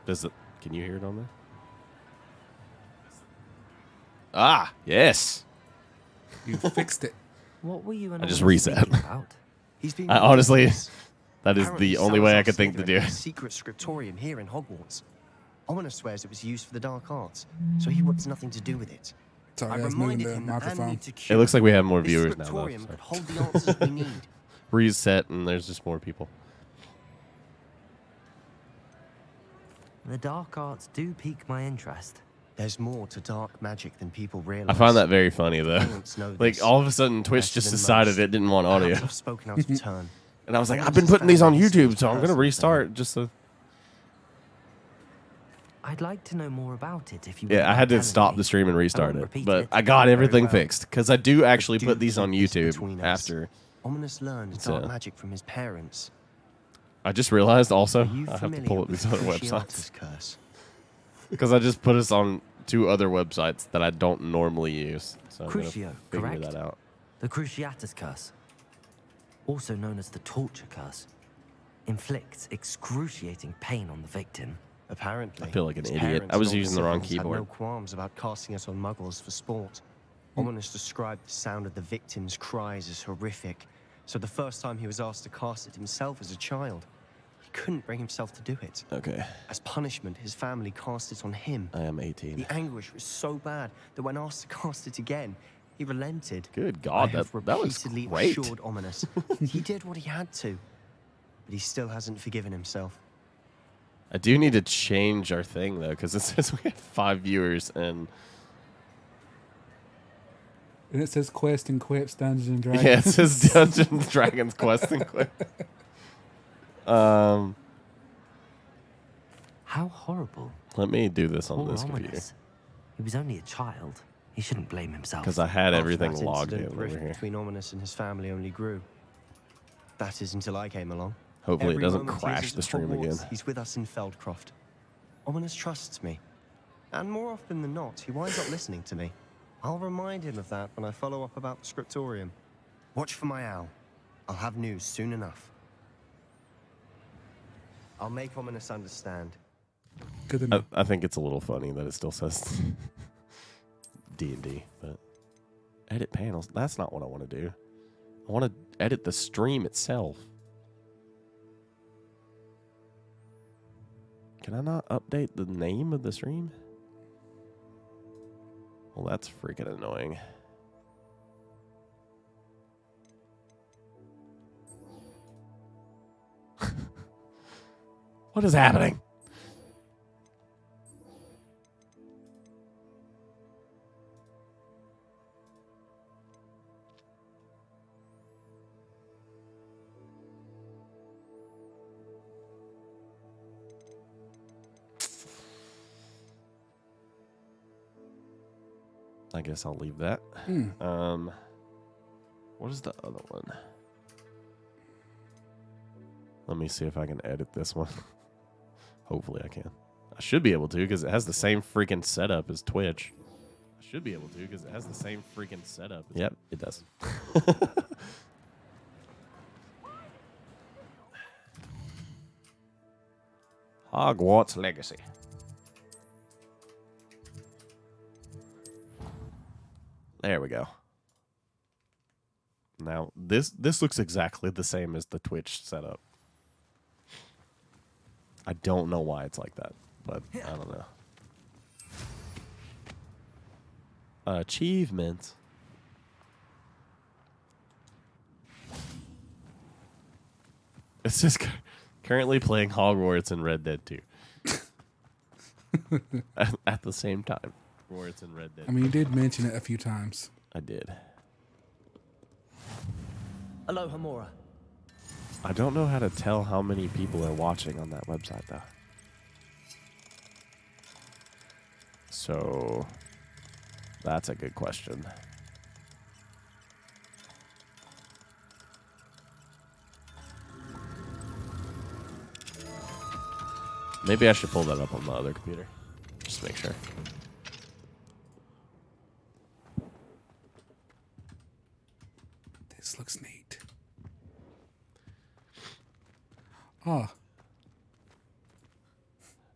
Does it? Can you hear it on there? Ah, yes. You fixed it. What were you and I just Ominous reset. speaking about? He's been I honestly, ridiculous. that is Apparently the only way I could think to Salazar's do a it. secret scriptorium here in Hogwarts. Ominous swears it was used for the dark arts, so he wants nothing to do with it. Sorry, I I was moving reminded the him that Anne microphone. needs a It cure. looks like we have more This viewers now, though. scriptorium So. could hold the answers we need. Reset, and there's just more people. The dark arts do pique my interest. There's more to dark magic than people realize. I find that very funny, though. Parents know Like, this. all of a sudden, Twitch Better just than decided most. it didn't want audio. Perhaps I've spoken out of turn. And I was like, Ominous I've been putting these on family YouTube, seems so I'm going to personal restart just so... I'd like to know more about it if you Yeah, I wouldn't had to mind stop telling the me. stream and restart won't it. repeat But it. I got Very everything well. fixed, because I do actually Do put these on keep this YouTube between us. after... Ominous learned It's, dark magic from his parents. I just realized also, Are you I have to familiar pull up with these other the websites. Cruciatus curse? Because I just put us on 2 other websites that I don't normally use. So I'm gonna Crucio, figure correct? that out. The Cruciatus curse, also known as the torture curse, inflicts excruciating pain on the victim. Apparently. I feel like an his idiot. parents I was and using the wrong siblings had keyboard. no qualms about casting it on muggles for sport. Ominous described the sound of the victim's cries as horrific, so the first time he was asked to cast it himself as a child, he couldn't bring himself to do it. Okay, As punishment, his family cast it on him. I am 18. The anguish was so bad that when asked to cast it again, he relented. Good I God, have that was repeatedly great. assured Ominous he did what he had to, but he still hasn't forgiven himself. I do need to change our thing, though, because it says we have 5 viewers, and... And it says Quest and Quips, Dungeons and Dragons. Yeah, it says Dungeons Dragons Quest and Quip. How horrible. Let me do this on Poor this computer. Ominous. He was only a child. He shouldn't blame himself. Because I had After everything that logged in incident, the over rift here. between Ominous and his family only grew. That is until I came along. Hopefully it Every doesn't moment he crash is the at stream Hogwarts, again. He's with us in Feldcroft. Ominous trusts me. And more often than not, he winds up listening to me. I'll remind him of that when I follow up about the scriptorium. Watch for my owl. I'll have news soon enough. I'll make Ominous understand. Good enough. I think it's a little funny that it still says D&D, but edit panels, that's not what I want to do. I want to edit the stream itself. Can I not update the name of the stream? Well, that's freaking annoying. What is happening? I guess I'll leave that. What is the other one? Let me see if I can edit this one. Hopefully I can. I should be able to because it has the same freaking setup as Twitch. I should be able to because it has the same freaking setup. Yep, it does. Hogwarts Legacy. There we go. Now, this looks exactly the same as the Twitch setup. I don't know why it's like that, but I don't know. Achievements. It's just currently playing Hogwarts and Red Dead 2. at the same time. Hogwarts and Red Dead. I mean, you did mention it a few times. I did. Hello, Hamora. I don't know how to tell how many people are watching on that website, though. So, that's a good question. Maybe I should pull that up on the other computer. Just to make sure. This looks neat. Oh,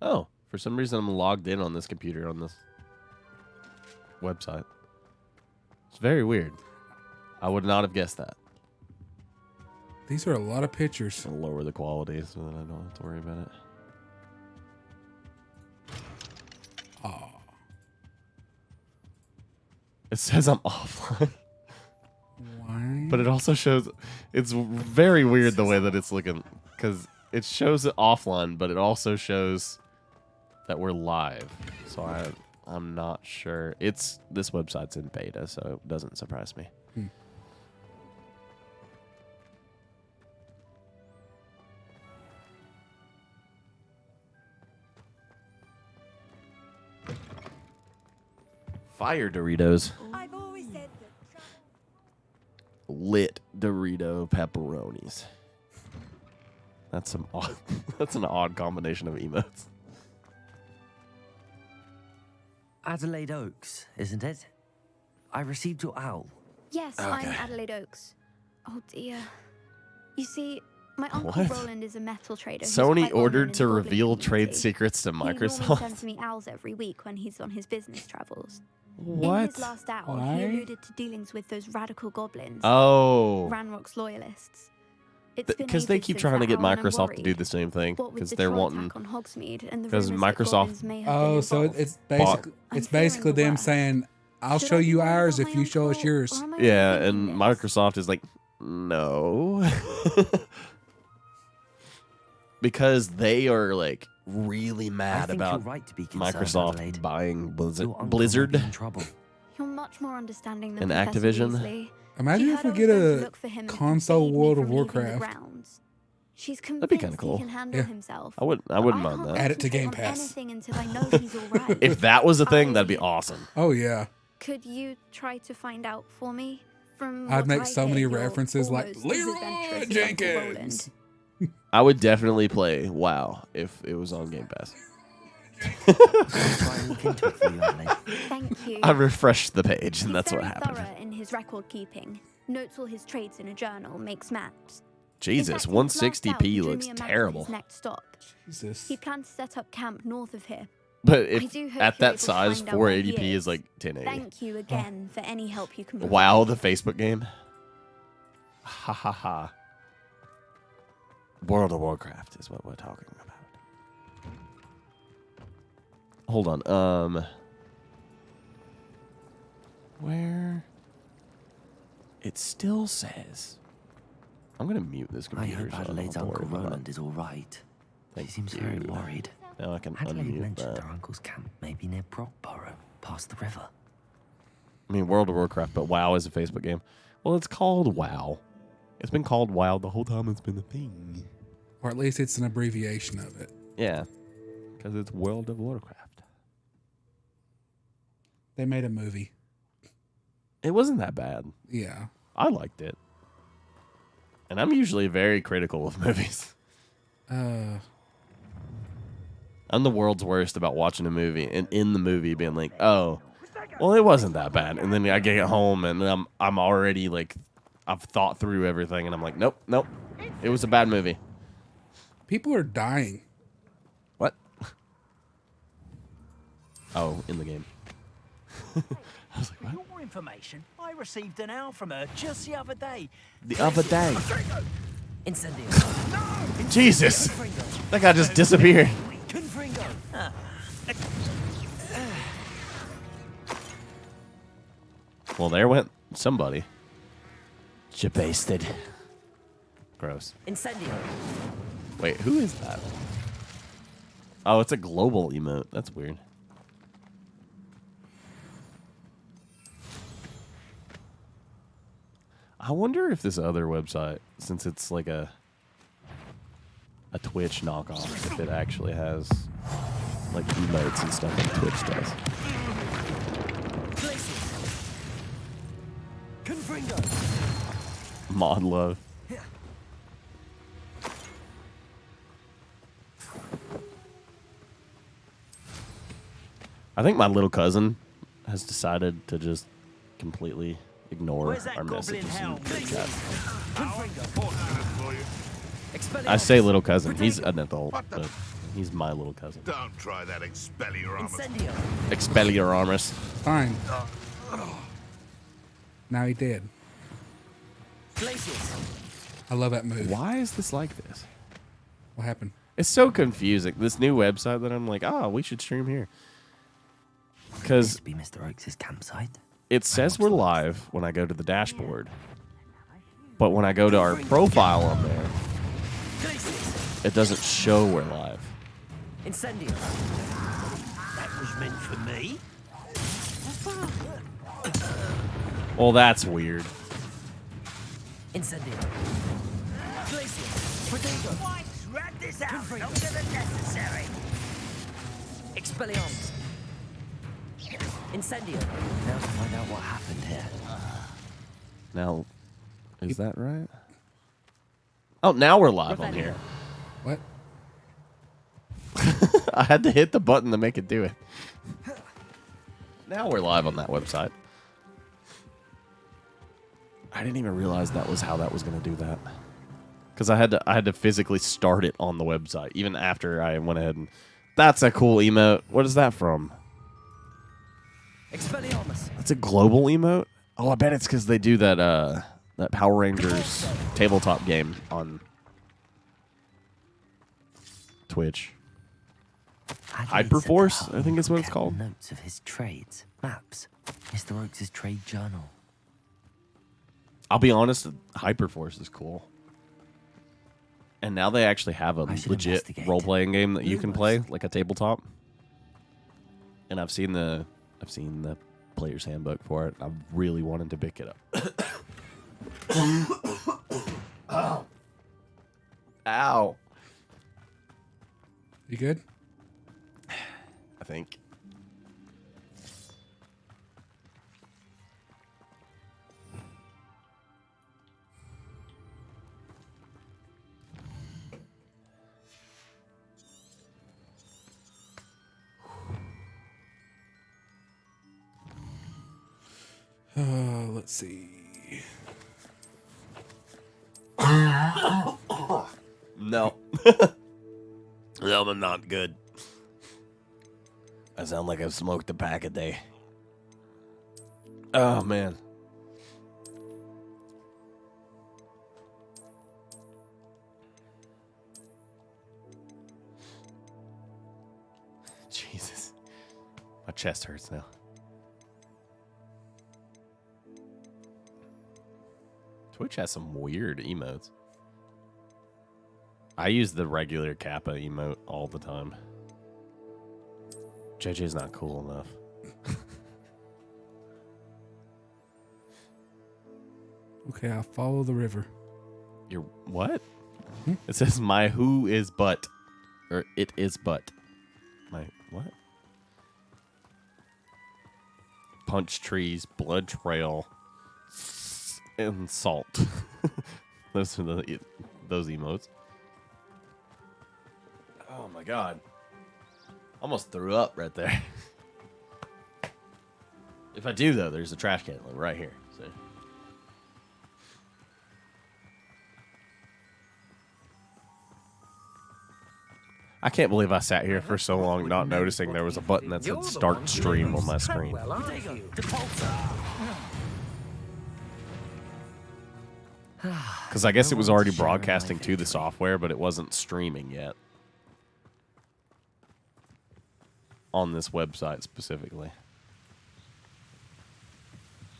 Oh, for some reason I'm logged in on this computer on this website. It's very weird. I would not have guessed that. these are a lot of pictures. I'll lower the quality so that I don't have to worry about it. Oh, It says I'm offline, why? but it also shows it's very weird the way that it's looking because it shows it offline, but it also shows that we're live. So I'm not sure. This website's in beta, so it doesn't surprise me. Fire Doritos. I've always said that. Lit Dorito pepperonis. That's some odd, that's an odd combination of emotes. Adelaide Oaks, isn't it? I received your owl. Yes, I'm Adelaide Oaks. Oh dear. You see, my uncle What? Roland is a metal trader. who's Sony quite well known ordered in to the Goblin reveal trade community. secrets to He normally Microsoft. sends me owls every week when he's on his business travels. In What? his last owl, Why? he alluded to dealings with those radical goblins, Oh, Ranrock's loyalists. It's been because they ages keep since trying to that get owl, and I'm Microsoft to do worried. the same thing What with because the they're troll wanting. attack on Hogsmeade and the 'cause rumors that Microsoft- goblins may have been Oh, so involved. it's basically I'm it's basically fearing the them worst. saying, "I'll Should show I be you worried ours about if my you show us uncle, yours." or am I Yeah, overthinking and this? Microsoft is like, no, because they are like really I mad think about you're right to be concerned, Microsoft Adelaide. buying Your uncle may Blizzard. be in trouble. You're much more understanding than And Professor Activision? Weasley. Imagine She if heard we I get was going to a look for him and console forbade me World of from leaving the Warcraft. grounds. She's be convinced kinda cool. he can handle Yeah. himself. I wouldn't But mind can't that. Add it to concentrate Game on Pass. anything until I know he's all right. If that was a thing, that'd be I- awesome. Oh yeah, Could you try to find out for me? From I'd what make I so hear, many you're references like almost as Leroy adventurous as Uncle Jenkins. Roland. I would definitely play WoW if it was on Game Pass. I'll try and look into it for you, Adelaide. Thank you. I refreshed the page, and He's that's what very happened. thorough in his record keeping. Notes all his trades in a journal, makes maps. In Jesus, fact, in his last out, he 160p drew looks me a map of terrible. his next stop. Jesus. He planned to set up camp north of here. But I if do hope at you're that able to size, find out where he 480p is is. like 1080. Thank you again for any help you can provide. WoW, the Facebook game. Ha ha ha. World of Warcraft is what we're talking about. Hold on. Where? It still says. I'm gonna mute this I computer. hope so I don't Adelaide's have to Uncle worry about Roland is all right. Thank She seems very you. worried. it. Now I can Adelaide unmute mentioned that. her uncle's camp may be near Brockborough, past the river. I mean, World of Warcraft, but WoW is a Facebook game. Well, it's called WoW. It's been called WoW the whole time it's been a thing. Or at least it's an abbreviation of it. Yeah, because it's World of Warcraft. They made a movie. It wasn't that bad. Yeah. I liked it. And I'm usually very critical of movies. Uh, I'm the world's worst about watching a movie and in the movie being like, oh, well, it wasn't that bad. And then I get home and I'm already like, I've thought through everything and I'm like, nope. It was a bad movie. people are dying. What? Oh, in the game. I was like, For what? your information, I received an owl from her just the other day. The other day. Incendio. Jesus. That guy just disappeared. Confringo. Ah, Well, there went somebody. Jabasted. Gross. Incendio. Wait, who is that? Oh, it's a global emote. That's weird. I wonder if this other website, since it's like a Twitch knockoff, if it actually has like emotes and stuff like Twitch does. Confringo. Mod love. I think my little cousin has decided to just completely ignore Where's that our goblin messages in helm? the chat. Confringo. I say little cousin. He's an adult, but he's my little cousin. Don't try that Expelliarmus. Incendio. Expelliarmus. Fine. Now he did. Glacius. I love that move. Why is this like this? What happened? It's so confusing. This new website that I'm like, oh, we should stream here. Because Must be Mr. Oaks' campsite. it says we're live when I go to the dashboard. But when I go to our profile on there, Glacius. it doesn't show we're live. Incendio. That was meant for me. Well, that's weird. Incendio. Glacius. Protego. Rat this out longer than necessary. Expelliarmus. Incendio. Now to find out what happened here. Now, is that right? Oh, now we're live on here. What? I had to hit the button to make it do it. Now we're live on that website. I didn't even realize that was how that was going to do that. Because I had to physically start it on the website, even after I went ahead and... That's a cool emote. What is that from? Expelliarmus. That's a global emote? Oh, I bet it's because they do that that Power Rangers tabletop game on Twitch. Hyperforce, I think is what it's called. Notes of his trades, maps, Mr. Oaks' trade journal. I'll be honest, Hyperforce is cool. And now they actually have a I should legit investigate. role-playing game that you can play, Rumors. like a tabletop. And I've seen the player's handbook for it. I really wanted to pick it up. Ow. Ow. You good? I think. Let's see. No. No, I'm not good. I sound like I've smoked a pack a day. Oh, man. Jesus. My chest hurts now. Twitch has some weird emotes. I use the regular Kappa emote all the time. JJ's not cool enough. Okay, I'll follow the river. You're what? It says my who is but. Or it is but. My what? Punch trees, blood trail, and salt. Those are those emotes. Oh my god. Almost threw up right there. If I do though, there's a trash can like right here. So. I can't believe I sat here for so long not noticing there was a button that said start stream on my screen. Protego. Because I guess it was already broadcasting to the software, but it wasn't streaming yet. On this website specifically.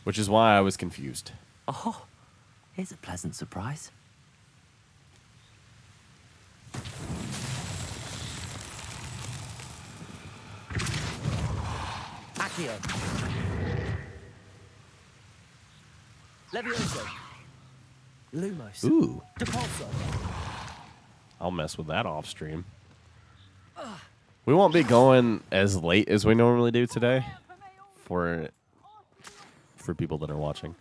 Which is why I was confused. Oh, here's a pleasant surprise. Accio. Levioso. Lumos. Ooh. Depulso. I'll mess with that off stream. We won't be going as late as we normally do today for people that are watching.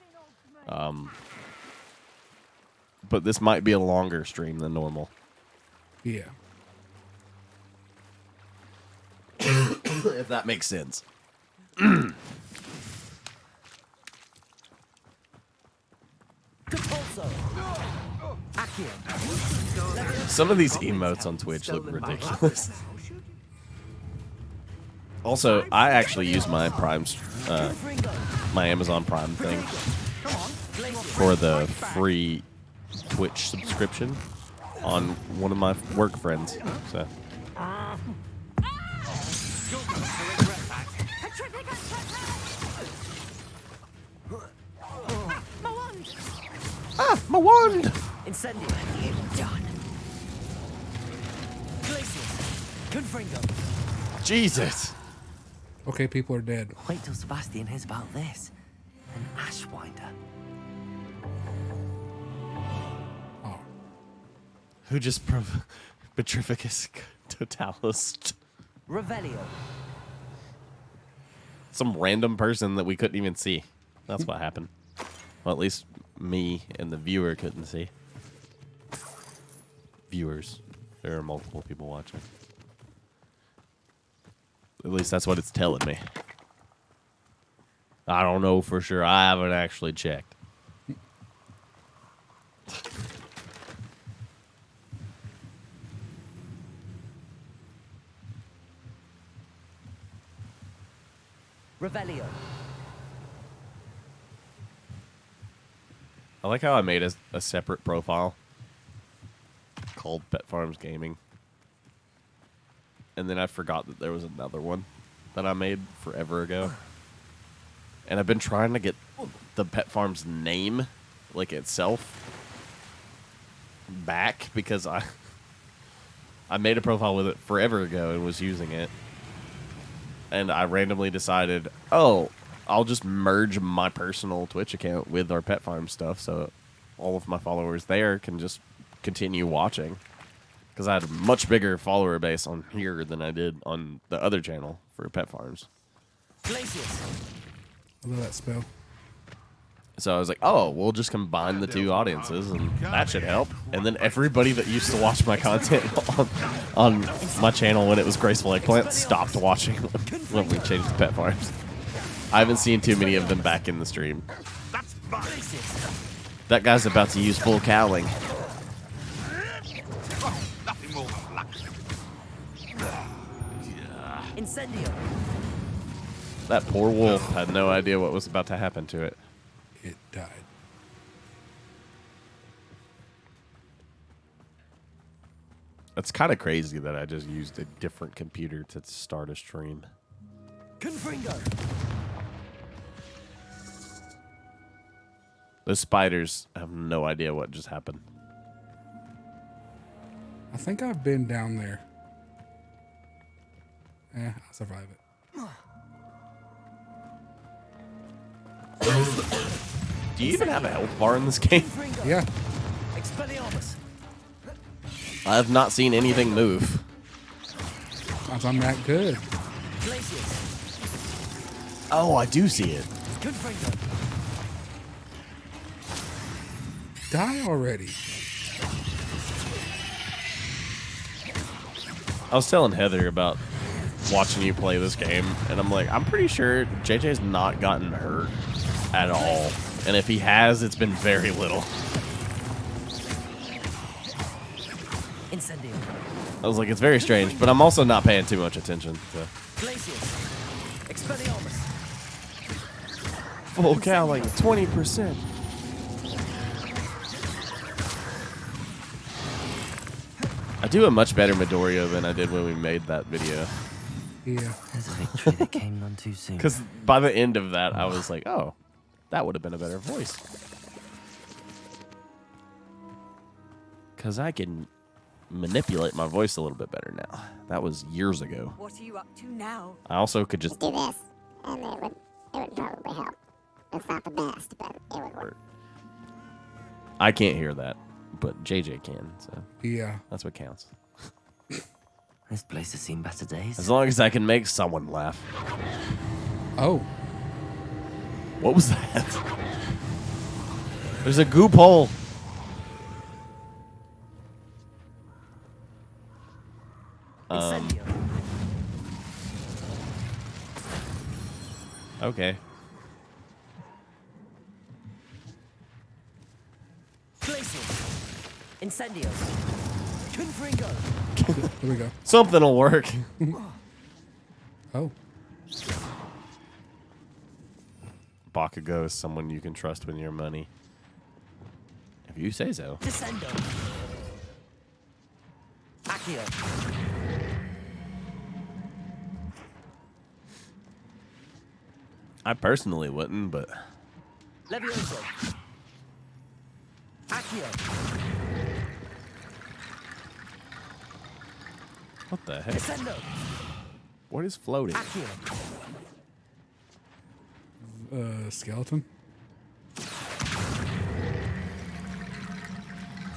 But this might be a longer stream than normal. Yeah. If that makes sense. Depulso. Accio. Some of these emotes on Twitch look ridiculous. Also, I actually use my my Amazon Prime thing for the free Twitch subscription on one of my work friends. So. Ah, my wand! Incendio. Done. Glacius. Confringo. Jesus. Okay, people are dead. Wait till Sebastian hears about this. An Ashwinder. Oh, Who just Petrificus Totalis? Revelio. Some random person that we couldn't even see. That's what happened. Well, at least me and the viewer couldn't see. Viewers. There are multiple people watching. At least that's what it's telling me. I don't know for sure. I haven't actually checked. Revelio. I like how I made a separate profile called Pet Farms Gaming. And then I forgot that there was another one that I made forever ago. And I've been trying to get the Pet Farms name, like itself, back because I made a profile with it forever ago and was using it. And I randomly decided, oh, I'll just merge my personal Twitch account with our Pet Farm stuff so all of my followers there can just continue watching. Because I had a much bigger follower base on here than I did on the other channel for Pet Farms. Glacius. I love that spell. So I was like, oh, we'll just combine the two audiences, and that should help. And then everybody that used to watch my content on my channel when it was Graceful Eggplant stopped watching when we changed to Pet Farms. I haven't seen too many of them back in the stream. That's mine. That guy's about to use full cowling. Nothing more than luck. Incendio. That poor wolf had no idea what was about to happen to it. It died. It's kind of crazy that I just used a different computer to start a stream. Confringo. Those spiders have no idea what just happened. I think I've been down there. I'll survive it. Do you even have a health bar in this game? Confringo. Yeah. Expelliarmus. I have not seen anything move. Sometimes I'm that good. Glacius. Oh, I do see it. Confringo. Die already. I was telling Heather about watching you play this game, and I'm like, I'm pretty sure JJ's not gotten hurt at all. And if he has, it's been very little. Incendio. I was like, it's very strange, but I'm also not paying too much attention. So. Glacius. Expelliarmus. Full cowling, 20%. I do a much better Midoriya than I did when we made that video. Yeah. There's a victory that came none too soon. Because by the end of that, I was like, oh, that would have been a better voice. Because I can manipulate my voice a little bit better now. That was years ago. What are you up to now? I also could just... Do this, and it would probably help. It's not the best, but it would work. I can't hear that, but JJ can, so Yeah. that's what counts. This place has seen better days. As long as I can make someone laugh. Oh. What was that? There's a goop hole. Incendio. Okay. Glacius. Incendio. Confringo. Here we go. Something will work. Oh. Bakugo is someone you can trust with your money. If you say so. Descendo. Accio. I personally wouldn't, but Levioso. Accio. what the heck? Descendo. What is floating? Accio. Skeleton.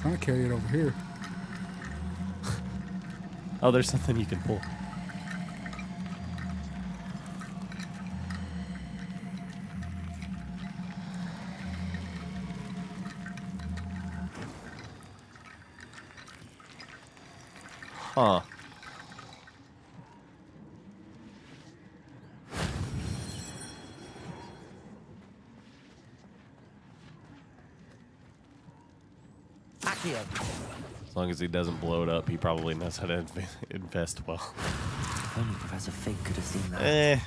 Trying to carry it over here. Oh, there's something you can pull. Huh. Accio. As long as he doesn't blow it up, he probably knows how to invest well. If only Professor Fig could have seen that.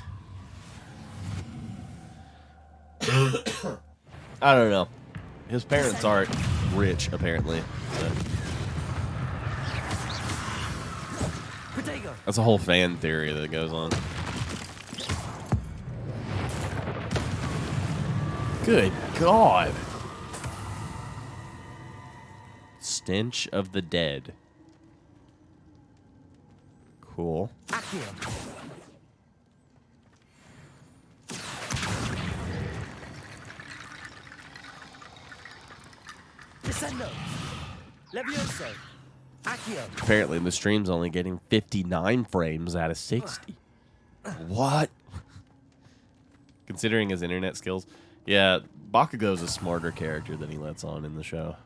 I don't know. His parents aren't rich, apparently. So. Protego. That's a whole fan theory that goes on. Good God. Stench of the Dead. Cool. Accio. Descendo. Levioso. Accio. Apparently, the stream's only getting 59 frames out of 60. What? Considering his internet skills. Yeah, Bakugo's a smarter character than he lets on in the show.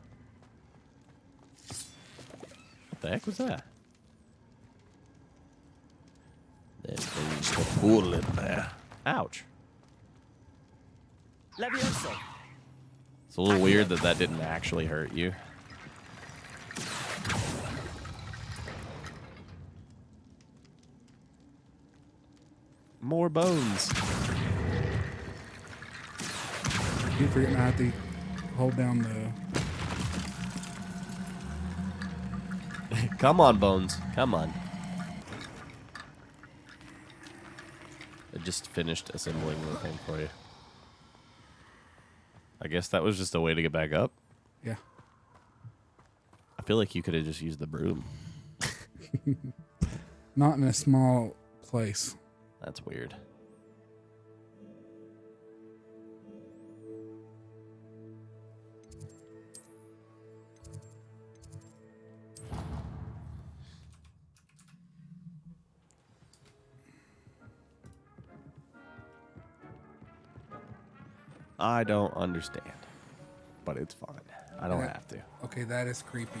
What the heck was that? There's things to pull in there. Ouch. Levioso. It's a little weird that that didn't actually hurt you. More bones. Keep forgetting I have to hold down the. Come on, bones. Come on. I just finished assembling the thing for you. I guess that was just a way to get back up. Yeah. I feel like you could have just used the broom. Not in a small place. That's weird. I don't understand, but it's fine. I don't have to. Okay, that is creepy.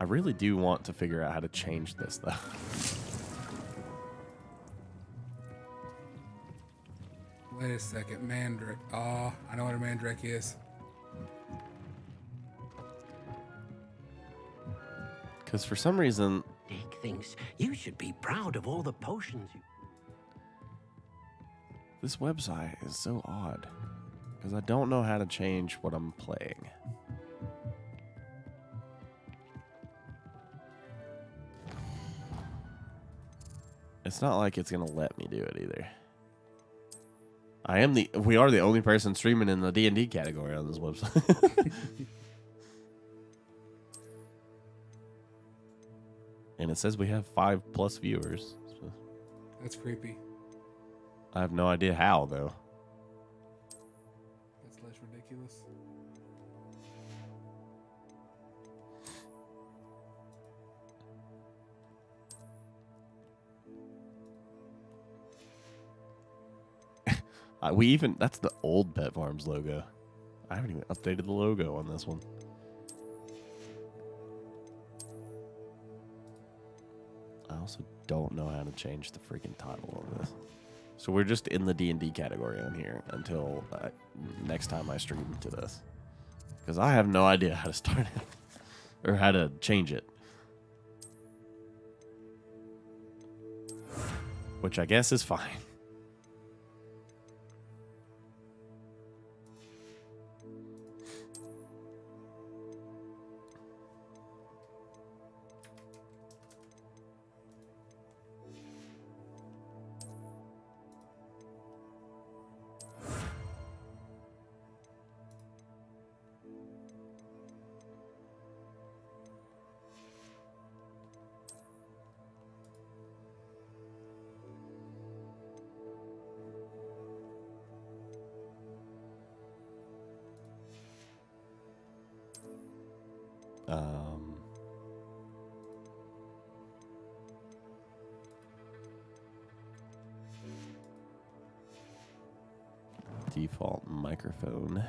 I really do want to figure out how to change this, though. Wait a second, Mandrake. Oh, I know what a Mandrake is. Because for some reason, Dick thinks you should be proud of all the potions you... this website is so odd. Because I don't know how to change what I'm playing. It's not like it's going to let me do it either. We are the only person streaming in the D&D category on this website. And it says we have 5+ viewers. So That's creepy. I have no idea how, though. That's less ridiculous. That's the old Pet Farms logo. I haven't even updated the logo on this one. I also don't know how to change the freaking title on this. So we're just in the D&D category on here until next time I stream to this. Because I have no idea how to start it. Or how to change it. Which I guess is fine. Default microphone.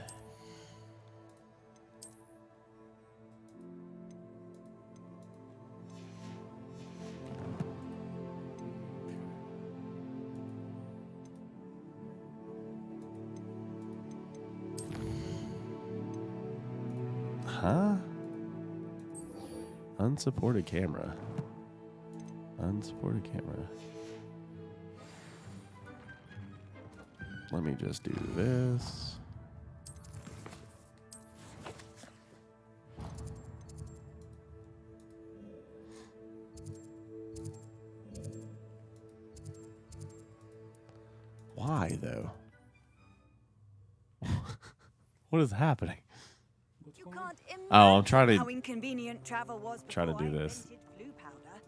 Huh? Unsupported camera. Unsupported camera. Let me just do this. Why, though? What is happening? You can't imagine Oh, I'm trying how to inconvenient travel was try to before do I this invented blue powder.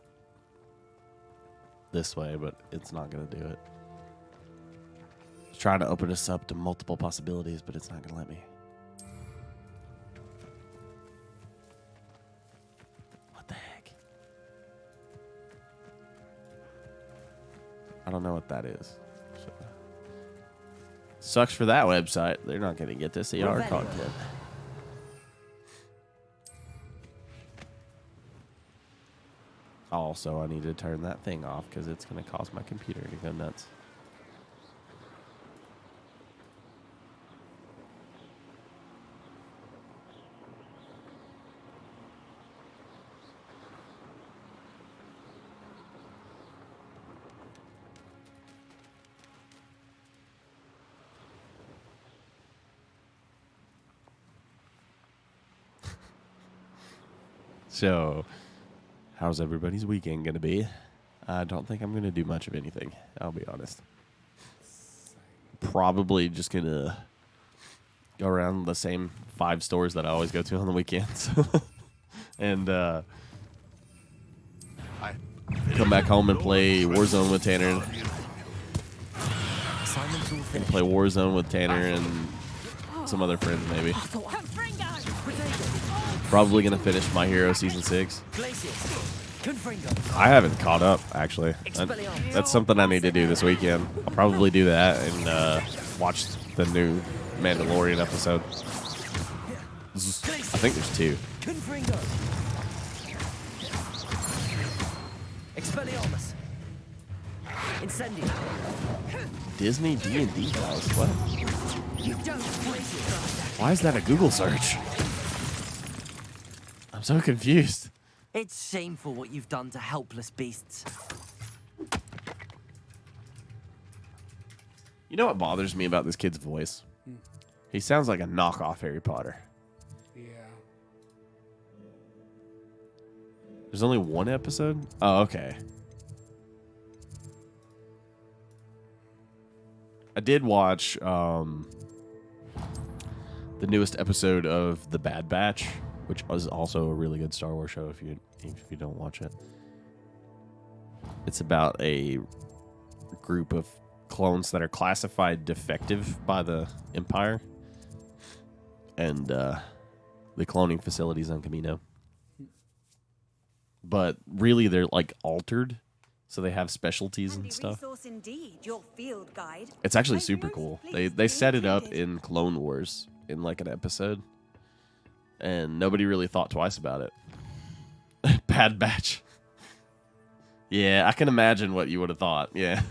this way, but it's not going to do it. It's trying to open us up to multiple possibilities, but it's not going to let me. What the heck? I don't know what that is. So, sucks for that website. They're not going to get to see our content. Also, I need to turn that thing off because it's going to cause my computer to go nuts. So, how's everybody's weekend going to be? I don't think I'm going to do much of anything. I'll be honest. Probably just going to go around the same 5 stores that I always go to on the weekends. And come back home and play Warzone with Tanner. And play Warzone with Tanner and some other friends maybe. Probably going to finish My Hero Season 6. I haven't caught up, actually. That's something I need to do this weekend. I'll probably do that and watch the new Mandalorian episode. I think there's 2. Disney D&D guys, what? Why is that a Google search? I'm so confused. It's shameful what you've done to helpless beasts. You know what bothers me about this kid's voice? He sounds like a knockoff Harry Potter. Yeah. There's only 1 episode? Oh, okay. I did watch the newest episode of The Bad Batch, which was also a really good Star Wars show if you don't watch it. It's about a group of clones that are classified defective by the Empire. And the cloning facilities on Camino. But really they're like altered. So they have specialties and stuff. Indeed, your field guide. It's actually super cool. They set it up in Clone Wars in like an episode. And nobody really thought twice about it. Bad Batch. Yeah, I can imagine what you would have thought. Yeah.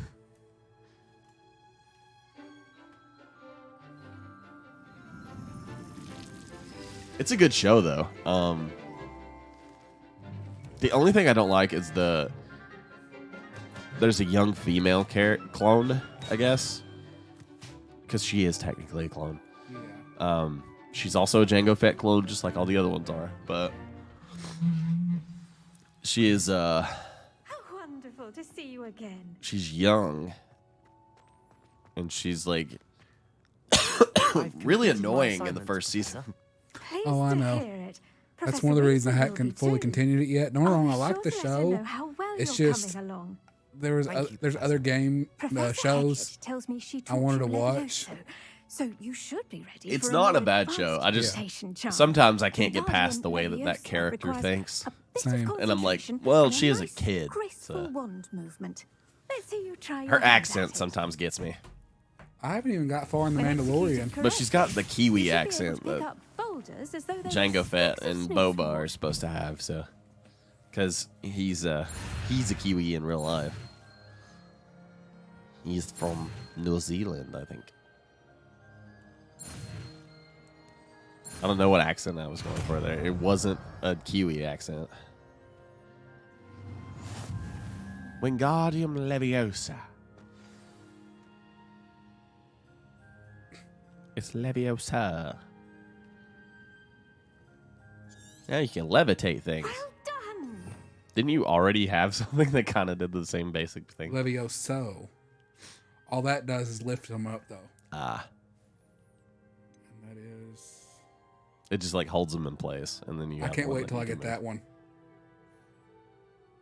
It's a good show though. The only thing I don't like is there's a young female clone, I guess, because she is technically a clone. Yeah. She's also a Jango Fett clone, just like all the other ones are, but she is How wonderful to see you again. she's young, and she's like really annoying in the first season. Pleased Oh, I to know. hear it. That's Professor one of the reasons I Wilson haven't will be fully too. continued it yet. Don't get me wrong, I I'll like the surely let him show. know how well It's you're just coming along. there's other game Professor shows. Hackett tells me she I wanted taught to you watch. Levioso, so you should be ready It's for not a more bad show. advanced I just meditation charm. sometimes I can't get Guardian past the way that Leviosa character requires thinks. a bit of Same. And I'm like, concentration well, and she is a nice, kid, graceful so- wand movement. Let's see you try Her your hand accent at it. sometimes gets me, I haven't even got far in the When executed Mandalorian. but she's got the You Kiwi should be able accent to pick that up boulders as though they were Jango Fett sticks of and snooze Boba wool. are supposed to have, so because he's a Kiwi in real life. He's from New Zealand, I think. I don't know what accent I was going for there. It wasn't a Kiwi accent. Wingardium Leviosa. It's Leviosa. Yeah, you can levitate things. Well done. Didn't you already have something that kind of did the same basic thing? Levioso. All that does is lift them up, though. Ah. And that is. It just like holds them in place, and then you. I have can't one wait till you I can get move. that one.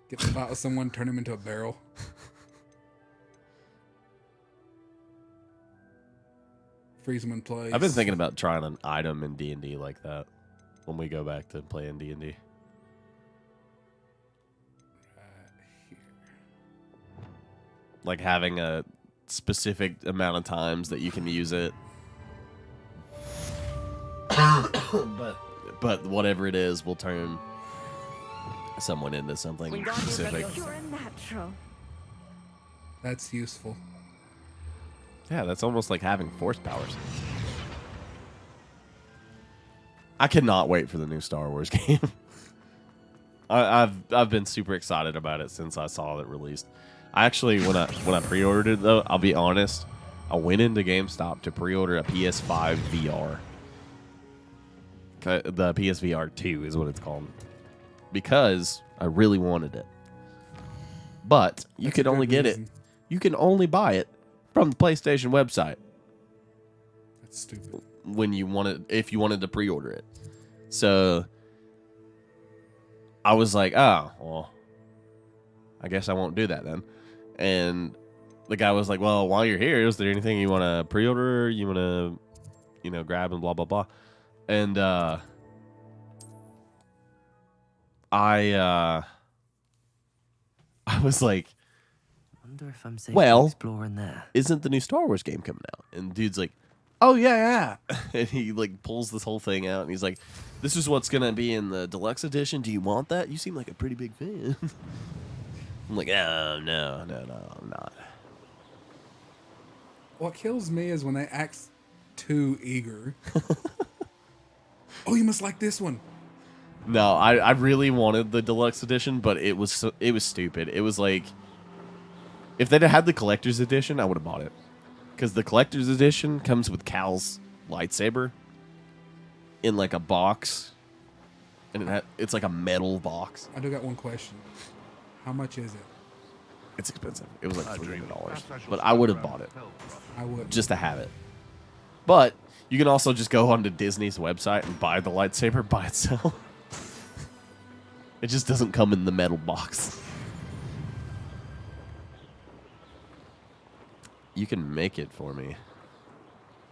Get in a fight with someone, turn him into a barrel. Freeze him in place. I've been thinking about trying an item in D&D like that when we go back to playing D&D. Like having a specific amount of times that you can use it. but whatever it is will turn someone into something specific. You're a natural. That's useful. Yeah, that's almost like having force powers. I cannot wait for the new Star Wars game. I've been super excited about it since I saw it released. I actually when I pre-ordered it though, I'll be honest, I went into GameStop to pre-order a PS5 VR. The PSVR 2 is what it's called. Because I really wanted it. But you That's could a only good get reason. it. You can only buy it from the PlayStation website That's stupid. when you wanted, if you wanted to pre-order it. So I was like, oh, well, I guess I won't do that then. And the guy was like, well, while you're here, is there anything you want to pre-order? You want to, grab and blah, blah, blah. And I was like, Wonder if I'm safe Well- to explore in there. isn't the new Star Wars game coming out? And the dude's like, oh, yeah. And he like pulls this whole thing out and he's like, this is what's going to be in the deluxe edition. Do you want that? You seem like a pretty big fan. I'm like, oh, no, I'm not. What kills me is when they act too eager. Oh, you must like this one. No, I really wanted the deluxe edition, but it was stupid. It was like, if they'd had the collector's edition, I would have bought it. Because the collector's edition comes with Cal's lightsaber in like a box. And it's like a metal box. I do got one question. How much is it? It's expensive. It was like $300. But I would have bought it I would. just to have it. But you can also just go onto Disney's website and buy the lightsaber by itself. It just doesn't come in the metal box. You can make it for me.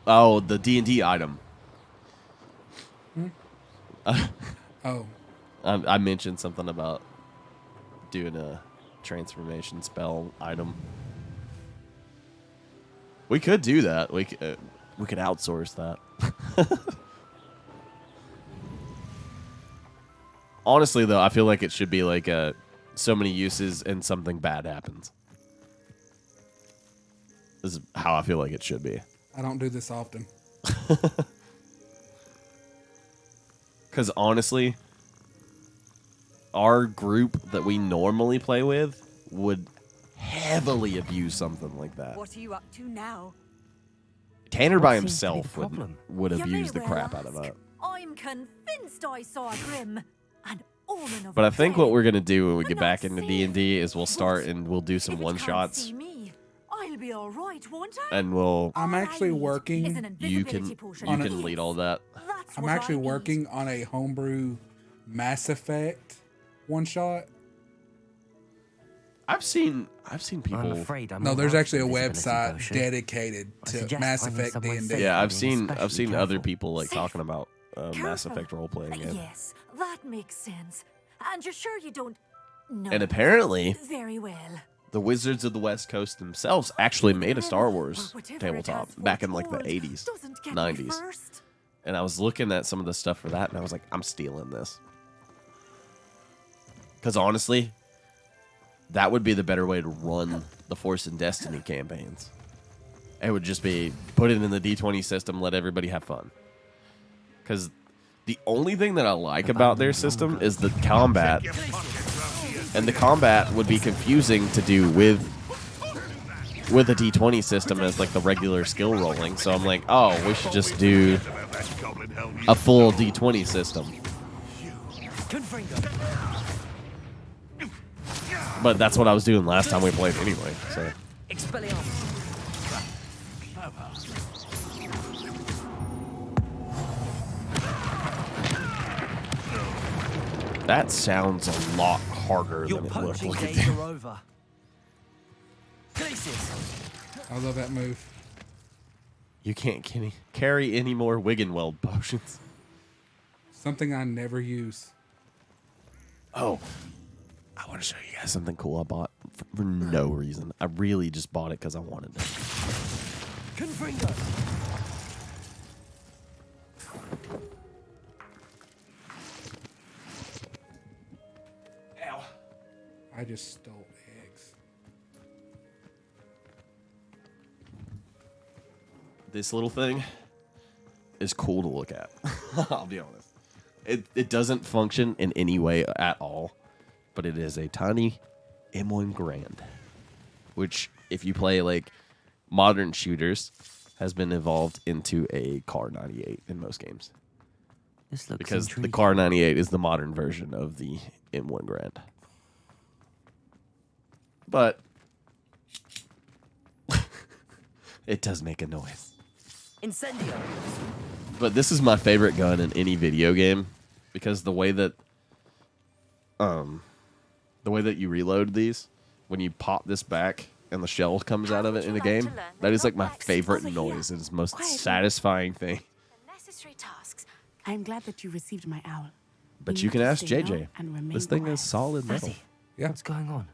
Oh, the D&D item. Oh, I mentioned something about doing a transformation spell item. We could do that. We could outsource that. Honestly, though, I feel like it should be like so many uses and something bad happens. This is how I feel like it should be. I don't do this often. Because honestly, our group that we normally play with would heavily abuse something like that. What are you up to now? Tanner What by seems to be the himself problem? would You may abuse the well crap out of ask. that. I'm convinced I saw a grim, an omen of But I think what dread. we're gonna do when we But get not back into see D&D is we'll start what? and we'll do some If it one can't shots, see me, I'll be all right, won't I? and we'll I'm All I actually need is working. an you invisibility can potion. you On a- can lead all that. That's I'm what actually I need. working on a homebrew Mass Effect one shot. I've seen I'm people. afraid I'm No, all there's out actually a of invisibility website potion. dedicated I to suggest Mass finding Effect somewhere D&D. safe. Yeah, I've Being seen especially other careful. people like Safe. talking about Mass Careful. Effect role playing game. Yes, that makes sense. And you're sure you don't know And apparently, very well. the Wizards of the West Coast themselves actually made a Star Wars Whatever it tabletop has back in like the foretold 80s, doesn't get me 90s. first. And I was looking at some of the stuff for that, and I was like, I'm stealing this. Because honestly, that would be the better way to run the Force and Destiny campaigns. It would just be put it in the D20 system, let everybody have fun. Because the only thing that I like about their system is the combat. And the combat would be confusing to do with a D20 system as like the regular skill rolling. So I'm like, oh, we should just do a full D20 system. But that's what I was doing last time we played anyway. So that sounds a lot harder Your than it looked poaching like it days did. are over. Places. I love that move. You can't carry any more Wiggenweld potions. Something I never use. Oh, I want to show you guys something cool I bought for no reason. I really just bought it because I wanted it. Confringo. Ow. I just stole eggs. This little thing is cool to look at. I'll be honest. It doesn't function in any way at all, but it is a tiny M1 Grand, which if you play like modern shooters, has been evolved into a Car 98 in most games. This looks Because intriguing. the Car 98 is the modern version of the M1 Grand. But it does make a noise. Incendio. But this is my favorite gun in any video game because the way that you reload these, when you pop this back and the shell comes out of it in the game, that is like my favorite noise. It's the most satisfying thing. Necessary tasks. I'm glad that you received my owl. But We you need can to ask stay low JJ. and remain This thing quiet. is solid metal. Fazzy, Yeah. what's going on?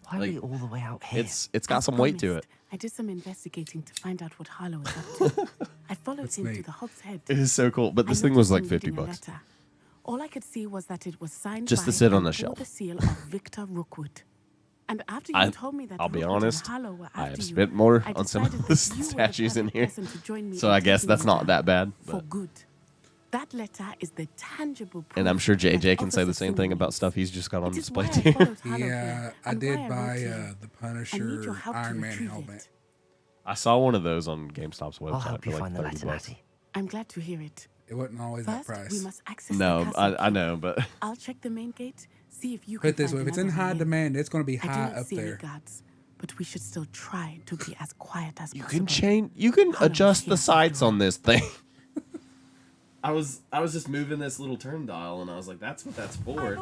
Why are Like, we all the way out here? It's got As some weight to it. promised, I did some investigating to find out what Harlow was up to. I followed That's him to neat. the Hog's Head. It is so cool. But I this thing was like noticed him 50 reading a bucks. letter. All I could see was that it was signed Just to by sit on and the bore shelf. the seal of Victor Rookwood. And after you told me that I'll be Rookwood and honest, Harlow were I after have you, spent more I on some of decided the that you were the statues in perfect here. person to join me So in I guess taking that's me not down that bad. For But, good. That letter is the tangible proof and I'm sure that JJ can offers say a the same thing symbol. about stuff he's just got on It is display why I too. followed Harlow Yeah, here, I and did why I buy wrote to you. the I need your Punisher help to Iron Man retrieve helmet. it. I saw one of those on GameStop's website I'll help for you like find the 30 letter, bucks. Natty. I'm glad to hear it. It wasn't always that First, we price. must access No, the castle. I know, but I'll check the main gate, see if you Put it can this way, find if it's in another high way demand, it's going to be I do high not up see any there. guards, but we should still try to be as quiet as you possible. you can Harlow adjust is the here sights after all. on this thing. I was just moving this little turn dial and I was like, that's what that's for.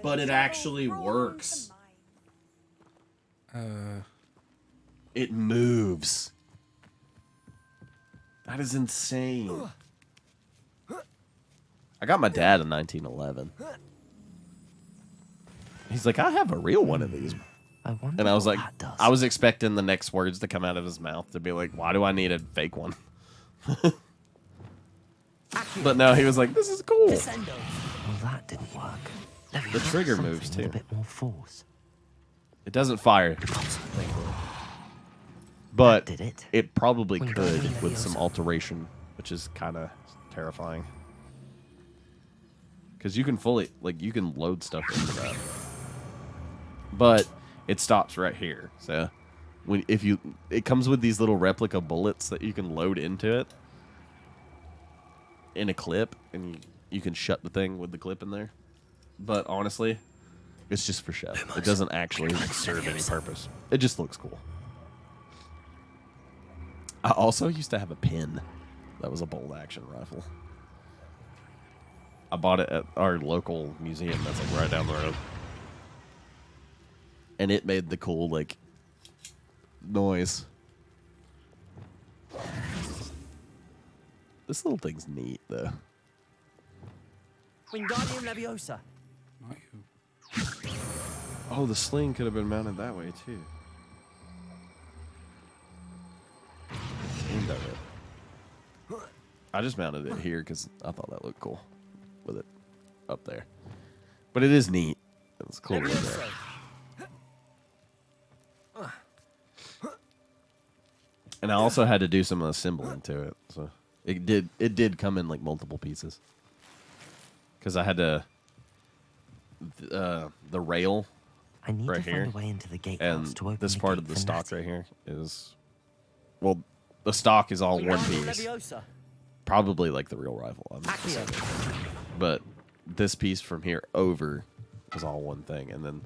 But it actually works. It moves. That is insane. I got my dad a 1911. He's like, I have a real one of these. I wonder And I was what like, that does. I was expecting the next words to come out of his mouth to be like, why do I need a fake one? But no, he was like, this is cool. Descendo. Well, that didn't work. There The is trigger something moves, with too. A bit more force. It doesn't fire. But That did it. it probably Wingardium could with some Leviosa. alteration, which is kind of terrifying. because you can fully you can load stuff into that, but it stops right here. So it comes with these little replica bullets that you can load into it in a clip, and you can shut the thing with the clip in there. But honestly, it's just for show. It doesn't actually serve any purpose. It just looks cool. I also used to have a pin that was a bolt action rifle. I bought it at our local museum that's like right down the road. And it made the cool noise. This little thing's neat though. Wingardium Leviosa. Not you. Oh, the sling could have been mounted that way too. Aimed at it. I just mounted it here because I thought that looked cool with it up there. But it is neat. It's cool. And I also had to do some assembling to it, so it did come in multiple pieces. Because I had to the rail I need right to here, find a way into the gatehouse and to open this the part gate of the for stock Natty. right here is, well, the stock is all one piece. Probably the real rifle, I'm assuming. But this piece from here over was all one thing, and then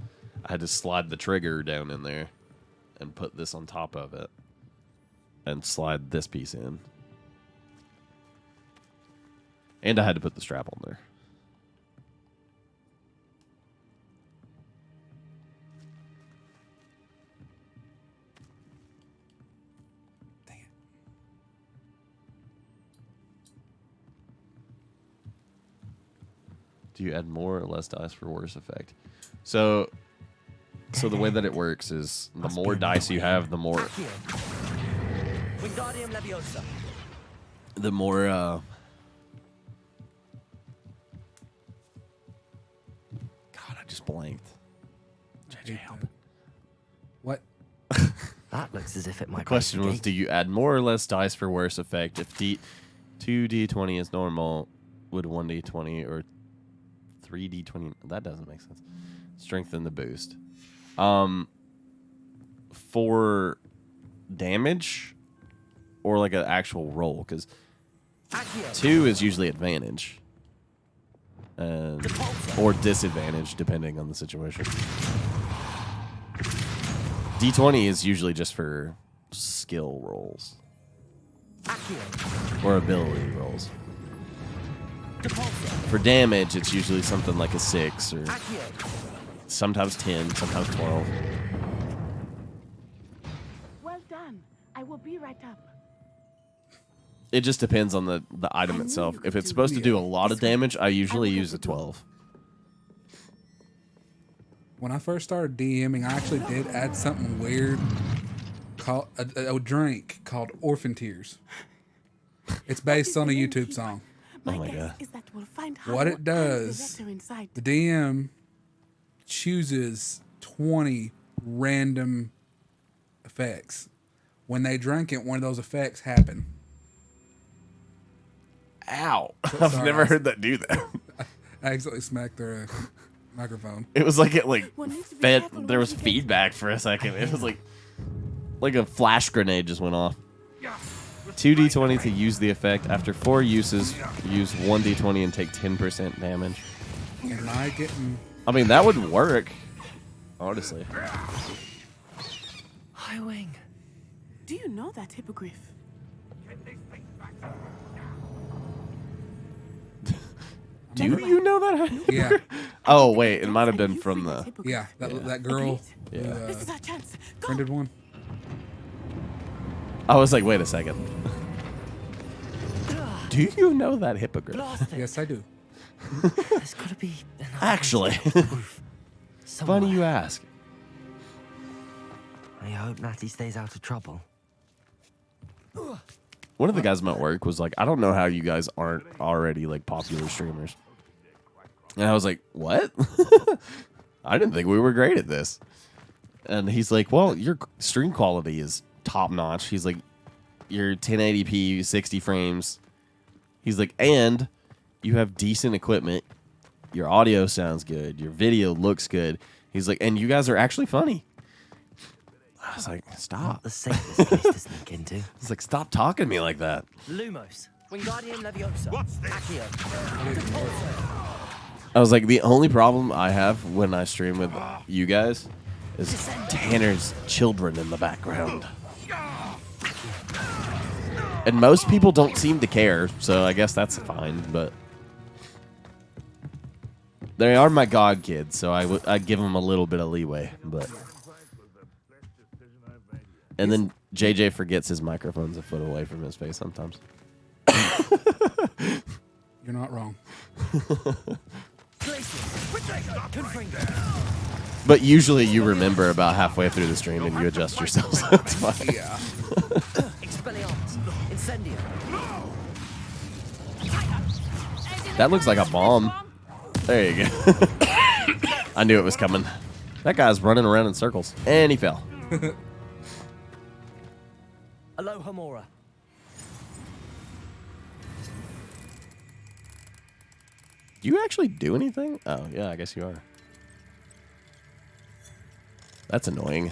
I had to slide the trigger down in there and put this on top of it and slide this piece in. And I had to put the strap on there. Dang it. Do you add more or less dice for worse effect? So the way that it works is the more dice you have, the more Wingardium Leviosa. the more God, I just blanked. JJ, help. What? That looks as if it might. The question was, do you add more or less dice for worse effect? If 2d20 is normal, would 1d20 or 3d20? That doesn't make sense. Strengthen the boost. For damage or an actual roll, because 2 is usually advantage, or disadvantage depending on the situation. D20 is usually just for skill rolls or ability rolls. For damage, it's usually something like a 6 or sometimes 10, sometimes 12. Well done. I will be right up. It just depends on the item itself. If it's supposed to do a lot of damage, I usually use a 12. When I first started DMing, I actually did add something weird called a drink called Orphan Tears. It's based on a YouTube song. Oh my god. Is that we'll find What it does, the DM chooses 20 random effects. When they drink it, one of those effects happen. Ow. So- I've sorry, never heard that do that. I accidentally smacked their microphone. It was like it there was feedback for a second. It was like a flash grenade just went off. 2d20 to use the effect. After 4 uses, use 1d20 and take 10% damage. Am I getting... I mean, that would work, honestly. High wing. Do you know that hippogriff? Do you know that? Yeah. Oh, wait. It might have been from the... Yeah, that girl Yeah. This is our chance. Go. printed one. I was like, wait a second. Do you know that hippogriff? Yes, I do. There's got to be another Actually. way to get the roof. Funny you ask. I hope Natty stays out of trouble. One of the guys at work was like, I don't know how you guys aren't already popular streamers. And I was like, what? I didn't think we were great at this. And he's like, well, your stream quality is top notch. He's like, you're 1080p, 60 frames. He's like, and you have decent equipment. your audio sounds good, your video looks good. He's like, and you guys are actually funny. I was like, stop. Not the safest place to sneak into. It's like, stop talking to me like that. Lumos, Wingardium Leviosa, What's this? Accio. I was like, the only problem I have when I stream with you guys is Tanner's children in the background. And most people don't seem to care, so I guess that's fine, but they are my god kids, so I give them a little bit of leeway, but and then JJ forgets his microphone's a foot away from his face sometimes. You're not wrong. But usually you remember about halfway through the stream and you adjust yourself, so it's fine. Yeah. Expelliarmus, Incendio. That looks like a bomb. There you go. I knew it was coming. That guy's running around in circles. And he fell. Alohomora. Do you actually do anything? Oh, yeah, I guess you are. That's annoying.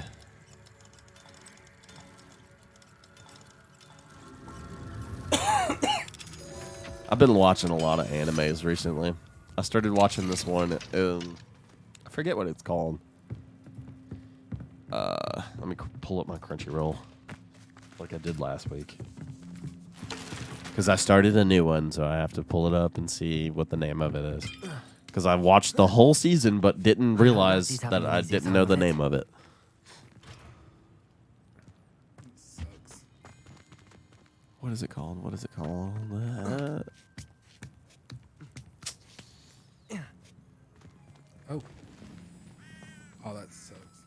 I've been watching a lot of animes recently. I started watching this one. I forget what it's called. Let me pull up my Crunchyroll like I did last week. Because I started a new one, so I have to pull it up and see what the name of it is. Because I watched the whole season, but didn't realize that I didn't know the name of it. What is it called? What is it called? Oh, that sucks.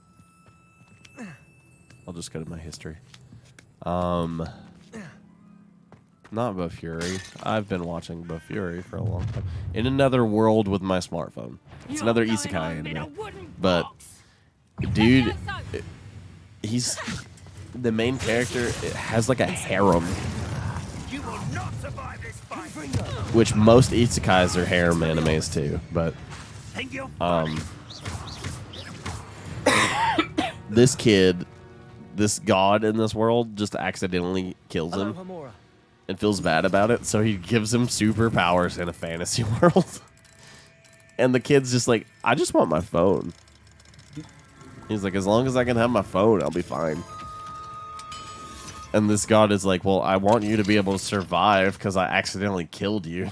I'll just go to my history. Not Bofuri. I've been watching Bofuri for a long time. In Another World with my smartphone. It's another isekai anime. But, dude, he's the main character. It has like a harem, which most isekais are harem animes too. But, this kid, this god in this world, just accidentally kills him. And feels bad about it, so he gives him superpowers in a fantasy world. And the kid's just like, I just want my phone. He's like, as long as I can have my phone, I'll be fine. And this god is like, well, I want you to be able to survive because I accidentally killed you.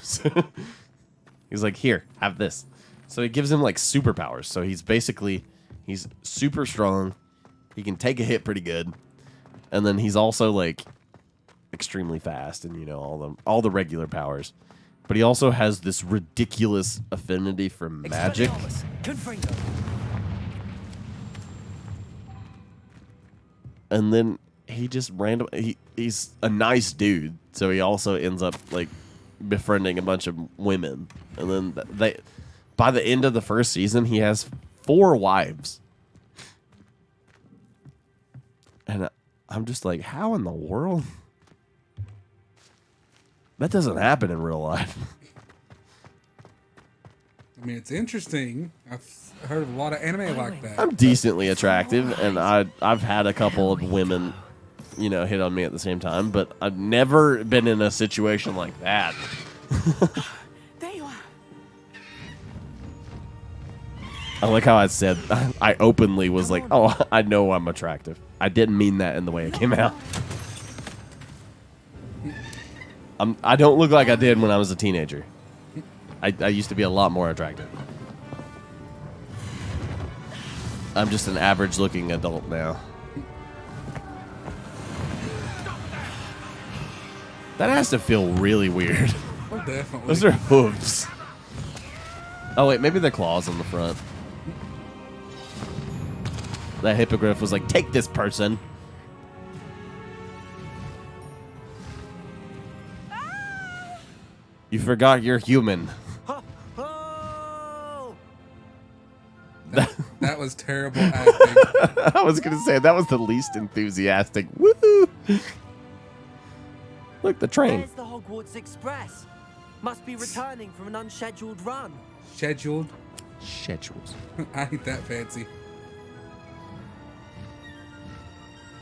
He's like, here, have this. So he gives him like superpowers. So he's super strong. He can take a hit pretty good. And then he's also like extremely fast and, you know, all the regular powers. But he also has this ridiculous affinity for magic. And then he just he's a nice dude, so he also ends up like befriending a bunch of women. And then by the end of the first season, he has 4 wives. And I'm just like, how in the world? That doesn't happen in real life. I mean, it's interesting. I've heard of a lot of anime like that. I'm decently attractive, and I've had a couple of women, you know, hit on me at the same time, but I've never been in a situation like that. There you are. I like how I said, I openly was like, oh, I know I'm attractive. I didn't mean that in the way it came out. I don't look like I did when I was a teenager. I used to be a lot more attractive. I'm just an average-looking adult now. That has to feel really weird. Oh, definitely. Those are hooves. Oh, wait, maybe they're claws on the front. That hippogriff was like, take this person. You forgot you're human. That was terrible acting. I was going to say, that was the least enthusiastic. Woohoo! Look, the train. There's the Hogwarts Express. Must be returning from an unscheduled run. Scheduled. Schedules. I ain't that fancy.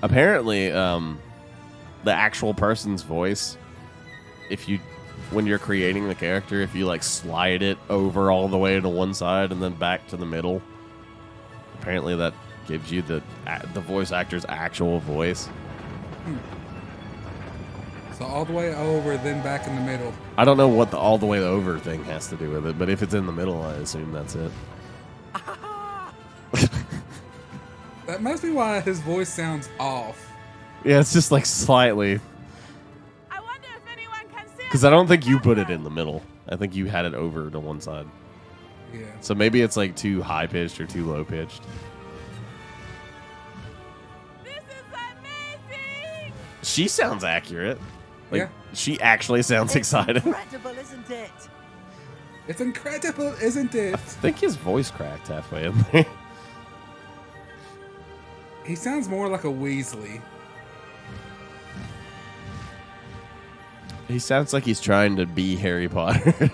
Apparently, the actual person's voice, when you're creating the character, if you like slide it over all the way to one side and then back to the middle, apparently that gives you the voice actor's actual voice. So all the way over, then back in the middle. I don't know what the all the way over thing has to do with it, but if it's in the middle, I assume that's it. That must be why his voice sounds off. Yeah, it's just like slightly. I wonder if anyone can see. Because I don't think you put it in the middle. I think you had it over to one side. Yeah. So maybe it's like too high pitched or too low pitched. This is amazing. She sounds accurate. Like, Yeah. she actually sounds excited. Incredible, isn't it? It's incredible, isn't it? I think his voice cracked halfway in there. He sounds more like a Weasley. He sounds like he's trying to be Harry Potter.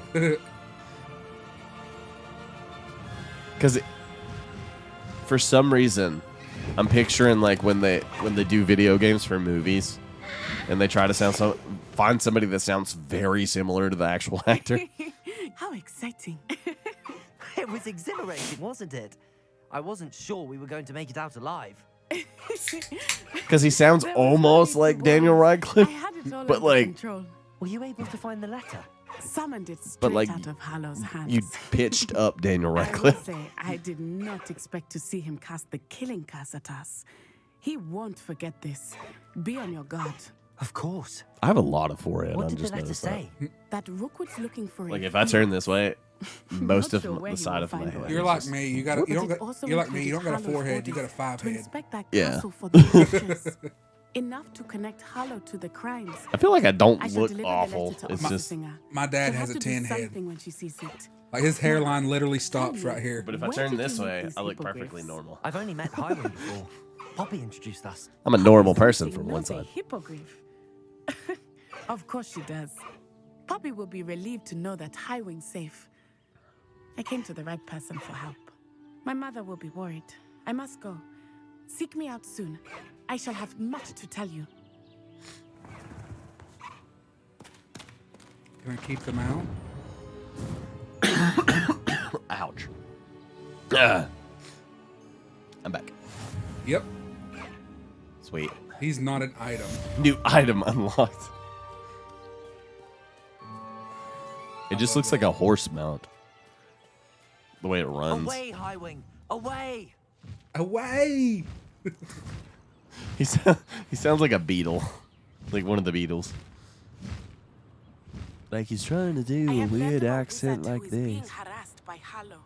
Because for some reason, I'm picturing like when they do video games for movies, and they try to find somebody that sounds very similar to the actual actor. How exciting. It was exhilarating, wasn't it? I wasn't sure we were going to make it out alive. Because he sounds almost like Daniel Radcliffe, I had it all but under like control. Were you able to find the letter? Summoned it straight But, like, out of Hallow's hands. you pitched up Daniel I will Radcliffe. say, I did not expect to see him cast the killing curse at us. He won't forget this. Be on your guard. Of course. I have a lot of forehead. What I did the just letter noticed say? That Rookwood's looking for Like a if I turn field. this way, most Not of sure where the he side will of my find head. one. You're is like just- me. You're like me. You don't got a forehead. You got a five to head. inspect that Yeah. castle for the witches. Enough to connect Harlow to the crimes. I feel like I don't I shall look deliver the awful. letter to It's Officer just. Singer. My dad She'll has have a to do 10 head. something when she sees it. Like his hairline literally stops Tell right me, here. But if I where turn did this you meet way, these I look hippogriffs? perfectly normal. I've only met Highwing before. Poppy introduced us. I'm a normal Poppy person Lucy from one knows a side. hippogriff. Of course she does. Poppy will be relieved to know that Highwing's safe. I came to the right person for help. My mother will be worried. I must go. Seek me out soon. I shall have much to tell you. Can I keep them out? Ouch. I'm back. Yep. Sweet. He's not an item. New item unlocked. It just looks like a horse mount. The way it runs. Away, Highwing! Away! Away! He sounds like a beetle. Like one of the Beatles. Like he's trying to do I a have learned weird about accent Wizard who like is being this. harassed by Harlow.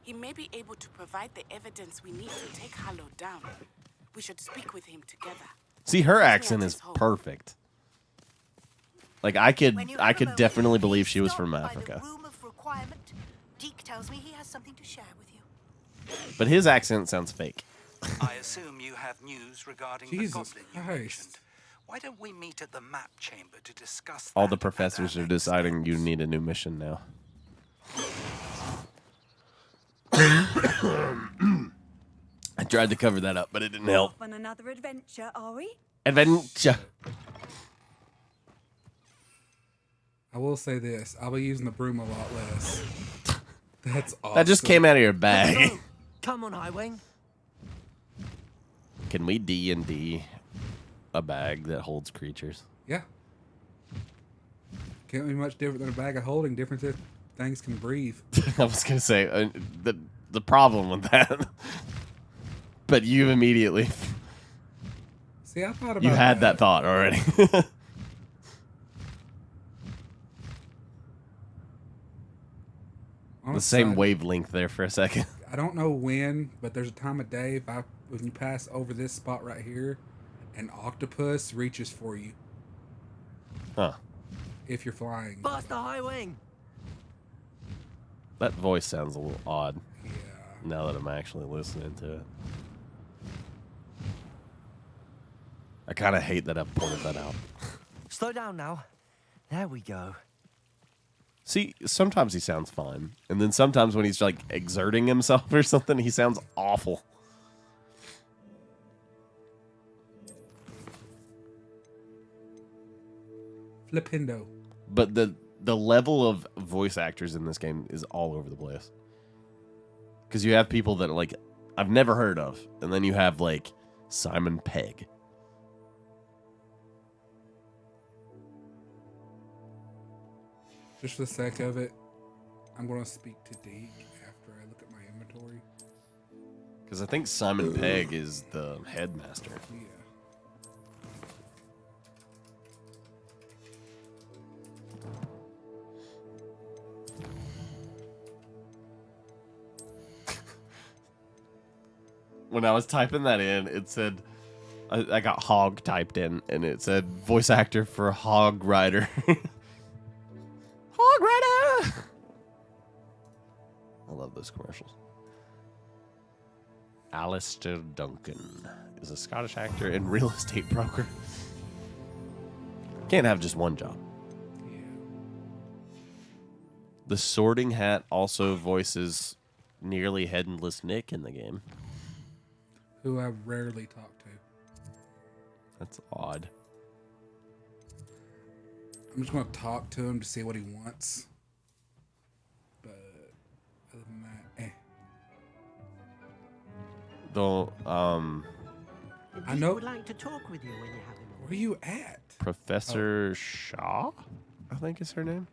He may be able to provide the evidence we need to take Harlow down. We should speak with him together. See, her Let's accent meet is his home. perfect. Like I could When you have a moment, definitely believe please she was stop from by the Africa. room of requirement. Deke tells me he has something to share with you. But his accent sounds fake. I assume you have news regarding Jesus the goblin you Christ. mentioned. Why don't we meet at the map chamber to discuss All that the at professors our are deciding you expense? need a new mission now. I tried to cover that up, but it didn't help. Off on another adventure, are we? Adventure. I will say this. I'll be using the broom a lot less. That's awesome. That just came out of your Let's bag. go. Come on, Highwing. Can we D&D a bag that holds creatures? Yeah. Can't be much different than a bag of holding. Different that things can breathe. I was gonna say the problem with that, but you immediately See, I thought about you had that thought already. On The a same side- wavelength there for a second. I don't know when, but there's a time of day when you pass over this spot right here, an octopus reaches for you Huh. if you're flying. Faster, Highwing! That voice sounds a little odd Yeah. now that I'm actually listening to it. I kind of hate that I've pointed that out. Slow down now. There we go. See, sometimes he sounds fine. And then sometimes when he's like exerting himself or something, he sounds awful. Flippendo. But the level of voice actors in this game is all over the place. Because you have people that like I've never heard of. And then you have like Simon Pegg. Just for the sake of it, I'm going to speak to Deke after I look at my inventory. Because I think Simon Pegg is the headmaster. Yeah. When I was typing that in, it said, I got Hog typed in, and it said voice actor for Hog Rider. Hog Rider! I love those commercials. Alistair Duncan is a Scottish actor and real estate broker. Can't have just one job. Yeah. The Sorting Hat also voices nearly headless Nick in the game. Who I rarely talk to. That's odd. I'm just going to talk to him to see what he wants. But other than that, Though, I know. Would like to talk with you when you have him. Where are you at? Professor Shaw, I think is her name,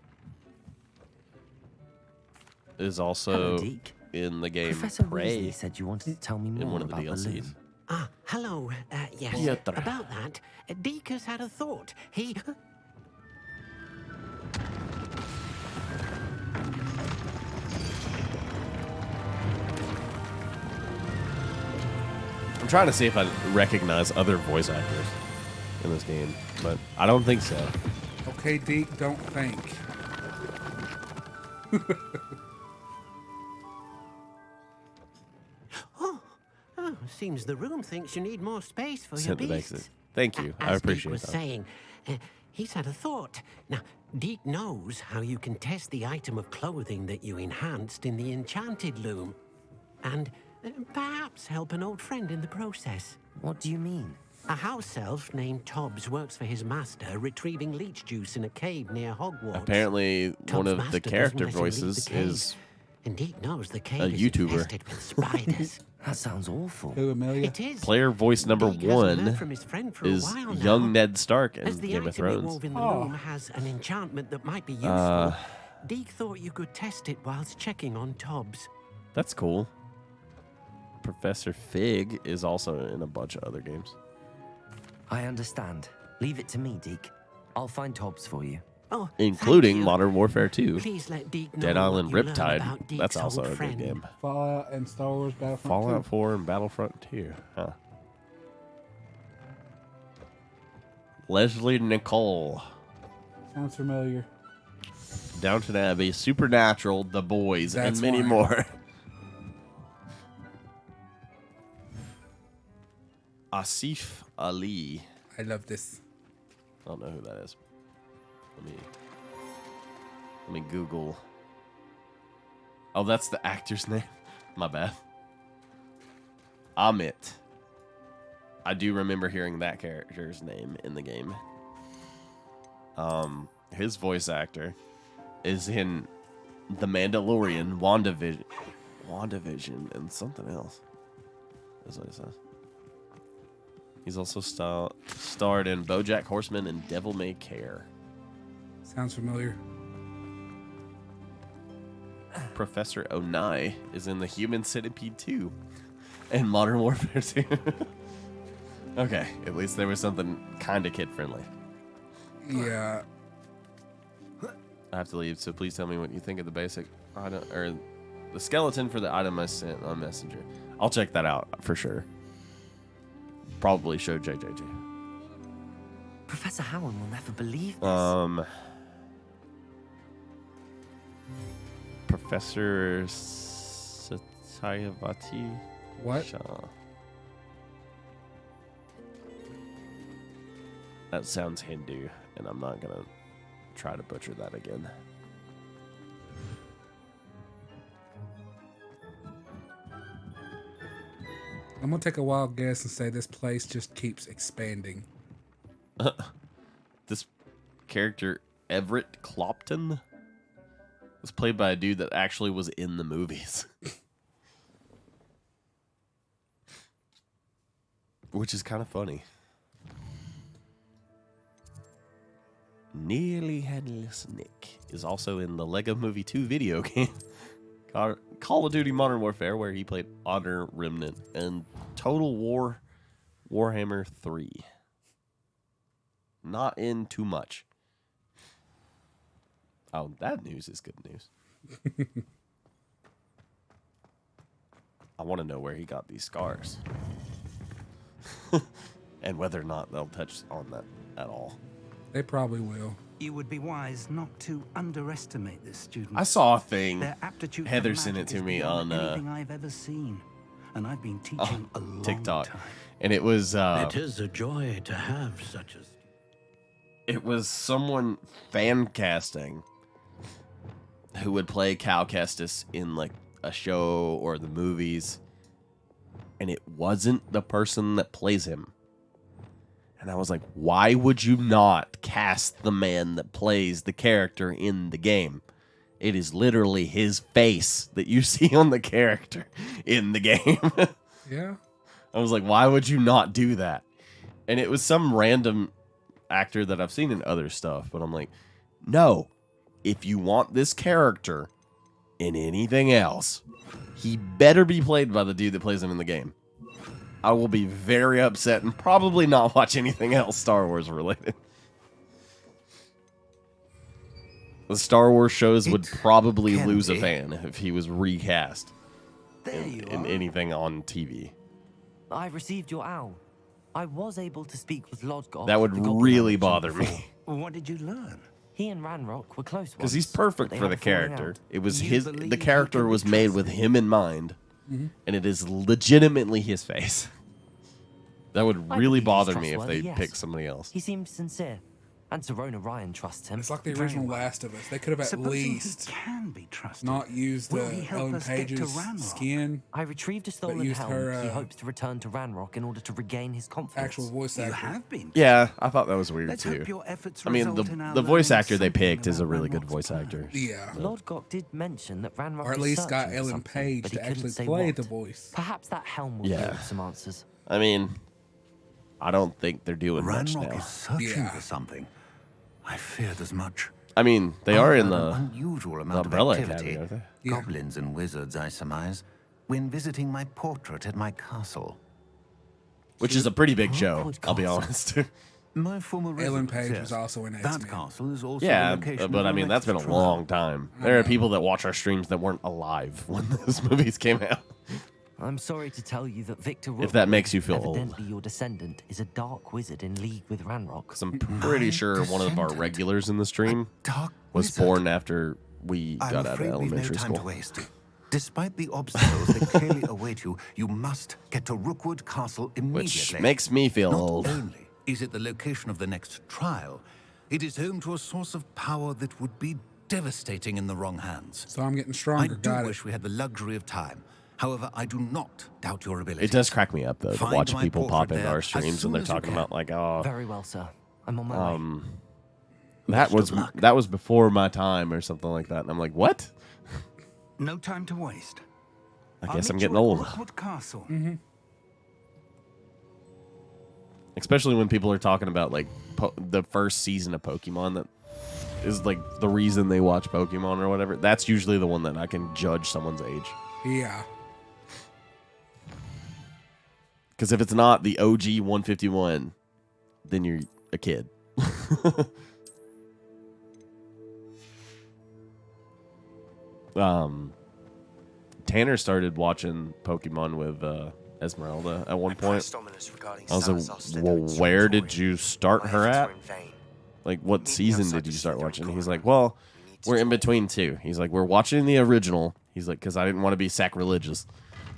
is also Hello, Deke. in the game Professor Prey Weasley said you wanted to tell me in more one of the about the DLCs. loom. Ah, hello. Yes. Pietro. About that, Deke has had a thought. He. I'm trying to see if I recognize other voice actors in this game, but I don't think so. Okay, Deke, don't think. Oh, seems the room thinks you need more space for your Sent the beasts. basics. Thank you. I As appreciate Deke was that. saying, he's had a thought. Now, Deke knows how you can test the item of clothing that you enhanced in the enchanted loom, and perhaps help an old friend in the process. What do you mean? A house elf named Tobbs works for his master, retrieving leech juice in a cave near Hogwarts. Apparently, one Tobb's of master the character doesn't let him leave voices the cave, is and Deke knows the cave a is YouTuber. infested with spiders. That sounds awful. Who, Amelia? It is. player voice number Deke hasn't heard 1 from his friend for a is while now. young Ned Stark in As the Game of item you Thrones. wove in the loom has an enchantment that might be useful, Deke thought you could test it whilst checking on Tobbs. That's cool. Professor Fig is also in a bunch of other games. I understand. Leave it to me, Deke. I'll find Tobbs for you. Oh, Including thank you. Modern Warfare 2. Please let Deke know Dead what Island you learn Riptide. about Deke's That's also old a good friend. game. Fallout and Star Wars Battlefront Fallout 2. 4 and Battlefront 2. Huh. Leslie Nicole. Sounds familiar. Downton Abbey, Supernatural, The Boys, That's and many why. more. Asif Ali. I love this. I don't know who that is. Let me Google. Oh, that's the actor's name. My bad. Amit. I do remember hearing that character's name in the game. His voice actor is in The Mandalorian, WandaVision, and something else. That's what it says. He's also starred in BoJack Horseman and Devil May Care. Sounds familiar. Professor Onai is in the Human Centipede 2 and Modern Warfare 2. Okay, at least there was something kind of kid-friendly. Yeah. I have to leave, so please tell me what you think of the basic item, or the skeleton for the item I sent on Messenger. I'll check that out for sure. Probably show JJJ. Professor Howard will never believe this. Professor Satyavati. What? Shah. That sounds Hindu, and I'm not gonna try to butcher that again. I'm gonna take a wild guess and say this place just keeps expanding. This character, Everett Clopton, was played by a dude that actually was in the movies. Which is kind of funny. Nearly Headless Nick is also in the Lego Movie 2 video game, Call of Duty Modern Warfare, where he played Honor Remnant, and Total War Warhammer 3. Not in too much. Oh, that news is good news. I want to know where he got these scars. And whether or not they'll touch on that at all. They probably will. You would be wise not to underestimate this student. I saw a thing. Their aptitude Heather for sent it magic to is me beyond on anything I've ever seen, and I've been teaching a long TikTok. time. And it was it is a joy to have such a... It was someone fan casting who would play Cal Kestis in like a show or the movies, and it wasn't the person that plays him. And I was like, why would you not cast the man that plays the character in the game? It is literally his face that you see on the character in the game. Yeah. I was like, why would you not do that? And it was some random actor that I've seen in other stuff, but I'm like, no, if you want this character in anything else, he better be played by the dude that plays him in the game. I will be very upset and probably not watch anything else Star Wars related. The Star Wars shows would probably lose a fan if he was recast in anything on TV. I received your owl. I was able to speak with Lodgok. That would really bother me. What did you learn? He and Ranrock were close Because he's perfect for the character. It was You his. believe The he character can be was made with him in mind, and it is legitimately his face. That would I really believe he's bother me if trustworthy, they yes. picked somebody else. He seems sincere, and Serona Ryan trusts him. It's like the original Last of Us. They could have at Supposing he least can be trusted. not used Will he help Ellen us get to Page's Ranrock? skin. I retrieved a stolen used helm. her, He hopes to return to Ranrock in order to regain his confidence. Actual voice You actor. have been. Yeah, I thought that was weird Let's too. hope your efforts I mean, result in our the voice learning actor they something picked is a about really good Ranrock's voice plan. actor. Yeah. Lodgok did mention that Ranrock Or at is least got searching for Ellen something, Page but he to couldn't actually say play what. the voice. Perhaps that helm will Yeah. yield some answers. I mean, I don't think they're doing much Ranrock now. is searching Yeah. for something. I feared as much. I mean, they are in I've the, heard an unusual the amount of Umbrella activity. Academy, aren't they? Yeah. Goblins and wizards, I surmise, when visiting my portrait at my castle. Which is a pretty big show, Hogwarts I'll be Castle. honest. My former Ellen residence, Page yes. was also in That X-Men. castle is also Yeah, the location but of I the mean, that's been a next trial. long time. There are people that watch our streams that weren't alive when those movies came out. I'm sorry to tell you that Victor If that makes you feel evidently old. your descendant, is a dark wizard in league with Ranrock. Because I'm pretty sure one of our descendant. regulars in the stream Dark was wizard. born after we I'm got out of afraid we've no elementary time to school. waste. Despite the obstacles that clearly await you, you must get to Rookwood Castle immediately. Which makes me feel Not old. only is it the location of the next trial, it is home to a source of power that would be devastating in the wrong hands. So I'm getting I stronger. do Got wish it. we had the luxury of time. However, I do not doubt your ability. It does crack me up, though, to Find watch my people pop portrait into there our as streams and soon they're as you talking can. about, like, oh, Very well, sir. I'm on my way. that was before my time or something like that. And I'm like, what? No time to waste. I I'll guess I'm meet you getting at old. Rookwood Castle. Especially when people are talking about, like, the first season of Pokemon that is, like, the reason they watch Pokemon or whatever. That's usually the one that I can judge someone's age. Yeah. Because if it's not the OG 151, then you're a kid. Tanner started watching Pokemon with Esmeralda at one point. I was like, well, where did you start her at? Like, what season did you start watching? He's like, well, we're in between two. He's like, we're watching the original. He's like, because I didn't want to be sacrilegious.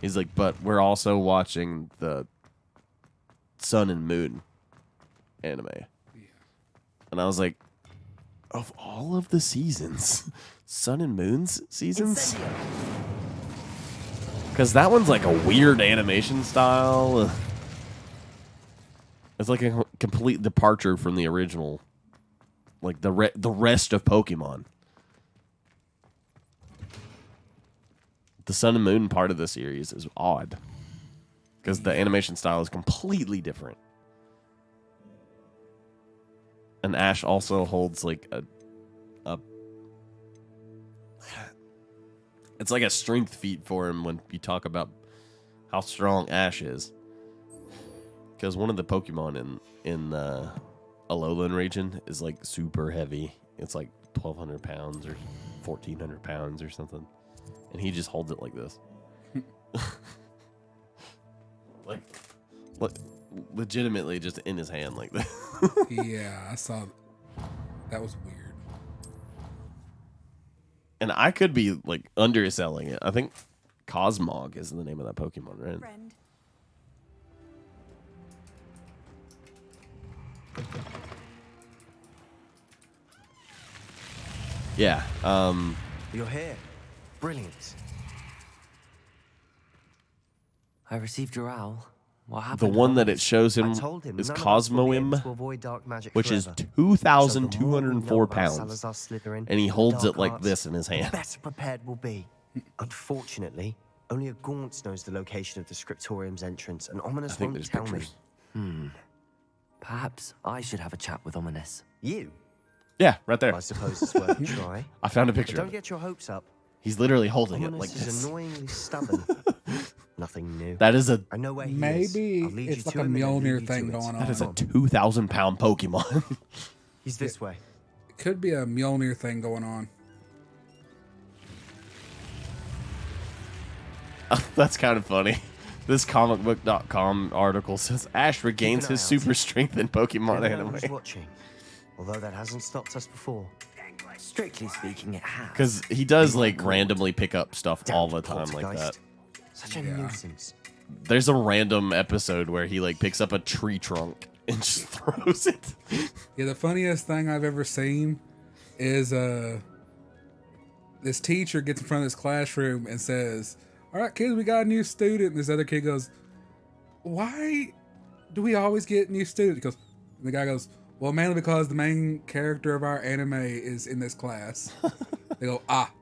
He's like, but we're also watching the Sun and Moon anime. And I was like, of all of the seasons, Sun and Moon's seasons? Because that one's like a weird animation style. It's like a complete departure from the original. Like the rest of Pokemon. The Sun and Moon part of the series is odd. Because the animation style is completely different. And Ash also holds like a it's like a strength feat for him when you talk about how strong Ash is. Because one of the Pokemon in the Alolan region is like super heavy. It's like 1,200 pounds or 1,400 pounds or something. And he just holds it like this. like legitimately just in his hand like that. Yeah, I saw. That was weird. And I could be like underselling it. I think Cosmog is the name of that Pokemon, right? Friend. Yeah. You're here. Brilliant. I received your owl. What The happened? one that it shows him I told him is none of us will be able Cosmoem, to avoid dark magic which is forever. 2,204 pounds. Salazar Slytherin And he and holds dark it like arts, this in his the hand. better prepared we'll be. Unfortunately, only a Gaunt knows the location of the Scriptorium's entrance, and Ominous think won't there's tell pictures. me. Perhaps I should have a chat with Ominous. You? Yeah, right there. I suppose it's worth a try. I found a But picture don't of it. get your hopes up. He's literally holding it Ominous like is this. annoyingly stubborn. Nothing new. That is a I know where he is. Maybe I'll lead it's you like to a him and then Mjolnir lead you thing to it. going on. that is a 2,000-pound Pokemon. He's this way. It could be a Mjolnir thing going on. That's kind of funny. This comicbook.com article says Ash regains his super strength in Pokemon Never know anime. who's watching. Although that hasn't stopped us before. Strictly speaking, it has. Because he does like randomly pick up stuff all the time like that. Poltergeist. Such a nuisance. There's a random episode where he like picks up a tree trunk and just throws it. Yeah, the funniest thing I've ever seen is this teacher gets in front of this classroom and says, "All right, kids, we got a new student." And this other kid goes, "Why do we always get new students?" He goes, and the guy goes, "Well, mainly because the main character of our anime is in this class." They go, "Ah."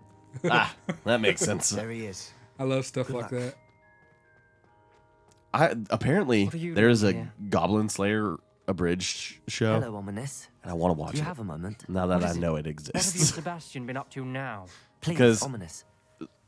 Ah, that makes sense. There he is. I love stuff Good like luck. that. Apparently What are you there's a doing here? Goblin Slayer abridged show, Hello, Ominous. and I want to watch Do you it have a moment? now that What I is it? know it What have you and exists. Sebastian been up to now? Please, Because Ominous.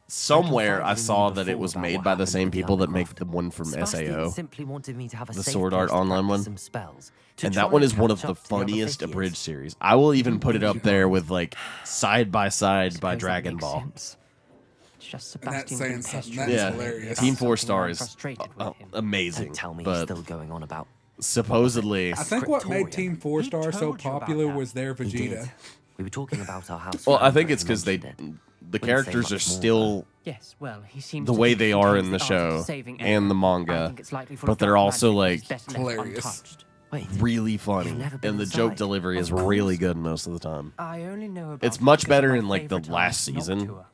Somewhere I I saw confided that in it you was before made about by what the same happened with the people that make Undercroft. the one from Sebastian SAO, simply wanted me to have a the safe Sword place Art to Online practice one. some spells, to And try that one is one of catch the up to the other funniest figures. abridged series. I will even put it up there with like Side by Side by Suppose that Dragon makes Ball. sense. It's just And that's Sebastian saying been something. pestering That's me hilarious. about Team 4 something I'm Star is frustrated with him. amazing, Don't tell me but he's still going on about. supposedly I think what made Scriptorium. Team 4 He Star so told you about popular that. was their He Vegeta. did. We were talking about our house. well, I forever think it's and because the mentioned the Wouldn't say characters are much more, still Yes, well, he seems the to way think they he are contains in the art of show saving and the everyone. I manga, think it's likely full but of they're dark also magic, like which is best left hilarious. untouched. Wait, really funny, You've never been and the joke inside? delivery is Of course. really good most of the time. I only know about It's it much because of better my in like the favourite last aunt, not season. to her.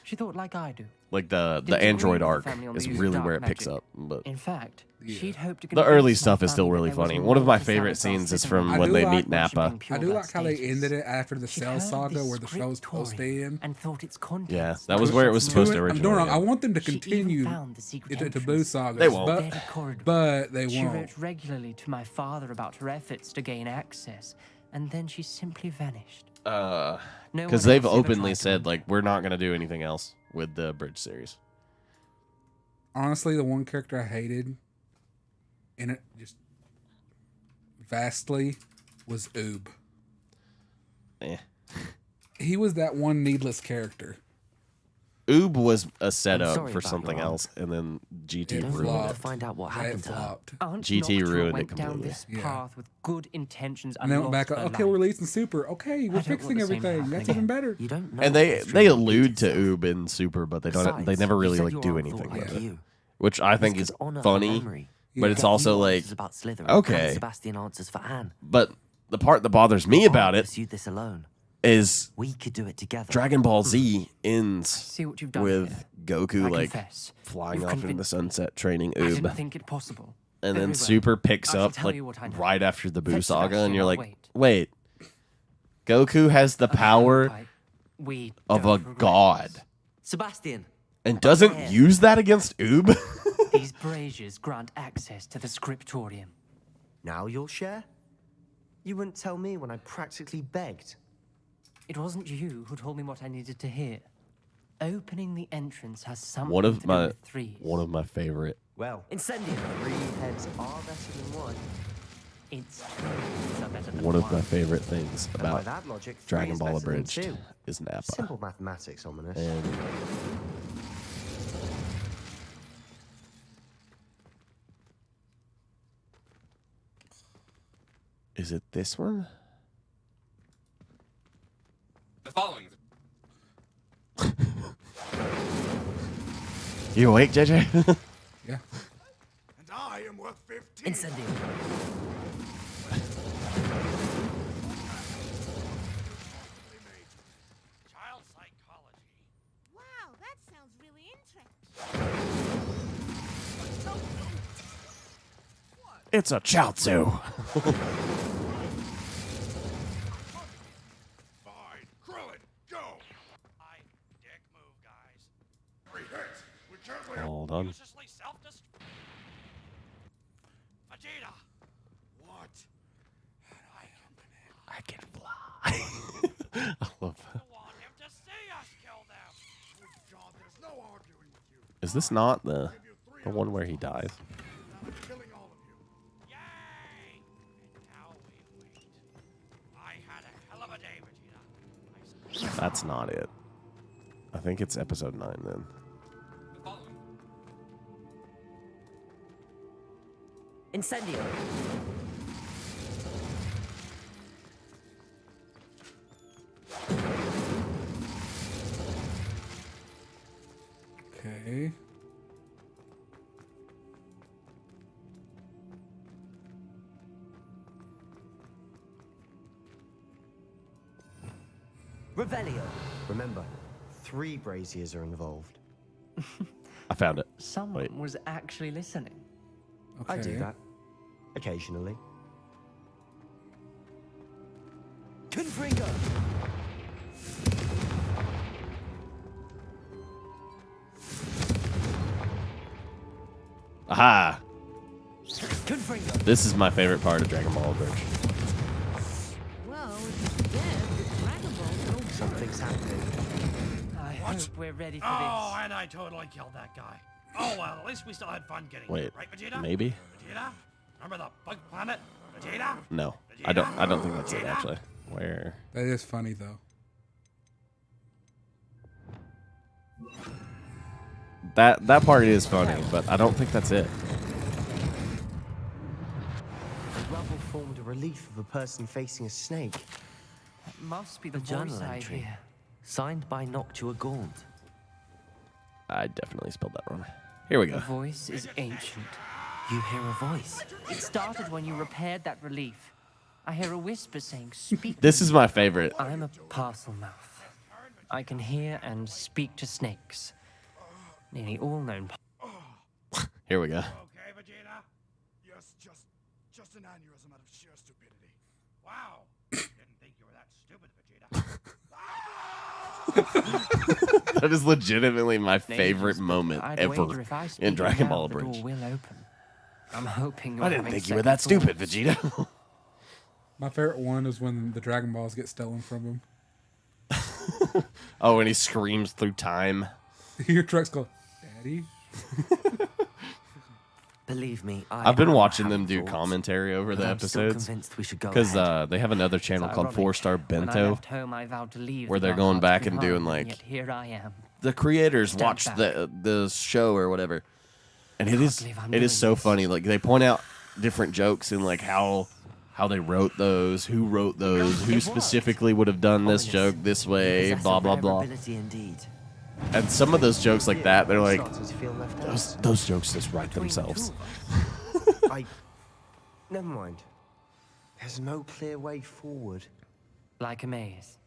She thought like I do. Like the Didn't agree Android with the arc family on the is use of really dark where it picks magic. up, but In fact, Yeah. she'd hoped to the convince early my stuff is still family really that there was funny. more One of my to favorite Salazar scenes is Slytherin from I when do they like meet Nappa. worshipping pure I do blood like how they status. ended it after the She'd Cell heard of Saga this where the show's supposed to scriptorium end. and thought its contents Yeah, that were was where it was just supposed to I'm originally doing. I end. want them to She even continue found the secret into Taboo entrance. Saga. They won't. But, Very corridor. but they She won't. wrote regularly to my father about her efforts to gain access, and then she simply vanished. No Because one they've else ever openly tried to said reach like we're not gonna do anything else with the Bridge series. Honestly, the one character I hated in it just vastly was Oob. Eh. He was that one needless character. Oob was a setup sorry for about something your aunt. else, and then GT It Don't ruined want it. to find out what Yeah, it happened to her. flopped. Aunt GT Noctua ruined it went down completely. this Yeah. path with good intentions And then lost went back, her okay, life. we're releasing Super. Okay, I we're don't want fixing the same everything. happening That's even again. better. You don't know. And if they history allude repeats to itself. Oob in Super, but they don't. Besides, They never you really said like your do aunt anything thought with like it, you. which I think This is could honor her funny. memory. But it's Get also you like answers about Slytherin okay. and Sebastian answers for Anne. But the part that bothers me Your about aunt it pursued this alone. is We could do it together. Dragon Ball Z ends See what you've done with here. Goku I like confess, flying you've off into the sunset training I didn't Oob. think it possible. And Very then well. Super picks I shall up tell like you what I know. right after the Buu Fetch saga, and Sebastian, you're I'll like, wait. wait, Goku has the power We of a don't regret god this. Sebastian, and doesn't use that against Oob? These braziers grant access to the scriptorium. Now you'll share? You wouldn't tell me when I practically begged. It wasn't you who told me what I needed to hear. Opening the entrance has something one to of do my with threes. one of my favorite. Well, Incendio. 3 heads are better than 1. It's twos are better than One of my favorite things And about by that logic, 3 Dragon is Ball better than Abridged 2. is Nappa. Simple mathematics, Ominous. And is it this one? The following. You awake, JJ? Yeah. And I am worth 15. Incendio. Child psychology. Wow, that sounds really interesting. It's a Chaozu. Fine. Krillin, go. I dick move, guys. 3 hits. We can't let Hold on. uselessly self-destruct. Vegeta. What? I can fly. I love that. I want him to see us kill them. Good job. There's no arguing with you. Is this not the one where he dies? I'm killing all of you. Yay! And now we wait. I had a hell of a day, Vegeta. That's not it. I think it's episode 9 then. The following. Incendio. Okay. Revelio. Remember, 3 braziers are involved. I found it. Someone Wait. was actually listening. Okay. I do that. Occasionally. Confringo. Aha! Confringo. This is my favorite part of Dragon Ball Abridged. Well, if you're dead, the Dragon Ball's no Something's happening. I hope we're ready for Oh, this. and I totally killed that guy. Oh, well, at least we still had fun getting Wait, him, right, Vegeta? maybe? Vegeta? Remember the bug planet? Vegeta? No, I don't think that's it actually. Where? That is funny though. That part is funny, but I don't think that's it. The rubble formed a relief of a person facing a snake. That must be the A journal voice I entry. hear. Signed by Noctua Gaunt. I definitely spelled that wrong. Here we The go. voice is ancient. You hear a voice. It started when you repaired that relief. I hear a whisper saying, speak. This is my favorite. I'm a parcel mouth. I can hear and speak to snakes. Nearly all known. Here we go. Okay, Vegeta? Yes, just an aneurysm out of sheer stupidity. Wow. Didn't think you were that stupid, Vegeta. That is legitimately my favorite moment I'd ever wager if I speak in Dragon now, Ball the door Abridged. will open. I'm hoping you're I didn't having think you were that second stupid, thoughts. Vegeta. My favorite one is when the Dragon Balls get stolen from him. Oh, and he screams through time. Your trucks go, Daddy. Believe me, I've been am watching them having do thoughts, commentary over but the I'm still episodes convinced we should go because ahead. they have another channel It's called ironic. 4 Star When I Bento left home, I vowed to leave where the they're dark going arts back and behind, doing like yet here I am. the creators Step watched back. the show or whatever, and Can't believe I'm it is doing so this. funny. Like they point out different jokes and like how they wrote those, who wrote those, who specifically would have done this joke this way, Possess a blah blah rare blah. ability indeed. And some of those jokes like that, they're like Started to feel left out. those jokes just write Between the themselves. two of us. Never mind. There's no clear way forward. Like a maze.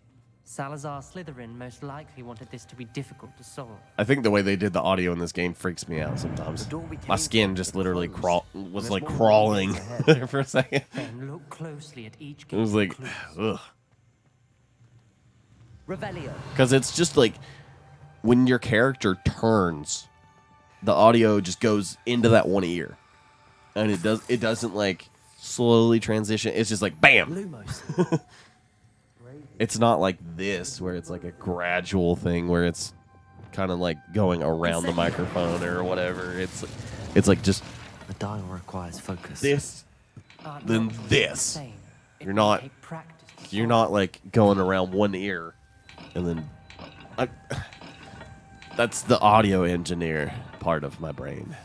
Salazar Slytherin most likely wanted this to be difficult to solve. I think the way they did the audio in this game freaks me out sometimes. My skin just literally was like crawling there for a second. Then look closely at each It was like, ugh. Revelio. Because it's just like when your character turns, the audio just goes into that one ear, and it doesn't like slowly transition. It's just like bam. Lumos. It's not like this where it's like a gradual thing where it's kind of like going around the microphone or whatever. It's like just The dial requires focus. this, then this. You're not like going around one ear, and then that's the audio engineer part of my brain.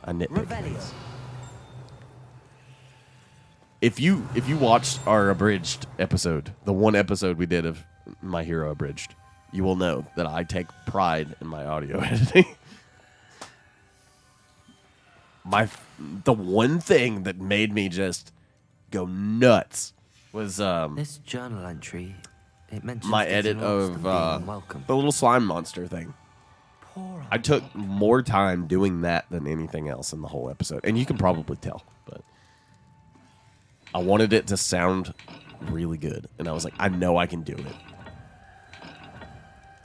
I nitpick things. If you watched our abridged episode, the one episode we did of My Hero Abridged, you will know that I take pride in my audio editing. The one thing that made me just go nuts was This journal entry. It mentions my getting edit lost of and being unwelcome. the little slime monster thing. I took more time doing that than anything else in the whole episode, and you can probably tell, but I wanted it to sound really good, and I was like, I know I can do it.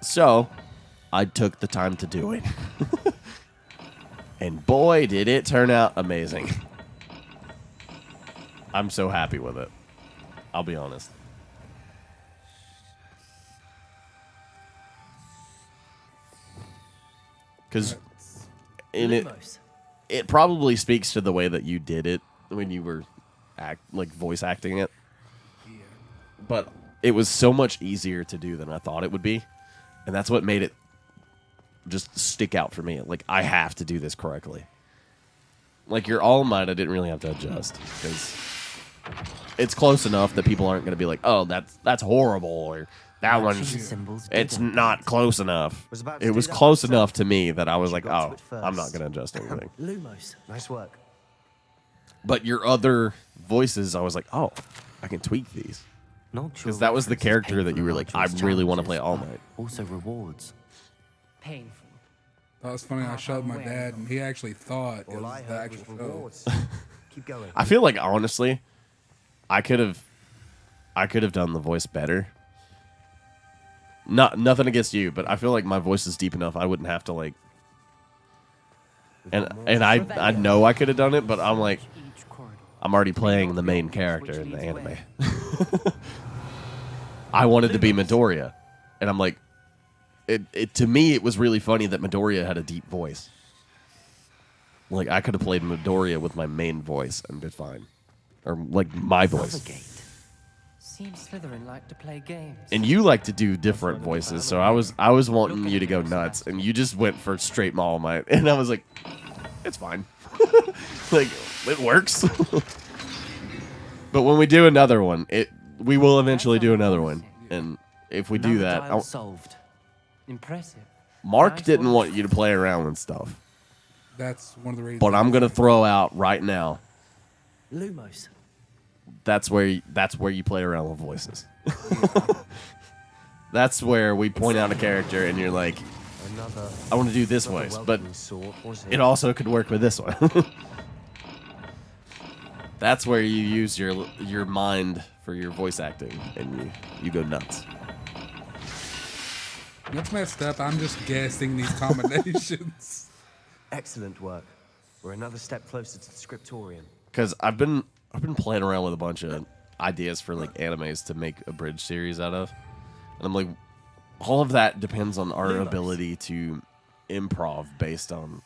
So I took the time to do it. And boy, did it turn out amazing. I'm so happy with it. I'll be honest. Because it probably speaks to the way that you did it when you were voice acting it. Yeah. But it was so much easier to do than I thought it would be. And that's what made it just stick out for me. Like, I have to do this correctly. Like, your All Might, I didn't really have to adjust. Because it's close enough that people aren't going to be like, oh, that's horrible. Or that one's... It's not close enough. It was close enough to me that I was like, oh, I'm not going to adjust anything. Lumos, nice work. But your other voices, I was like, oh, I can tweak these. Because that was the character that you were like, I really want to play All Might. Also rewards. Painful. That was funny. I showed my dad, and he actually thought it was the actual show. Keep going. I feel like, honestly, I could have done the voice better. Nothing against you, but I feel like my voice is deep enough. I wouldn't have to like. And I know I could have done it, but I'm like, I'm already playing the main character in the anime. I wanted to be Midoriya, and I'm like, to me it was really funny that Midoriya had a deep voice. Like, I could have played Midoriya with my main voice and been fine, or like my voice. Seems Slytherin like to play games. And you like to do different voices, so I was wanting you to go nuts, and you just went for straight All Might, and I was like, it's fine. Like, it works. But when we do another one, we will eventually do another one, and if we do that, solved. Impressive. Mark didn't want you to play around with stuff. That's one of the reasons. But I'm gonna throw out right now. Lumos. That's where you play around with voices. That's where we point out a character and you're like, I want to do this voice, but it also could work with this one. That's where you use your mind for your voice acting and you go nuts. What's messed up? I'm just guessing these combinations. Excellent work. We're another step closer to the scriptorium. Because I've been playing around with a bunch of ideas for like animes to make a bridge series out of, and I'm like, all of that depends on our ability to improv based on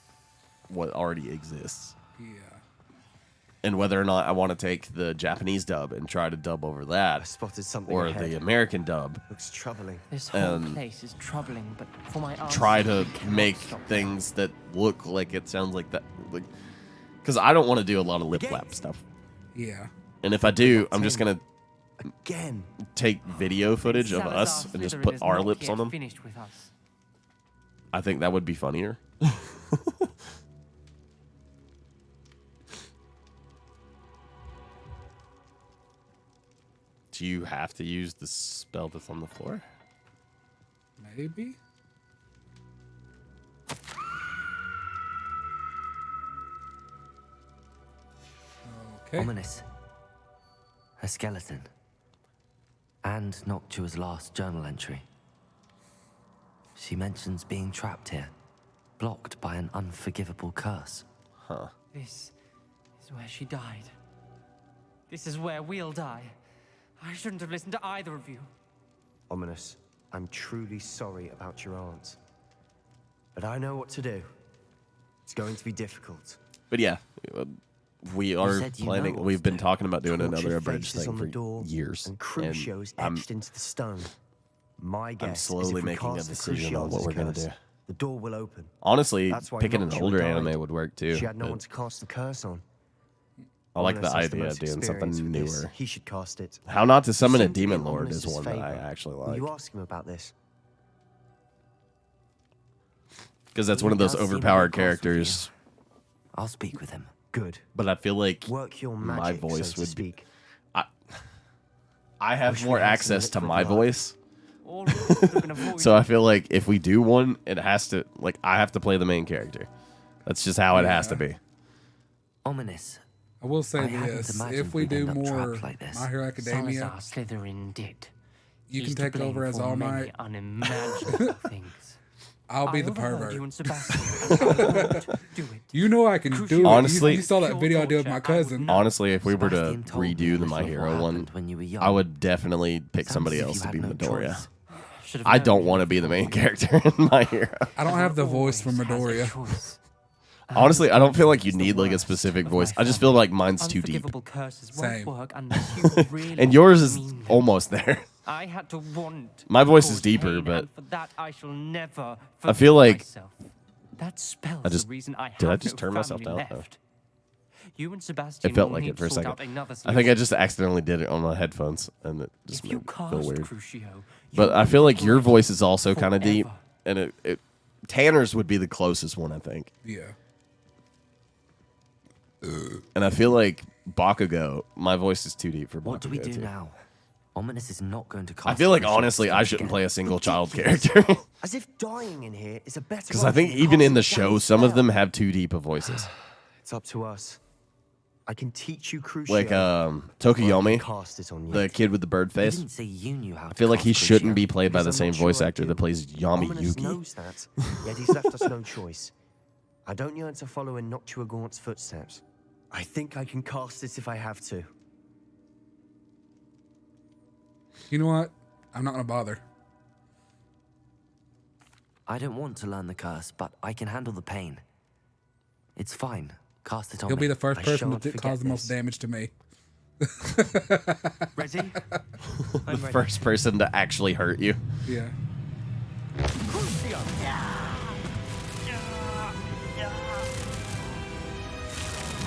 what already exists. Yeah. And whether or not I want to take the Japanese dub and try to dub over that, I spotted something or ahead. the American dub. Looks troubling. This whole place is troubling, but for my answer, try to we cannot make stop things that look like it sounds like that, like, because I don't want to do a lot of lip flap stuff. Yeah. And if I do, I'm just gonna again take video footage of us and just put our lips on them. Finished with us. I think that would be funnier. Do you have to use the spell that's on the floor? Maybe. Okay. Ominous. A skeleton. And Noctua's last journal entry. She mentions being trapped here, blocked by an unforgivable curse. Huh. This is where she died. This is where we'll die. I shouldn't have listened to either of you. Ominous, I'm truly sorry about your aunt. But I know what to do. It's going to be difficult. But yeah, we are said you planning. know what We've to been do. talking about doing Tortured another abridged faces thing on the for door, years. And Crucio's etched into the stone. My guess I'm is slowly if we making a cast the decision on what Crucios's we're gonna curse, do. The door will open. Honestly, That's why picking an Noctua older died. anime would work too. She had no but one to cast the curse on. I like the Ominous has idea of most doing something experience with this. newer. He should cast it. How Not to Summon a Seem to be in Demon Lord is Ominous's one that I favor. actually Will like. you ask him about this? Because that's He one of those does seem to be overpowered cross with you. characters. I'll speak with him. Good. But I feel like Work your my magic, voice so to would speak. I have Wish more we had some access to liquid my blood. voice. All who can avoid So I feel like if we do one, it has to I have to play the main character. That's just how it has to Yeah. be. Ominous. I will say I hadn't this: imagined if we we'd do end up more trapped like this. My Hero Academia, Salazar Slytherin did. you He's can to take it blame over as for All many Might. unimaginable things. I'll be I the overheard pervert. You and Sebastian, and I won't do it. You know I can do it. Honestly- you saw that video I did with my cousin. Honestly, if we were to Sebastian told me redo a the little My of what Hero one, happened when you were young. I would definitely pick Sounds somebody as if else you to had be no Midoriya. choice. Should have I known don't you want to would be the main wrong. character in My Hero. I don't have the voice for Always has a Midoriya. choice. Honestly, I don't feel like you It's the need like a worst specific of voice. my I just feel family. like mine's too deep. Unforgivable curses Same. won't work unless you really And yours is mean them. almost there. I had to want. My voice to is cause deeper, pain, but and for that I shall never I feel forgive like myself. That spells I just the reason I did I have just no turn myself family down? Oh. left. You and Sebastian It felt will like need it for a to sort second. out another I think I solution. just accidentally did it on my headphones, and it just If made you me feel cast weird. Crucio, But you I feel will like your regret voice is also kind of deep, forever. and Tanner's would be the closest one, I think. Yeah. And I feel like Bakugo, my voice is too deep for Bakugo. What do we do too. now? Ominous is not going to cast I feel like Crucio honestly, I again. shouldn't play a single child character As if dying in here is a better because I think option than even in the casting down show, a some of spell. them have too deep of voices. It's up to us. I can teach you Crucio. Like or I Tokiyomi, can cast it on you. the kid with the bird You face. didn't say you knew how I to feel like he cast shouldn't Crucio. be played by the Because I'm same not sure voice I actor do. that plays Yami Ominous Yugi. knows that, yet he's left us no choice. I don't yearn to follow in Noctua Gaunt's footsteps. I think I can cast it if I have to. You know what? I'm not gonna bother. I don't want to learn the curse, but I can handle the pain. It's fine. Cast it on He'll me. be the first I person shan't to cause forget the most this. damage to me. Ready? The first person to actually hurt you. Yeah.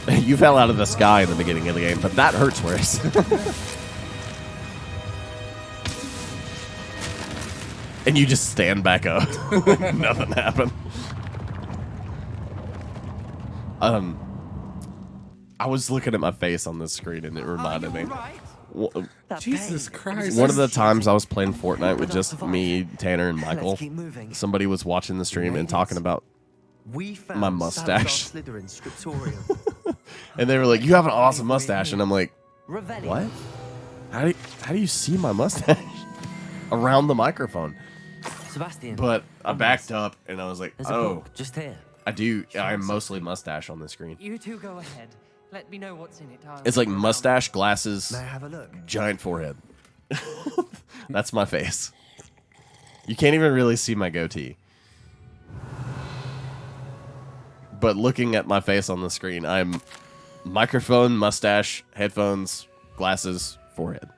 You fell out of the sky in the beginning of the game, but that hurts worse. And you just stand back up. Nothing happened. I was looking at my face on the screen and it reminded me. Jesus Christ. One of the times I was playing Fortnite with just me, Tanner, and Let's Michael, keep moving. somebody was watching the stream and talking about We found my mustache. Salazar Slytherin's scriptorium. And they were like, "You have an awesome mustache," and I'm like, Revelio. "What? How do you see my mustache around the microphone?" Sebastian. But I backed up and I was like, There's a "Oh, book just here. I do. I'm mostly mustache on the screen. You two go ahead. Let me know what's in it. I'll It's like look around. mustache, glasses, May I have a look? giant forehead. That's my face. You can't even really see my goatee. But looking at my face on the screen, I'm microphone, mustache, headphones, glasses, forehead.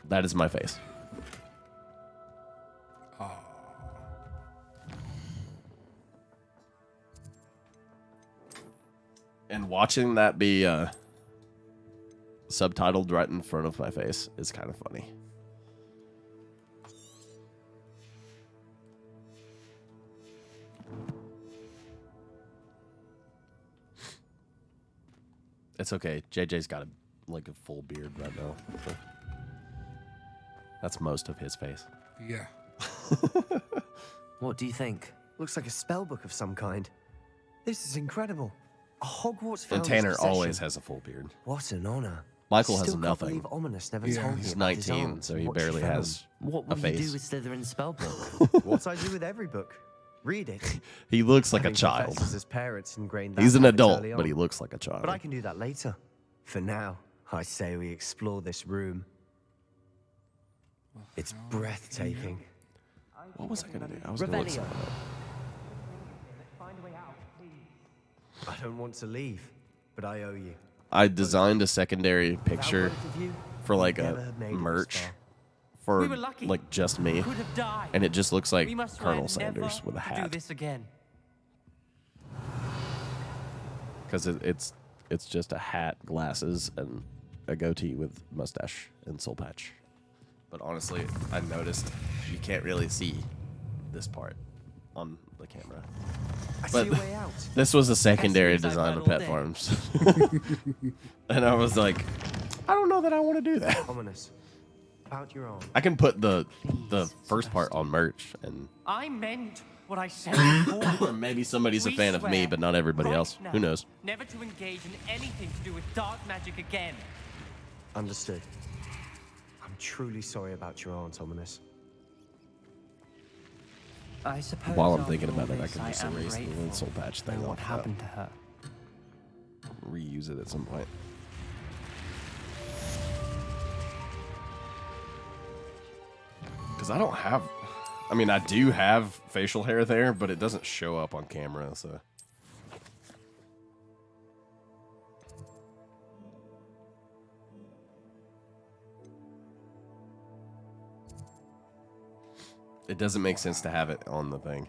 That is my face. And watching that be subtitled right in front of my face is kind of funny. It's okay. JJ's got like a full beard right now. That's most of his face. Yeah. What do you think? Looks like a spell book of some kind. This is incredible. A Hogwarts And founder's Tanner possession. always has a full beard. What an honor. Michael Still has can't nothing. believe Ominous never Yeah. told me He's about his 19, aunt so and he what she barely found. has What a will you face. do with Slytherin's spellbook? What I do with every book. Read it. He looks like a Having child. professors as parents ingrained that He's an habit adult, early but he on. looks like a child. But I can do that later. For now, I say we explore this room. It's breathtaking. What was I going to do? I was going to look Revelio. something up. I don't want to leave, but I owe you. I designed a secondary picture both of you, for like we'd a never have made it this merch far. for We were lucky. like just me, Could have died. and it just looks like We must try Colonel never Sanders with a to do hat this again. because it's just a hat, glasses, and a goatee with mustache and soul patch. But honestly, I noticed you can't really see this part on the camera. I But see a way out. this was a secondary Seems I've design heard of all Pet day. Farms. And I was like, I don't know that I want to do that. Ominous. About your own. I can put the first part on merch, and I meant what I said or before. maybe somebody's a We fan of me, swear but not everybody right else. now Who knows? Never to engage in anything to do with dark magic again. Understood. I'm truly sorry about your aunt, Ominous. I suppose. While I'm after thinking all about it, I this, can just am erase the grateful little soul patch thing for what off. happened to her. Reuse it at some point. Because I don't have... I mean, I do have facial hair there, but it doesn't show up on camera, so... It doesn't make sense to have it on the thing.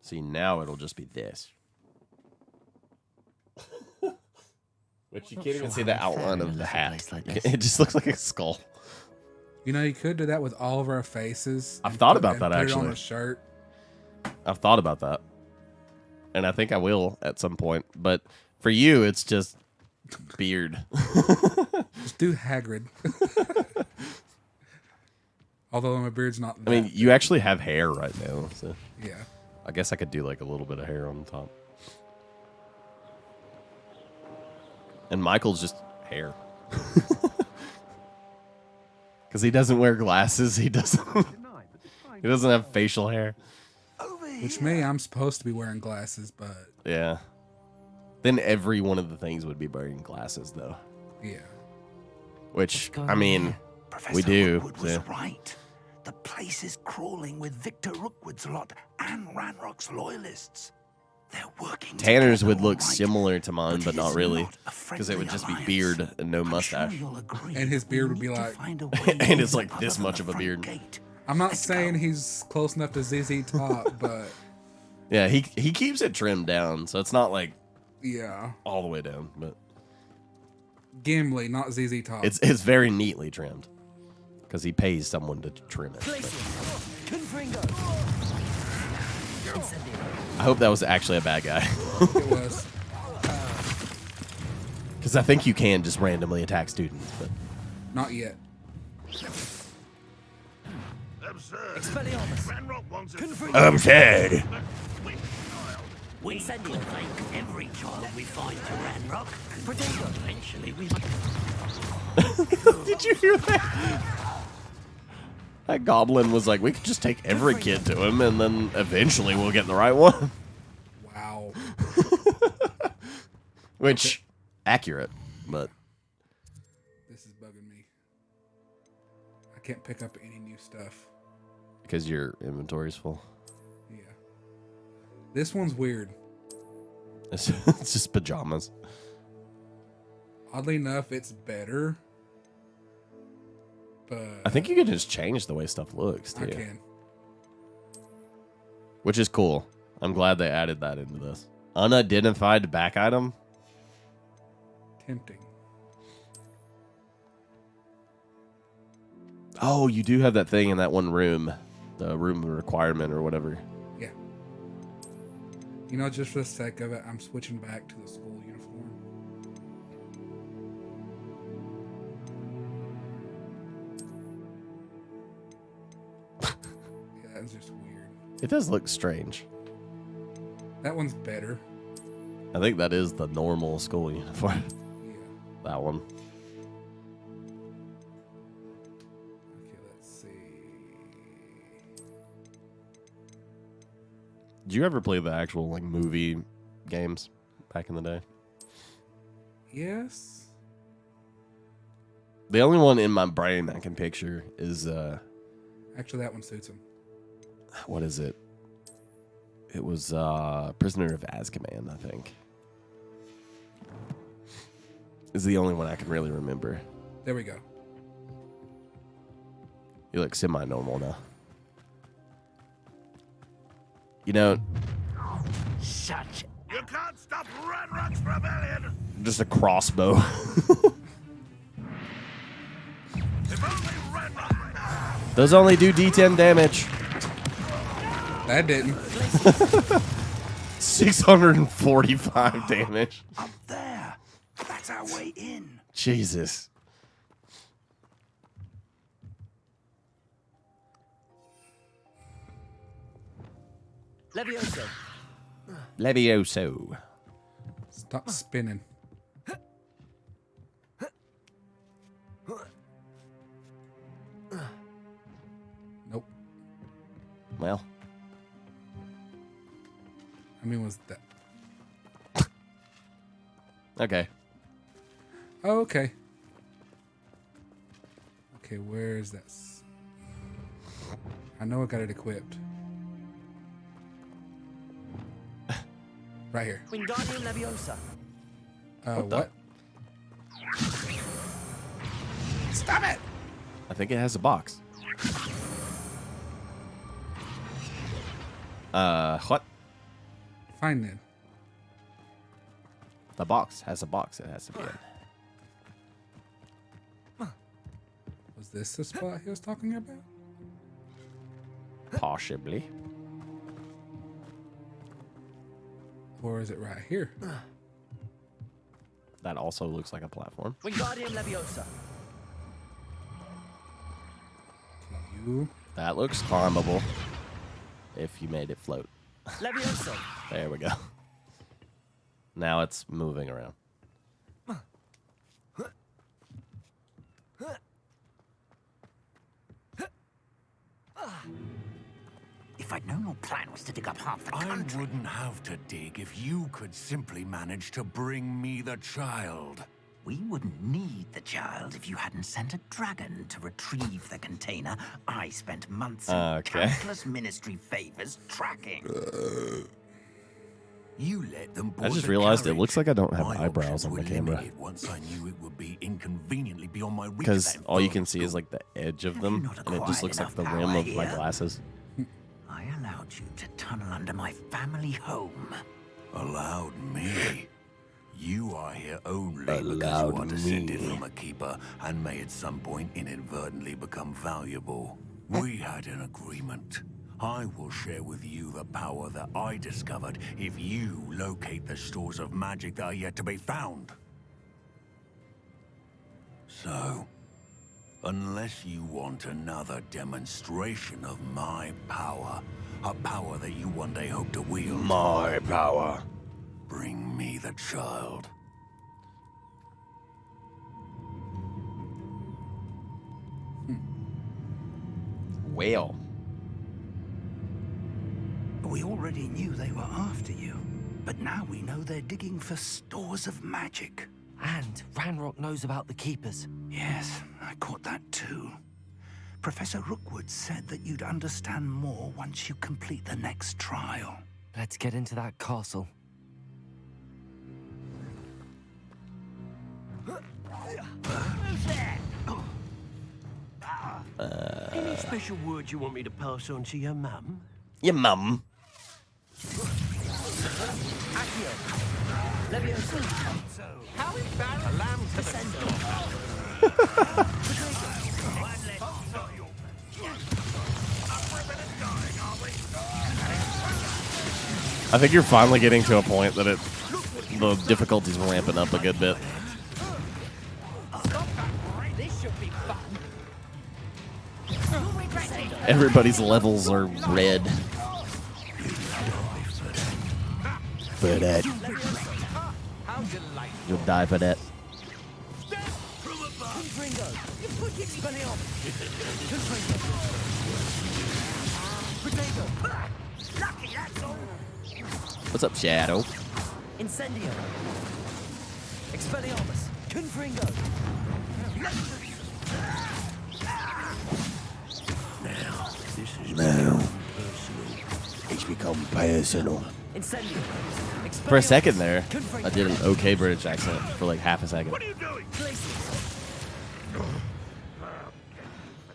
See, now it'll just be this. But you Not can't even sure see how the we fare outline in a of the little hat. place like this. It just looks like a skull. You know, you could do that with all of our faces. I've and thought put- about and that, put it actually. on a shirt. I've thought about that. And I think I will at some point. But for you, it's just beard. Just do Hagrid. Although my beard's not. I mean, you actually have hair right now, so Yeah. I guess I could do like a little bit of hair on the top. And Michael's just hair. Because he doesn't wear glasses. He doesn't. He doesn't have facial hair. Which me, I'm supposed to be wearing glasses, but Yeah. Then every one of the things would be wearing glasses, though. yeah. Which, going I on mean, here? Professor we do. Rookwood was so- right. The place is crawling with Victor Rookwood's lot and Ranrock's loyalists. They're working Tanner's together, would look all right, similar to mine, but it not is really. not a Because it would friendly just be alliance. beard and no I'm mustache. Sure you'll agree And his that beard we would be need to like- find a way And it's in like this other than much the of a front beard. gate. I'm not Let's saying go. he's close enough to ZZ Top, but Yeah, he keeps it trimmed down, so it's not like yeah. all the way down, but Gimli, not ZZ Top. it's very neatly trimmed. Because he pays someone to trim it. but I hope that was actually a bad guy. It was. Because I think you can just randomly attack students, but Not yet. I'm sad. We thank every child we find to Ranrock. Eventually we Did you hear that? That goblin was like, we could just take every kid to him, and then eventually we'll get the right one. Wow. Which, accurate, but This is bugging me. I can't pick up any new stuff. because your inventory's full. Yeah. This one's weird. It's just pajamas. Oddly enough, it's better. But I think you can just change the way stuff looks, too. I can. Which is cool. I'm glad they added that into this. Unidentified back item? Tempting. Oh, you do have that thing in that one room. The room of requirement or whatever. Yeah. You know, just for the sake of it, I'm switching back to the school uniform. just weird. It does look strange. That one's better. I think that is the normal school uniform. Yeah. That one. Okay, let's see. Did you ever play the actual like movie games back in the day? Yes. The only one in my brain I can picture is Actually, that one suits him. what is it? It was Prisoner of Azkaban, I think. Is the only one I can really remember. There we go. You look semi-normal now. You know, Such. You can't stop Ranrock's rebellion. just a crossbow. If only Ranrock. Those only do D10 damage. That didn't. 645 damage. Up there. That's our way in. Jesus. Levioso. Levioso. Stop spinning. Nope. Well, I mean, was that? okay. Oh, okay. Okay, where is that? I know I got it equipped. Right here. Wingardium Leviosa. What? Stop it! I think it has a box. What? Fine then. The box has a box it has to be in. Was this the spot he was talking about? Possibly. Or is it right here? That also looks like a platform. Wingardium Leviosa. You. That looks climbable. If you made it float. Levioso. There we go. Now it's moving around. If I'd known your plan was to dig up half the country. I wouldn't have to dig if you could simply manage to bring me the child. We wouldn't need the child if you hadn't sent a dragon to retrieve the container I spent months and Okay. countless ministry favors tracking. You let them board I just the realized it carriage. looks like I don't have My eyebrows options on the were camera. limited once I knew it would be inconveniently beyond my reach. Because at that all you infernal can see is school. like the edge of them, not and it just acquired looks like enough the power rim of my here? glasses. I allowed you to tunnel under my family home. Allowed me. You are here only because you Allowed are descended me. from a keeper and may at some point inadvertently become valuable. We had an agreement. I will share with you the power that I discovered if you locate the stores of magic that are yet to be found. So, unless you want another demonstration of my power, a power that you one day hope to wield. My power. Bring me the child. Well. We already knew they were after you, but now we know they're digging for stores of magic. And Ranrock knows about the Keepers. Yes, I caught that too. Professor Rookwood said that you'd understand more once you complete the next trial. Let's get into that castle. Any special words you want me to pass on to your mum? Your mum. Accio. Leviosa. How embarrassing. A lamb to the I think you're finally getting to a point that the difficulty's ramping up a good bit. This should be fun. You'll regret it. Everybody's levels are red. For that. You'll die for that. What's up, Shadow? Incendio. Expelliarmus. Confringo. Now, this is personal. It's become personal. Incendio. For a second there, I did an okay British accent for like half a second. What are you doing?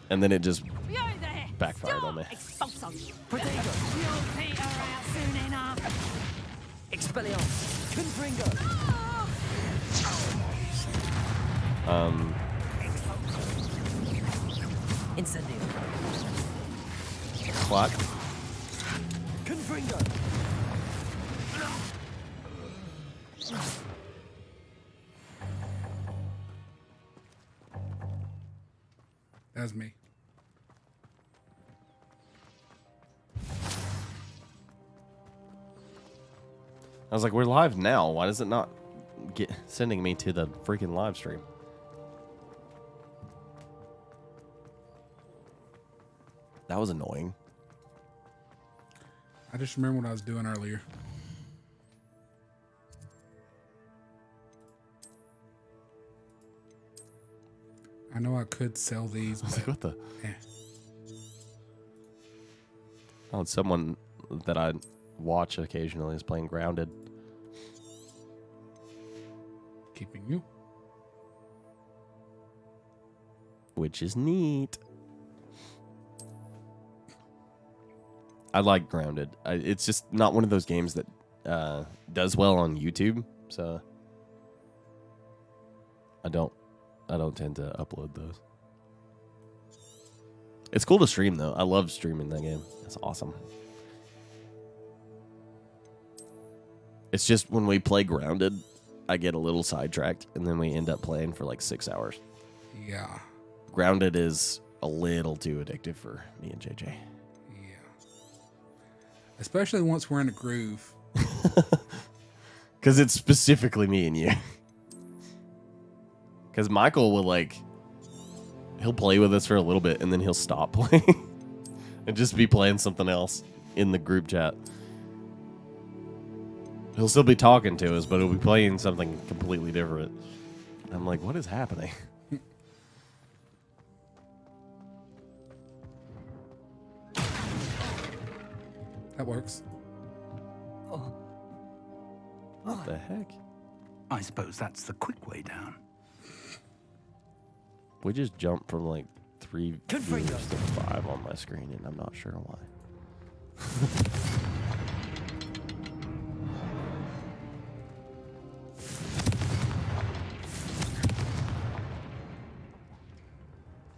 And then it just backfired on me. Expelliarmus. Confringo. Incendio. Clock. Confringo. That's me. I was like, we're live now. Why does it not get sending me to the freaking live stream? That was annoying. I just remember what I was doing earlier. I know I could sell these. I was like, what the? Yeah. Oh, it's someone that I watch occasionally is playing Grounded. Keeping you. Which is neat. I like Grounded. It's just not one of those games that does well on YouTube, so I don't tend to upload those. It's cool to stream though. I love streaming that game. It's awesome. It's just when we play Grounded, I get a little sidetracked, and then we end up playing for like 6 hours. Yeah. Grounded is a little too addictive for me and JJ. Especially once we're in a groove. Because it's specifically me and you. Because Michael will he'll play with us for a little bit and then he'll stop playing and just be playing something else in the group chat. He'll still be talking to us, but he'll be playing something completely different. I'm like, what is happening? That works. What the heck? I suppose that's the quick way down. We just jumped from 3 viewers to 5 on my screen, and I'm not sure why.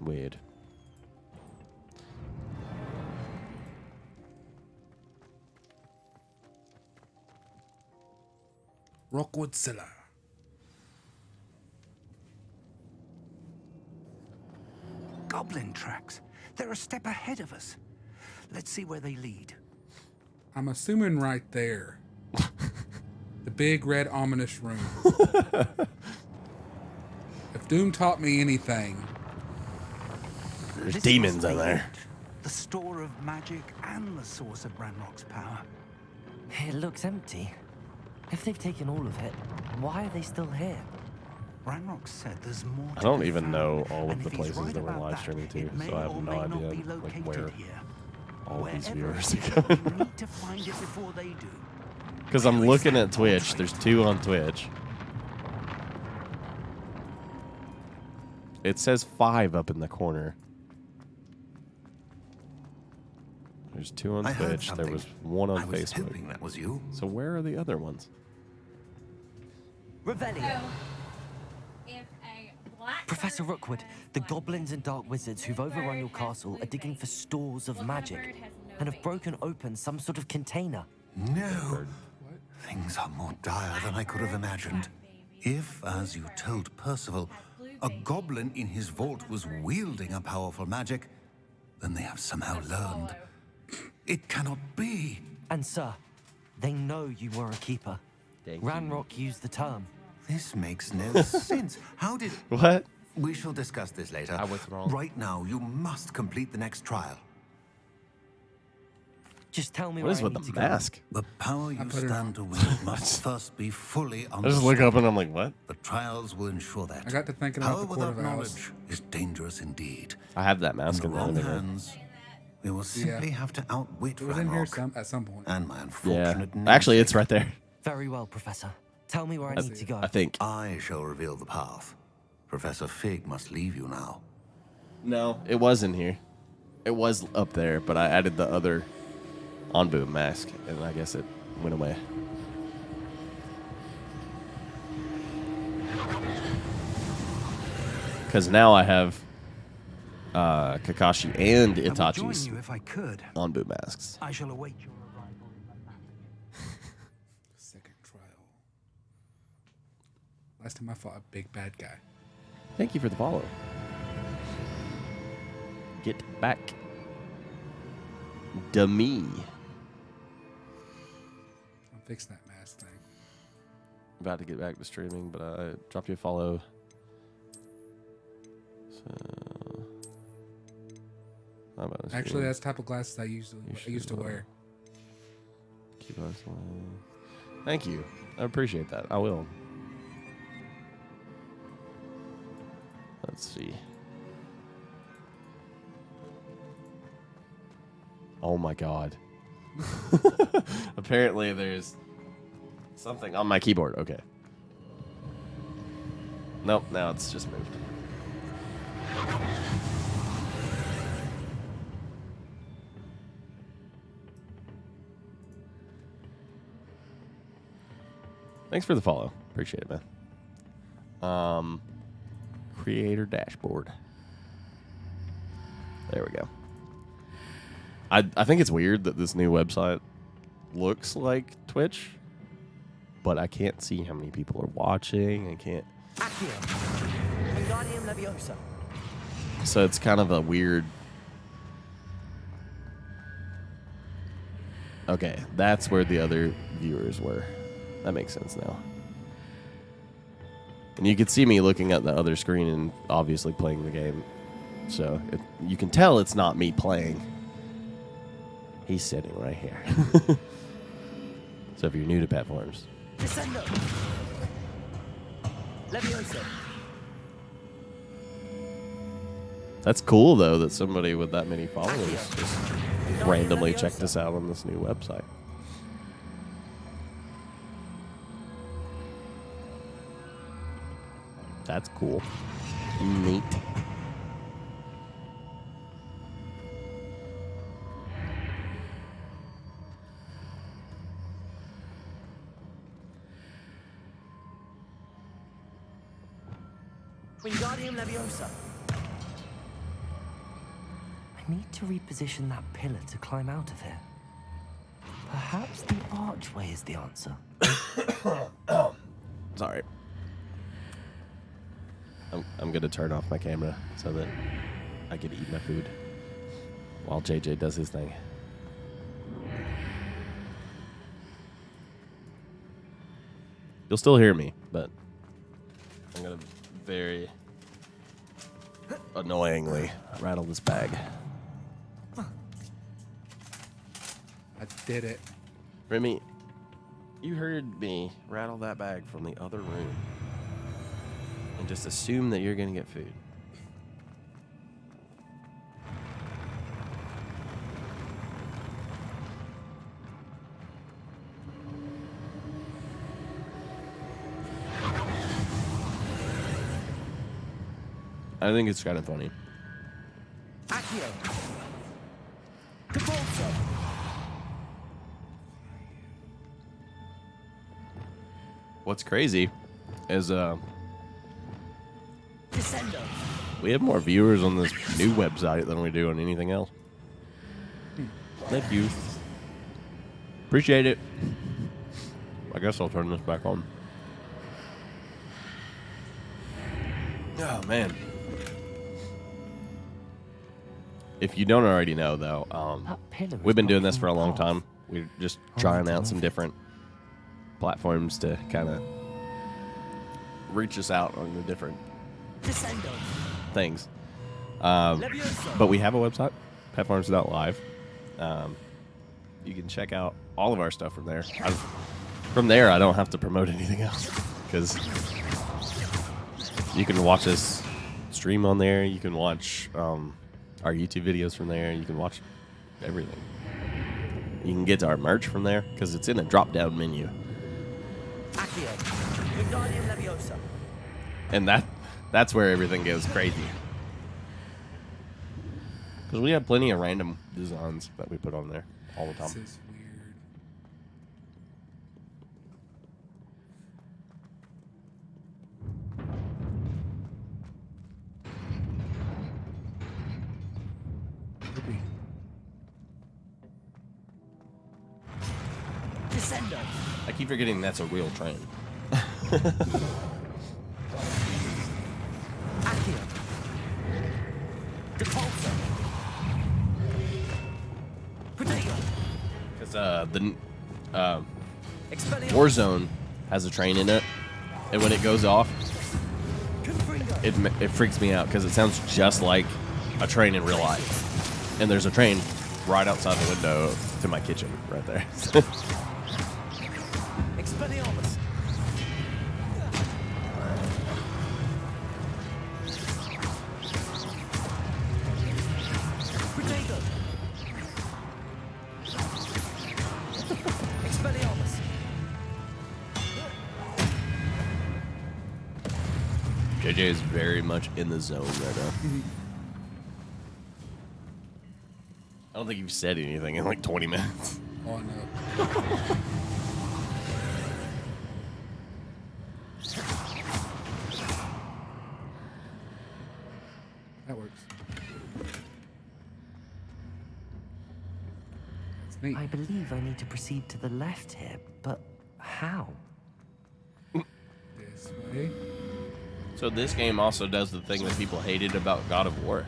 Weird. Rockwood Cellar. Goblin tracks. They're a step ahead of us. Let's see where they lead. I'm assuming right there. The big red ominous room. If Doom taught me anything. There's demons in there. The store of magic and the source of Ranrock's power. It looks empty. If they've taken all of it, why are they still here? Ranrock said there's more. I don't even know all of the places that we're live streaming to, so I have no idea where all of these viewers are coming need to find it before they do. Because I'm looking at Twitch. There's 2 on Twitch. It says 5 up in the corner. There's 2 on Twitch. There was 1 on Facebook. Hoping that was you. So where are the other ones? Revelio. Professor Rookwood, the goblins and dark wizards who've overrun your castle are digging for stores of magic and have broken open some sort of container. No. Things are more dire than I could have imagined. If, as you told Percival, a goblin in his vault was wielding a powerful magic, Then they have somehow learned. It cannot be. And sir, they know you were a keeper. Ranrock used the term. This makes no sense. How did... What? We shall discuss this later. I was wrong. Right now, you must complete the next trial. Just tell me what where is I with need the to go. mask? The power you stand to wield must first be fully I understood. just look up and I'm like, what? The trials will ensure that. I got to thinking about Power the Court without of Owls. knowledge is dangerous indeed. I have that mask In in the the wrong living room. hands, we will simply have to outwit It was in here Ranrock at some point. and my Yeah. unfortunate Actually, namesake. it's right there. Very well, Professor. Tell me where I need to go. I think. I shall reveal the path. Professor Fig must leave you now. No, it was in here. It was up there, but I added the other Onbu mask, and I guess it went away. Because now I have Kakashi and I would join Itachi's you if I could. Onbu masks. I shall await your arrival in the Second trial. Last time I fought a big bad guy. Thank you for the follow. Get back. Dummy. I'm fixing that mask thing. About to get back to streaming, but I dropped you a follow. So, I'm about to Actually, stream. that's the type of glasses I used to wear. Keep us on. Thank you. I appreciate that. I will. Let's see. Oh my god. Apparently there's something on my keyboard. Okay. Nope, now it's just moved. Thanks for the follow. Appreciate it, man. Creator dashboard. There we go. I think it's weird that this new website looks like Twitch, but I can't see how many people are watching. I can't. So it's kind of a weird. Okay, that's where the other viewers were. That makes sense now. And you can see me looking at the other screen and obviously playing the game. So you can tell it's not me playing. He's sitting right here. So if you're new to platforms. That's cool, though, that somebody with that many followers just randomly checked us out on this new website. That's cool. Neat. Wingardium Leviosa. I need to reposition that pillar to climb out of here. Perhaps the archway is the answer. Sorry. I'm going to turn off my camera so that I can eat my food while JJ does his thing. You'll still hear me, but I'm going to very annoyingly rattle this bag. I did it. Remy, you heard me rattle that bag from the other room and just assume that you're going to get food. I think it's kind of funny. What's crazy is we have more viewers on this new website than we do on anything else. Thank you. Appreciate it. I guess I'll turn this back on. Oh, man. if you don't already know, though, we've been doing this for a long time. We're just trying out some different platforms to kind of reach us out on the different things. But we have a website, petfarms.live. You can check out all of our stuff from there. From there, I don't have to promote anything else because you can watch us stream on there. You can watch our YouTube videos from there. You can watch everything. You can get to our merch from there because it's in a drop-down menu. And that's where everything goes crazy. Because we have plenty of random designs that we put on there all the time. This is weird. Creepy. I keep forgetting that's a real train. Because the Warzone has a train in it, and when it goes off, it freaks me out because it sounds just like a train in real life. And there's a train right outside the window to my kitchen right there. JJ is very much in the zone right now. I don't think you've said anything in like 20 minutes. Oh, no. That works. That's neat. I believe I need to proceed to the left here, but how? This way. So this game also does the thing that people hated about God of War.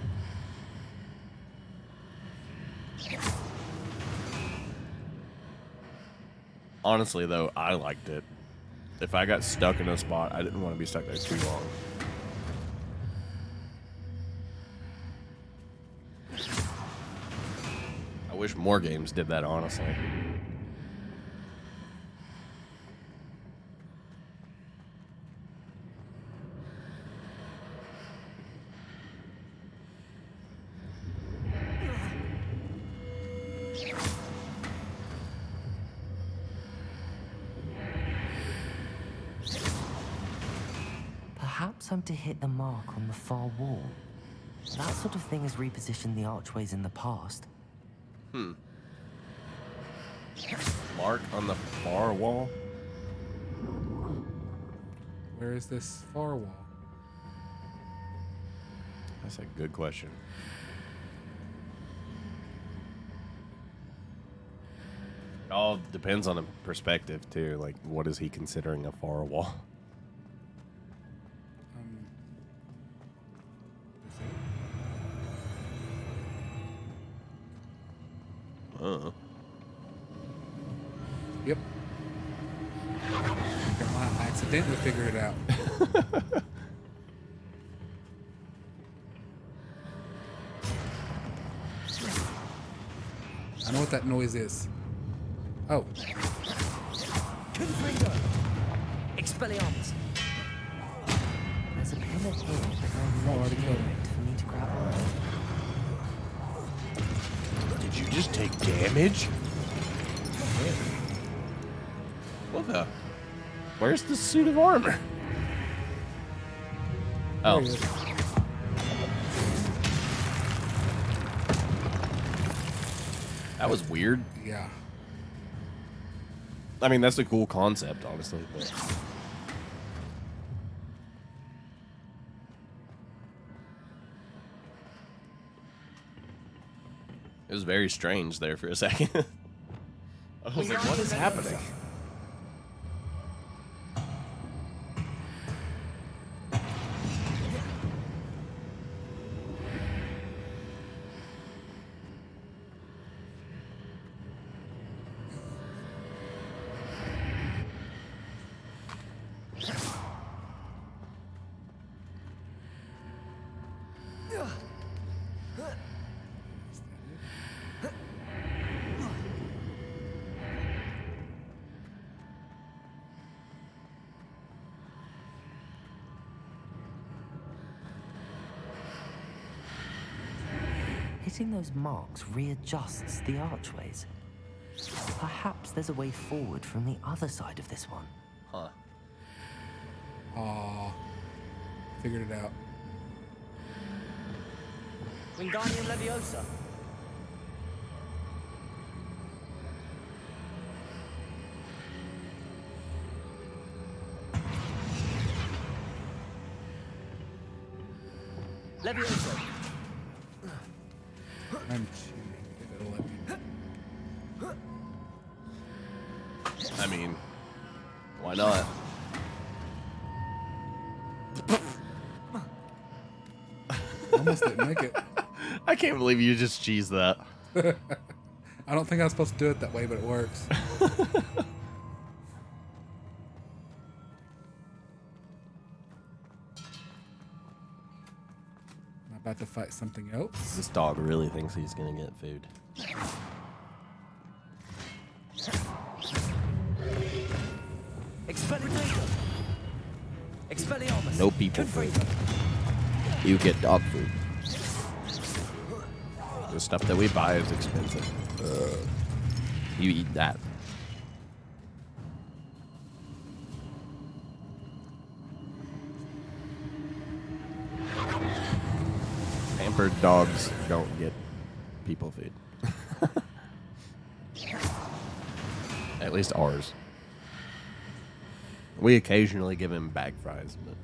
Honestly, though, I liked it. If I got stuck in a spot, I didn't want to be stuck there too long. I wish more games did that, honestly. Perhaps I'm to hit the mark on the far wall. That sort of thing has repositioned the archways in the past. Mark on the far wall? Where is this far wall? That's a good question. It all depends on the perspective, too. Like, what is he considering a far wall? Yep. I accidentally figured it out. I know what that noise is. Oh. Expelliarmus. There's a pillar here, but I'm already killed it for me to grab on. Did you just take damage? What the? Where's the suit of armor? Oh. That was weird. Yeah. I mean, that's a cool concept, honestly. But it was very strange there for a second. I was like, what is happening? Hitting those marks readjusts the archways. Perhaps there's a way forward from the other side of this one. Huh. Aw. Figured it out. Wingardium Leviosa. Leviosa. I'm cheating if it'll let me. I mean, why not? Almost didn't make it. I can't believe you just cheesed that. I don't think I was supposed to do it that way, but it works. I'm about to fight something else. This dog really thinks he's gonna get food. Expelliarmus. No people food. You get dog food. The stuff that we buy is expensive. You eat that. Pampered dogs don't get people food. At least ours. We occasionally give him bag fries, but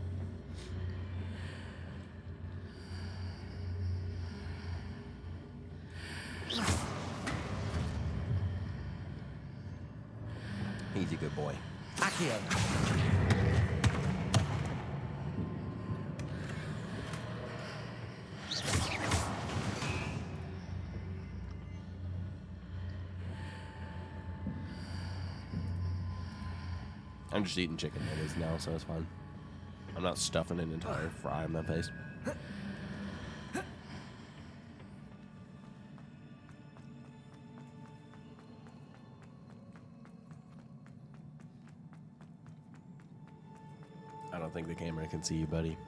he's a good boy. Accio. I'm just eating chicken nuggets now, so it's fine. I'm not stuffing an entire fry in my face. I don't think the camera can see you, buddy.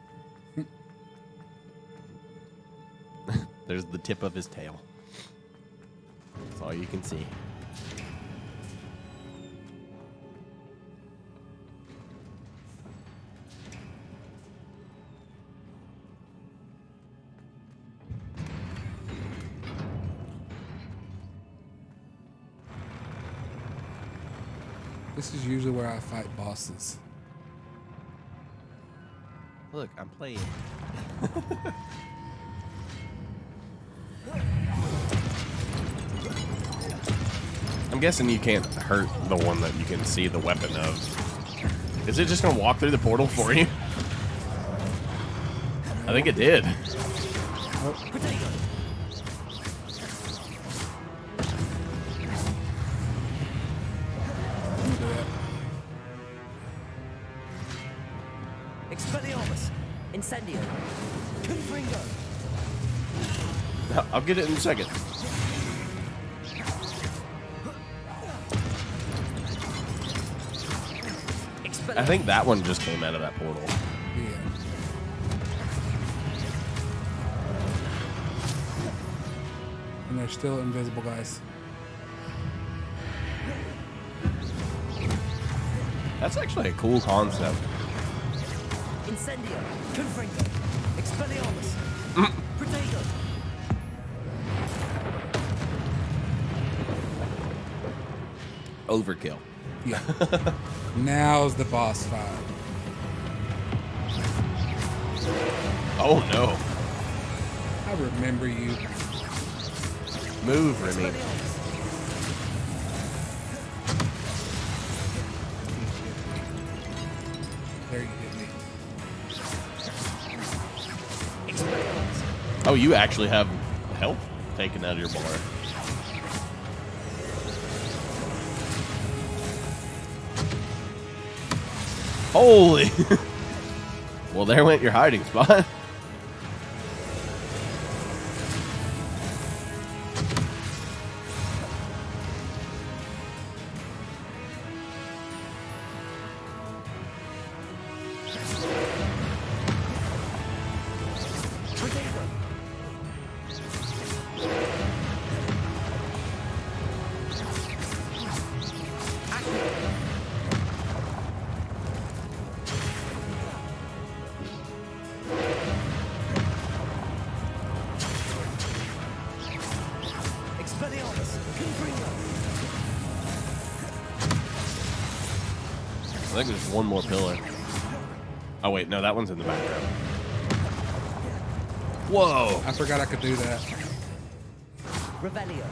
There's the tip of his tail. That's all you can see. This is usually where I fight bosses. Look, I'm playing. I'm guessing you can't hurt the one that you can see the weapon of. Is it just gonna walk through the portal for you? I think it did. Expelliarmus. Incendio. Confringo. I'll get it in a second. I think that one just came out of that portal. Yeah. And they're still invisible, guys. That's actually a cool concept. Incendio. Confringo. Expelliarmus. Protego. Overkill. Yeah. Now's the boss fight. Oh no. I remember you. Move, Remy. There you hit me. Oh, you actually have health taken out of your bar. Holy! Well, there went your hiding spot. think there's one more pillar. Oh, wait. No, that one's in the background. Whoa. I forgot I could do that. Revelio.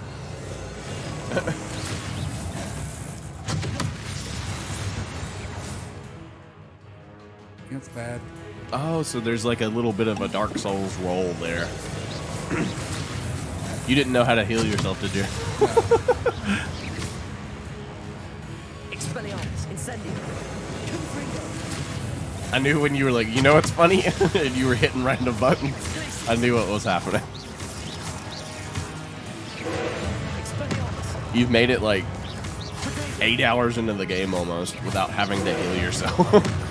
That's bad. Oh, so there's like a little bit of a Dark Souls roll there. You didn't know how to heal yourself, did you? Expelliarmus, Incendio. I knew when you were like, you know what's funny? And you were hitting random buttons. I knew what was happening. You've made it like 8 hours into the game almost without having to heal yourself.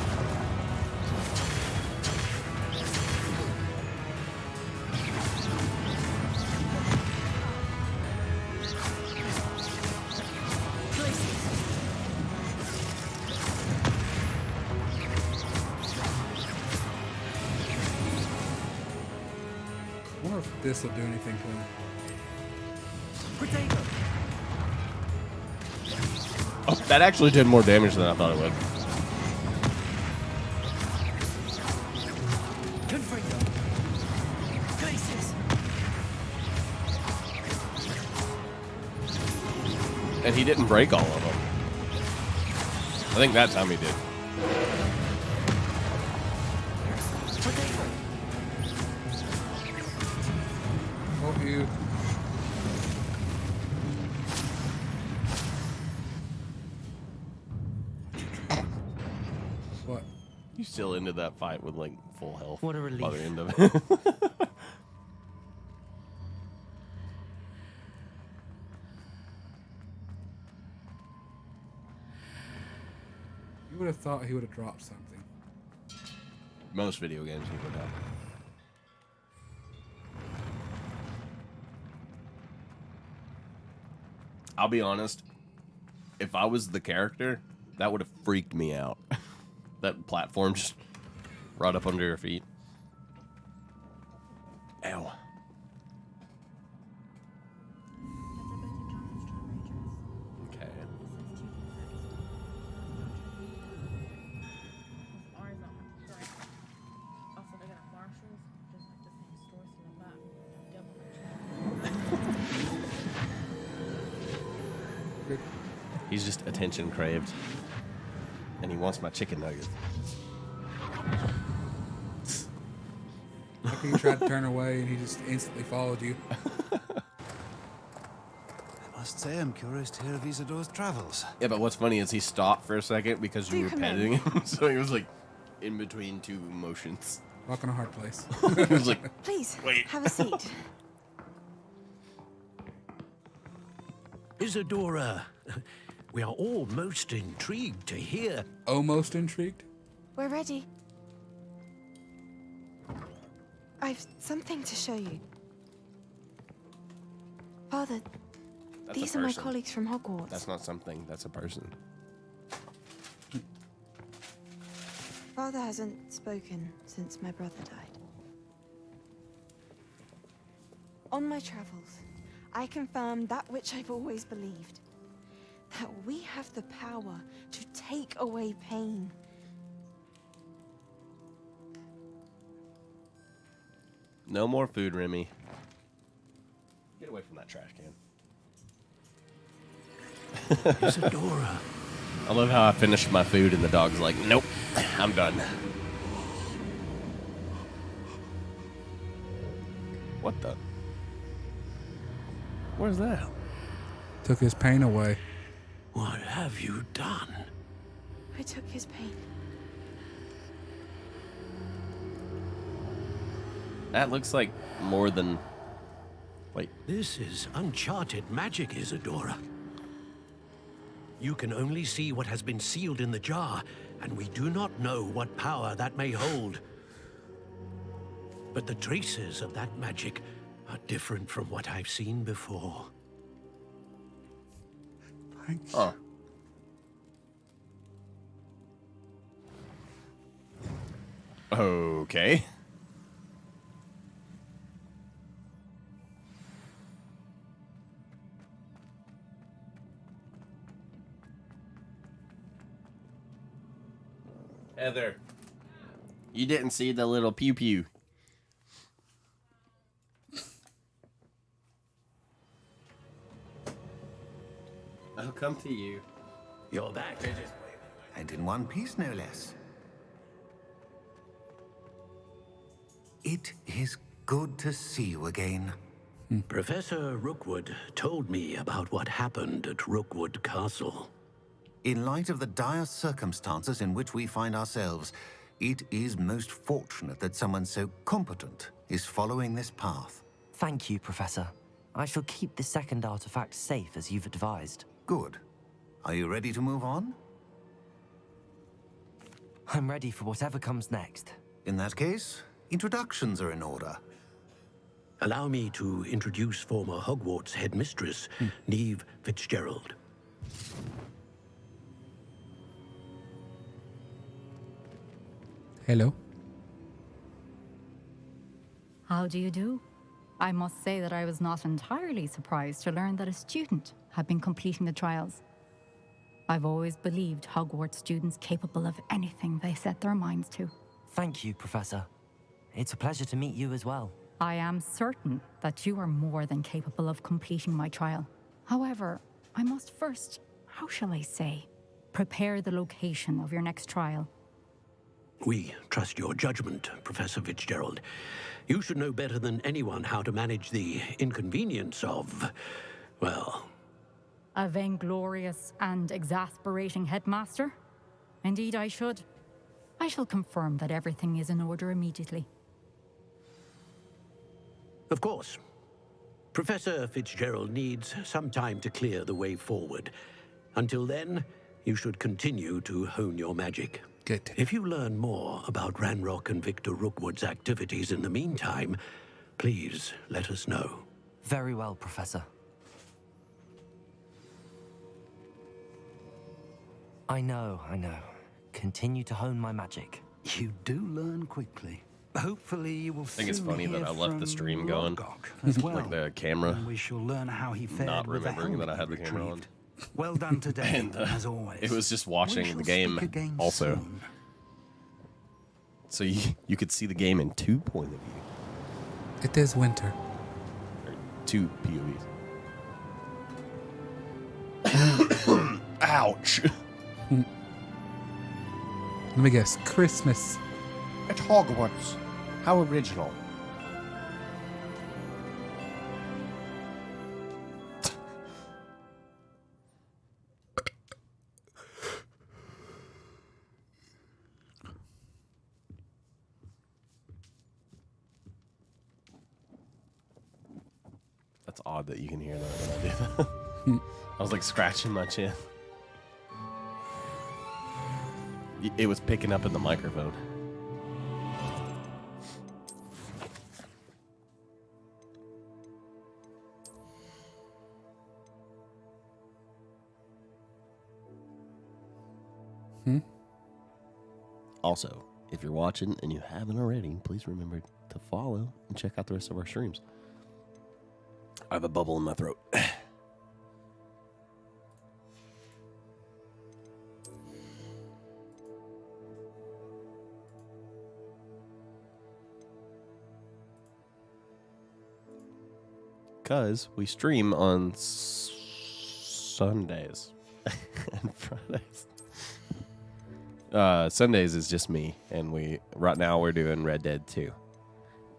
I wonder if this will do anything to him. Oh, that actually did more damage than I thought it would. And he didn't break all of them. I think that time he did. Oh, you. What? You still ended that fight with like full health. What a relief. By the end of it. You would have thought he would have dropped something. Most video games he would have. I'll be honest. If I was the character, that would have freaked me out. That platform just right up under your feet. Ow. Okay. He's just attention craved. And he wants my chicken nuggets. Like you tried to turn away and he just instantly followed you. I must say, I'm curious to hear of Isadore's travels. Yeah, but what's funny is he stopped for a second because you were petting him. So he was like in between two motions. Rock on a hard place. He was like, Please, wait. have a seat. Isadora, we are all most intrigued to hear. Almost intrigued? We're ready. I've something to show you. Father, That's these a are my person. colleagues from Hogwarts. That's not something, that's a person. Father hasn't spoken since my brother died. On my travels, I confirmed that which I've always believed. That we have the power to take away pain. No more food, Remy. Get away from that trash can. Isadora. I love how I finished my food and the dog's like, nope, I'm done. What the? Where's that? Took his pain away. What have you done? I took his pain. That looks like more than... Wait. This is uncharted magic, Isadora. You can only see what has been sealed in the jar, and we do not know what power that may hold. But the traces of that magic are different from what I've seen before. Thanks. Oh. Okay. Heather, you didn't see the little pew pew. I'll come to you. You're back. And in one piece, no less. It is good to see you again. Professor Rookwood told me about what happened at Rookwood Castle. In light of the dire circumstances in which we find ourselves, it is most fortunate that someone so competent is following this path. Thank you, Professor. I shall keep the second artifact safe as you've advised. Good. Are you ready to move on? I'm ready for whatever comes next. In that case, introductions are in order. Allow me to introduce former Hogwarts headmistress, Neve Fitzgerald. Hello. How do you do? I must say that I was not entirely surprised to learn that a student had been completing the trials. I've always believed Hogwarts students capable of anything they set their minds to. Thank you, Professor. It's a pleasure to meet you as well. I am certain that you are more than capable of completing my trial. However, I must first, how shall I say, prepare the location of your next trial. We trust your judgment, Professor Fitzgerald. You should know better than anyone how to manage the inconvenience of, well... A vainglorious and exasperating headmaster? Indeed I should. I shall confirm that everything is in order immediately. Of course. Professor Fitzgerald needs some time to clear the way forward. Until then, you should continue to hone your magic. Good. If you learn more about Ranrock and Victor Rookwood's activities in the meantime, please let us know. Very well, Professor. I know. Continue to hone my magic. You do learn quickly. Hopefully you will I think it's funny that I left the stream going. As well. Like the camera. And we shall learn how he fared Not with the remembering that I helmet had the camera on. retrieved. Well done today, And, as always. It was just We watching shall the game speak again also. soon. So you could see the game in 2 point of view. It is winter. Or 2 POVs. Ouch. Let me guess. Christmas. At Hogwarts. How original. That's odd that you can hear that when I do that. I was like scratching my chin. It was picking up in the microphone. Also, if you're watching and you haven't already, please remember to follow and check out the rest of our streams. I have a bubble in my throat. Because we stream on Sundays and Fridays. Sundays is just me, and right now we're doing Red Dead 2.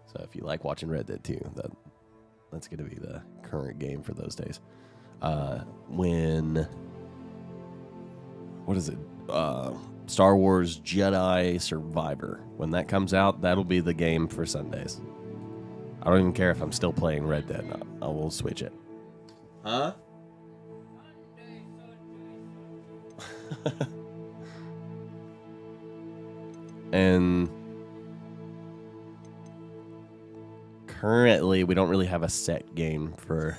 So if you like watching Red Dead 2, that's going to be the current game for those days. What is it? Star Wars Jedi Survivor. When that comes out, that'll be the game for Sundays. I don't even care if I'm still playing Red Dead. I will switch it. Huh? And currently, we don't really have a set game for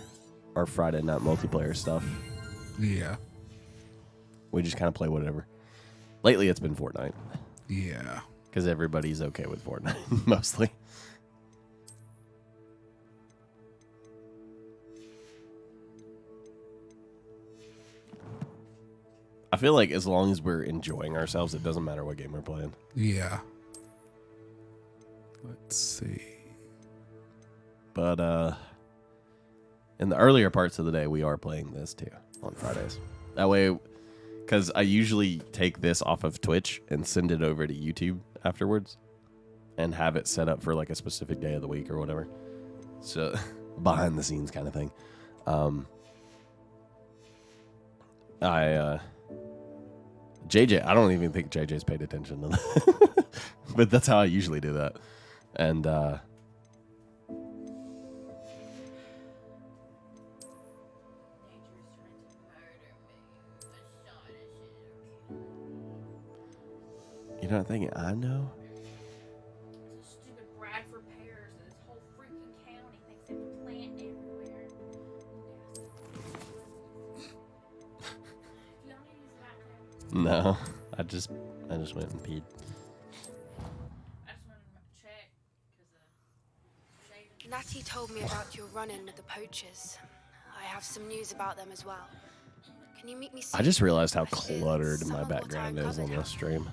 our Friday night multiplayer stuff. Yeah. We just kind of play whatever. Lately, it's been Fortnite. Yeah. Because everybody's okay with Fortnite, mostly. feel like as long as we're enjoying ourselves, it doesn't matter what game we're playing. Yeah. Let's see. But in the earlier parts of the day, we are playing this too on Fridays. That way, because I usually take this off of Twitch and send it over to YouTube afterwards and have it set up for like a specific day of the week or whatever. So behind the scenes kind of thing. JJ, I don't even think JJ's paid attention to that. But that's how I usually do that. And you're not thinking, I know? Stupid Bradford pears and this whole freaking county thinks they have a plant everywhere. No, I just went and peed. Natty told me about your run-in with the poachers. I have some news about them as well. Can you meet me soon? I just realized how cluttered my background is on this stream.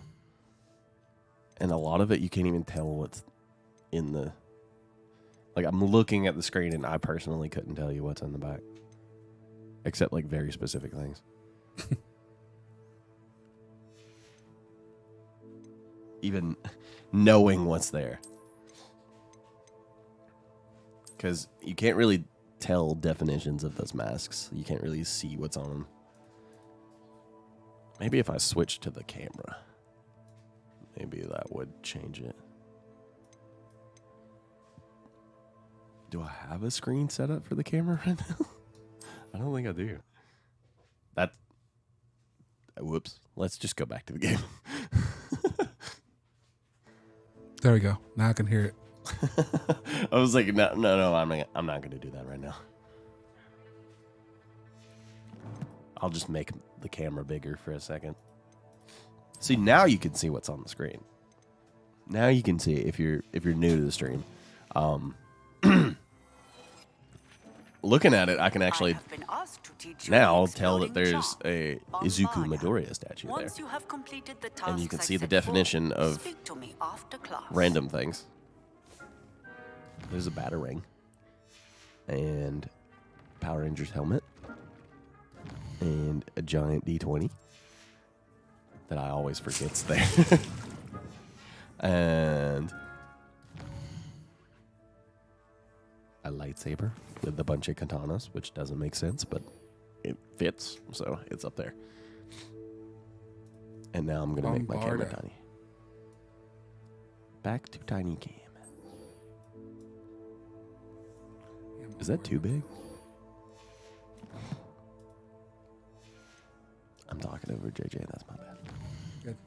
And a lot of it, you can't even tell what's in the... Like, I'm looking at the screen, and I personally couldn't tell you what's in the back. Except, like, very specific things. Even knowing what's there. Because you can't really tell definitions of those masks. You can't really see what's on them. Maybe if I switch to the camera, maybe that would change it. Do I have a screen set up for the camera right now? I don't think I do. Whoops. Let's just go back to the game. There we go. Now I can hear it. I was like, no, I'm not going to do that right now. I'll just make the camera bigger for a second. See, now you can see what's on the screen. Now you can see if you're new to the stream. Looking at it, I can actually now tell that there's a Izuku Midoriya statue there. And you can see the definition of random things. There's a Batarang. And Power Rangers helmet. And a giant D20 that I always forget's there. And a lightsaber with a bunch of katanas, which doesn't make sense, but it fits, so it's up there. And now I'm gonna make my camera tiny. Back to tiny cam. Is that too big? I'm talking over JJ, that's my bad. Good.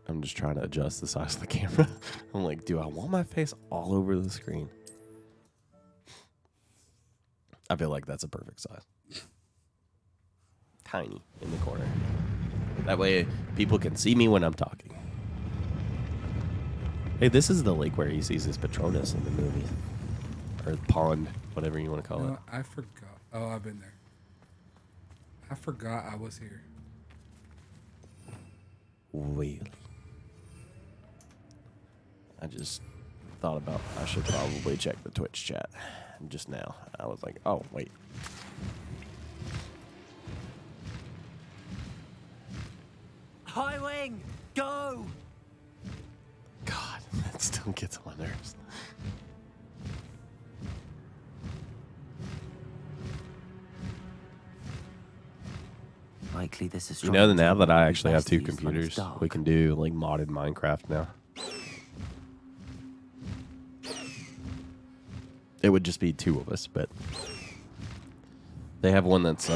I'm just trying to adjust the size of the camera. I'm like, do I want my face all over the screen? I feel like that's a perfect size. Tiny in the corner. That way people can see me when I'm talking. Hey, this is the lake where he sees his Patronus in the movie. Or pond, whatever you want to call it. I forgot. Oh, I've been there. I forgot I was here. Really? I just thought about I should probably check the Twitch chat just now. I was like, oh, wait. High Wing, go! God, that still gets on my nerves. Likely this is You know, now that I actually have two computers, we can do like modded Minecraft now. It would just be two of us, but they have one that's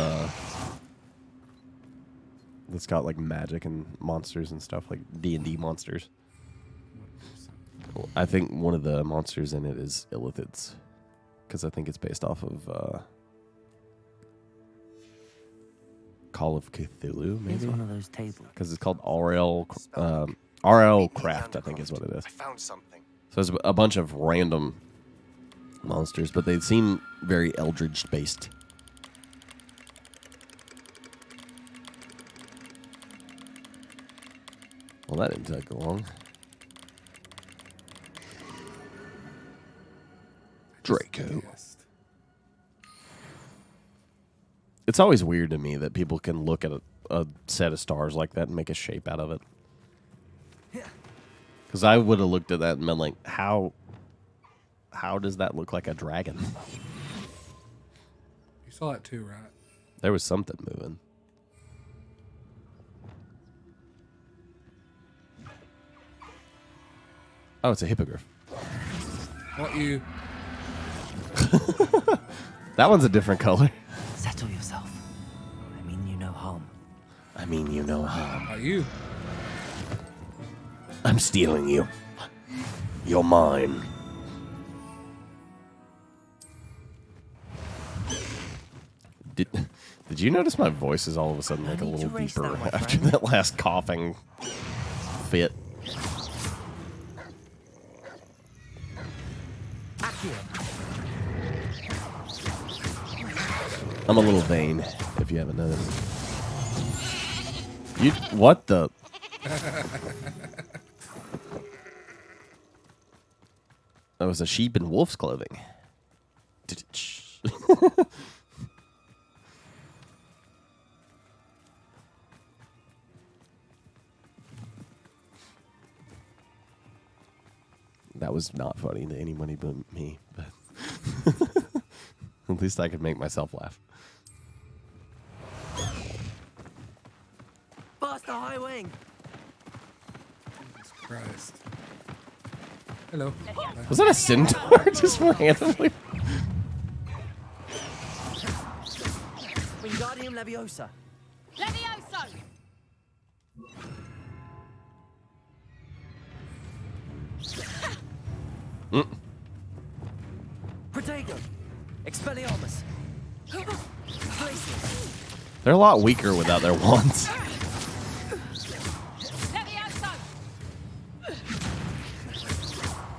got like magic and monsters and stuff, like D&D monsters. I think one of the monsters in it is illithids, because I think it's based off of Call of Cthulhu, maybe? It's one of those tables. Because it's called RL Craft, I think is what it is. I found something. So there's a bunch of random monsters, but they seem very Eldritch based. Well, that didn't take long. Draco. It's always weird to me that people can look at a set of stars like that and make a shape out of it. Because I would have looked at that and been like, how does that look like a dragon? You saw it too, right? There was something moving. Oh, it's a hippogriff. What you? That one's a different color. Settle yourself. I mean you no harm. I mean you no harm. Are you? I'm stealing you. You're mine. Did you notice my voice is all of a sudden like a little deeper after that last coughing fit? I'm a little vain, if you haven't noticed. You what the? That was a sheep in wolf's clothing. That was not funny to anybody but me. But at least I could make myself laugh. Bust the high wing! Jesus Christ. Hello. Was that a centaur just randomly? Wingardium Leviosa. Levioso! Protego. Expelliarmus. Glacius. They're a lot weaker without their wands.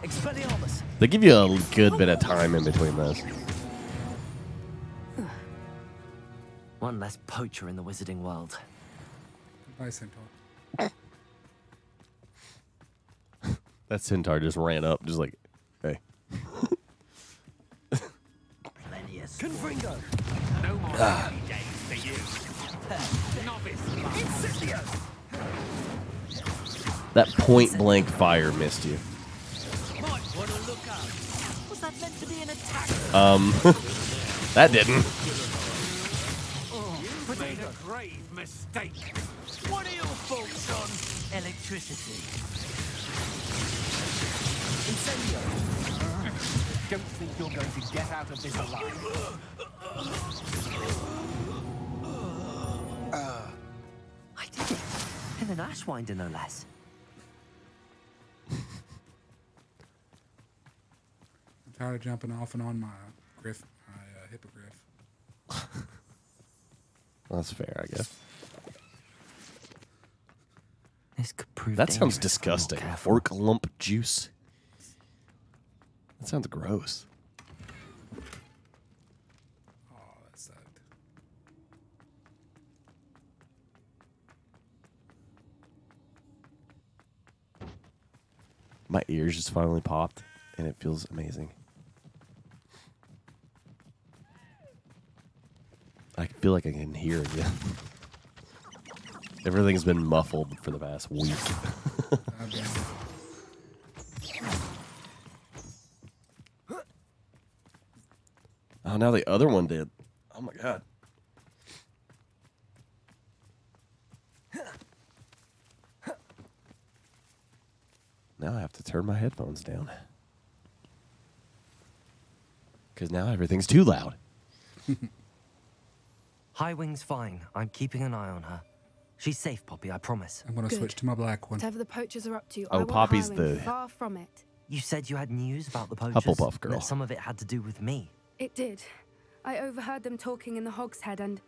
Expelliarmus. They give you a good bit of time in between those. One less poacher in the wizarding world. Goodbye, Centaur. That centaur just ran up, just like, hey. Confringo. No more happy days for you. Novice. Incendio. That point blank fire missed you. Might want to look up. Was that meant to be an attack? That didn't. You made a grave mistake. What are your thoughts on Electricity. Incendio. Don't think you're going to get out of this alive. I did it. In an Ashwinder, no less. I'm tired of jumping off and on my hippogriff. That's fair, I guess. This could prove That sounds dangerous if we're not disgusting. careful. Orc lump juice. That sounds gross. Oh, that sucked. My ears just finally popped, and it feels amazing. I feel like I can hear again. Everything's been muffled for the past week. Oh, now the other one did. Oh my god. Now I have to turn my headphones down. Because now everything's too loud. Highwing's fine. I'm keeping an eye on her. She's safe, Poppy, I promise. I'm going to switch to my black one. Whatever the poachers are up to, Oh, I want Poppy's Highwing the- far from it. You said you had news about the poachers. Hufflepuff girl. and that some of it had to do with me. It did. I overheard them talking in the Hogshead, and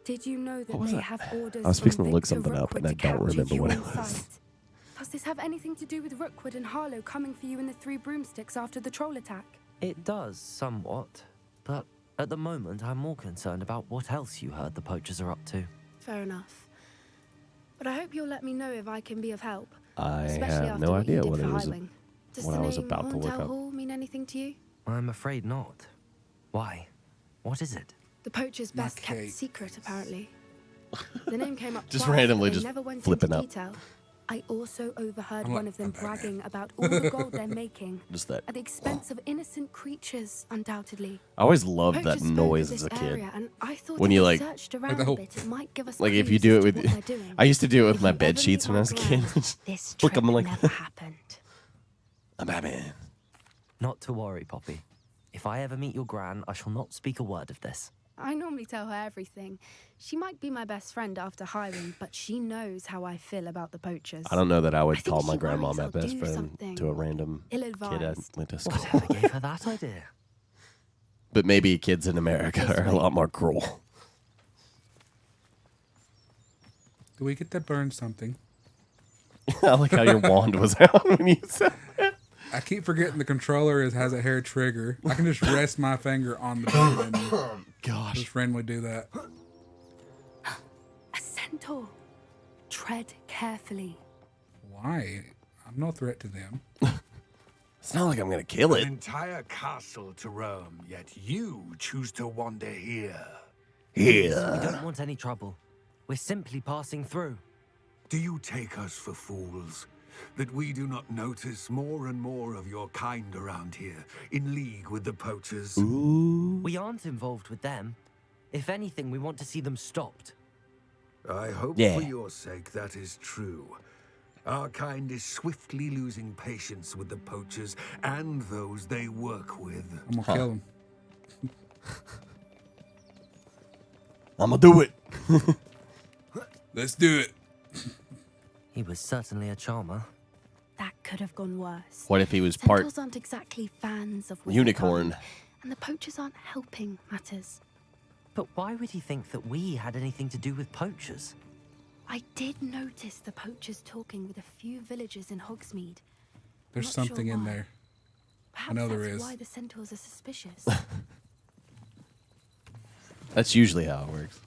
did you know that What was they that? have orders I was from fixing to look Victor something up, Rookwood and I to don't capture remember you what it on was. sight? Does this have anything to do with Rookwood and Harlow coming for you in the Three Broomsticks after the troll attack? It does, somewhat. But at the moment, I'm more concerned about what else you heard the poachers are up to. Fair enough. But I hope you'll let me know if I can be of help. I Especially have after no what you idea did what for it was. Highwing. Does What the I was name about to look Horntown up. Hall mean anything to you? I'm afraid not. Why? What is it? The poacher's best kept secret, apparently. The name came up Just twice, randomly but they just never went flipping into up. detail. I also overheard I'm one like, of them I'm Batman. bragging about all the gold they're making. Just that. At the expense of innocent creatures, undoubtedly. I always loved that Poachers spoke noise of as a this kid. area, and I thought When if you we like, searched around a bit, it might give us like if you clues do it as to with, what they're doing. I used to do it with If my you bed ever sheets meet when I my was a kid. gran, this Look, trip I'm like, never happened. I'm Batman. Not to worry, Poppy. If I ever meet your gran, I shall not speak a word of this. I normally tell her everything. She might be my best friend after Highwing, but she knows how I feel about the poachers. I don't know that I would think call she my grandma worries my I'll best do friend something to a random kid I ill-advised. went to school. Whatever gave her that idea? But maybe kids in America are a lot more cruel. Do we get to burn something? I like how your wand was out when you said that. I keep forgetting the controller has a hair trigger. I can just rest my finger on the button. Gosh. Just randomly do that. A centaur. Tread carefully. Why? I'm no threat to them. It's not like I'm gonna kill An it. entire castle to roam, yet you choose to wander here. We don't want any trouble. We're simply passing through. Do you take us for fools? That we do not notice more and more of your kind around here, in league with the poachers? We aren't involved with them. If anything, we want to see them stopped. I hope Yeah. for your sake that is true. Our kind is swiftly losing patience with the poachers and those they work with. I'm gonna kill him. I'm gonna do it. Let's do it. He was certainly a charmer. That could have gone worse. What if he was part Centaurs aren't exactly fans of unicorn? and the poachers aren't helping matters. But why would he think that we had anything to do with poachers? I did notice the poachers talking with a few villagers in Hogsmeade. There's Not sure something in why. there. Perhaps I know that's there is. why the centaurs are suspicious. That's usually how it works.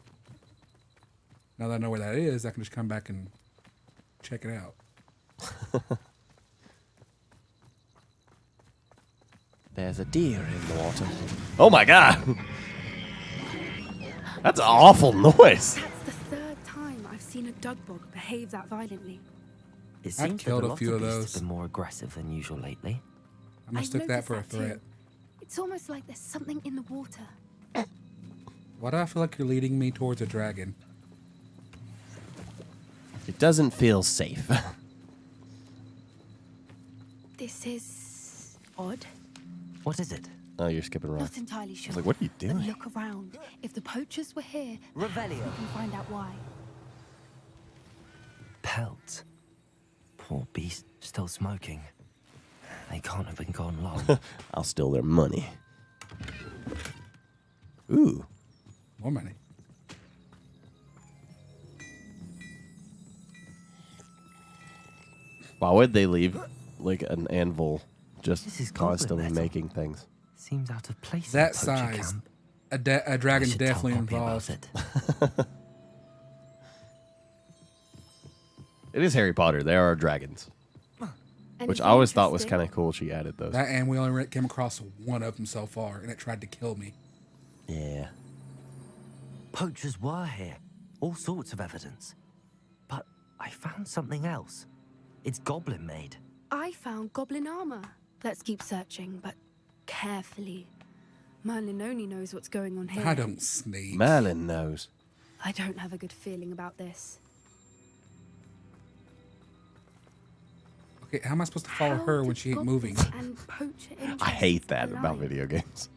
Now that I know where that is, I can just come back and check it out. There's a deer in the water. Oh my god! That's an awful noise. That's the third time I've seen a dugbog behave that violently. It I've seems that killed a a lot few of of beasts those. have been more aggressive than usual lately. I mistook that for a threat. It's almost like there's something in the water. Why do I feel like you're leading me towards a dragon? It doesn't feel safe. This is odd. What is it? Oh, you're skipping around. Not entirely sure. I was like, what are you But doing? look around. If the poachers were here, Revelio. we can find out why. Pelt. Poor beast, still smoking. They can't have been gone long. I'll steal their money. Ooh. More money. Why would they leave like an anvil just This is goblin constantly metal. making things? Seems out of place. in That a poacher size. camp. A dragon's should tell definitely Poppy about involved. it. It is Harry Potter. There are dragons. Which I Anything always thought was interesting? kind of cool she added those. That and we only came across one of them so far, and it tried to kill me. Yeah. Poachers were here. All sorts of evidence. But I found something else. It's goblin made. I found goblin armor. Let's keep searching, but carefully. Merlin only knows what's going on here. I don't sneak. Merlin knows. I don't have a good feeling about this. Okay, how am I supposed to follow How her when did she ain't goblins moving? And poacher I hate that interests about align? video games.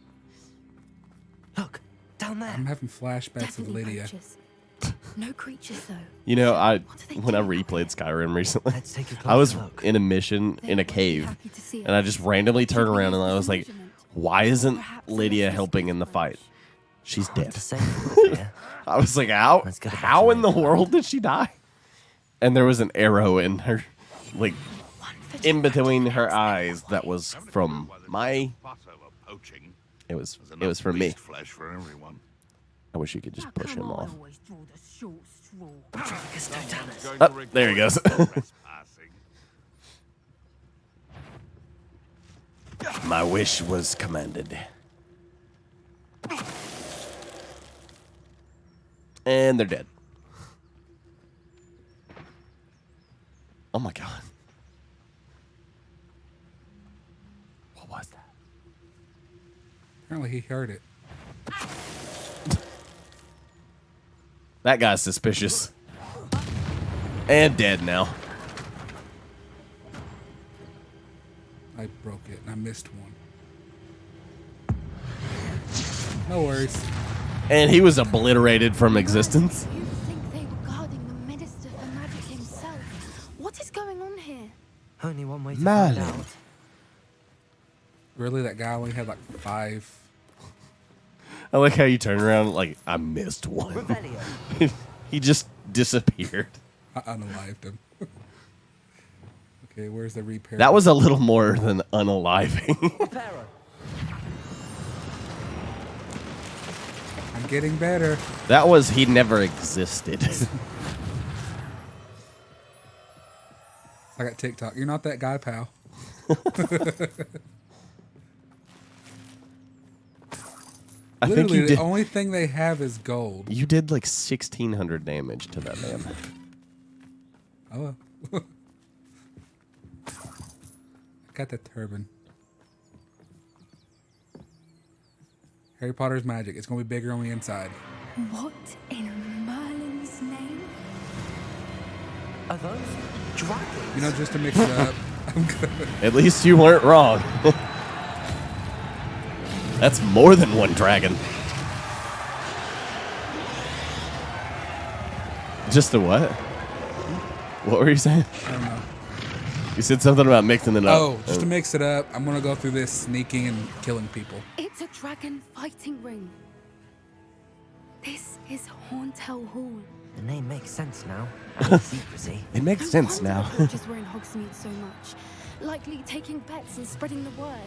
Look, down there. I'm having flashbacks of Definitely Lydia. poachers. No creatures, though. You know, do they when I do about replayed Skyrim recently, Let's take a I was closer look. in a mission in a cave, happy to see and I us. just randomly turned around and I was like, "Why isn't Perhaps Lydia this is helping in the fight? She's Hard dead." to say from here. I was like, "How? Let's get a How better in the look. world did she die?" And there was an arrow in her, like, in between her eyes that was from my poaching. It was There's it was for me. beast flesh for everyone. I wish you could just push him off. Going Oh, to there he goes. trespassing. My wish was commanded. And they're dead. Oh my god. What was that? Apparently he heard it. That guy's suspicious. And dead now. I broke it and I missed one. No worries. And he was obliterated from existence. You think they were guarding the Minister for Magic himself? What is going on here? Only one way to find out. Really, that guy only had like 5. I like how you turn around like, I missed one. He just disappeared. I unalived him. Okay, where's the repair? That was a little more than unaliving. I'm getting better. That was he never existed. I got TikTok. You're not that guy, pal. I think Literally, you the did. only thing they have is gold. You did like 1,600 damage to that man. Oh, well. I got the turban. Harry Potter's magic. It's going to be bigger on the inside. What in Merlin's name? Are those dragons? You know, just to mix it up. I'm good. At least you weren't wrong. That's more than one dragon. Just a what? What were you saying? I don't know. You said something about mixing it up. Oh, just to mix it up, I'm going to go through this sneaking and killing people. It's a dragon fighting ring. This is Hauntel Hall. The name makes sense now. And secrecy. It makes sense now. The poachers were in Hogsmeade so much. Likely taking bets and spreading the word,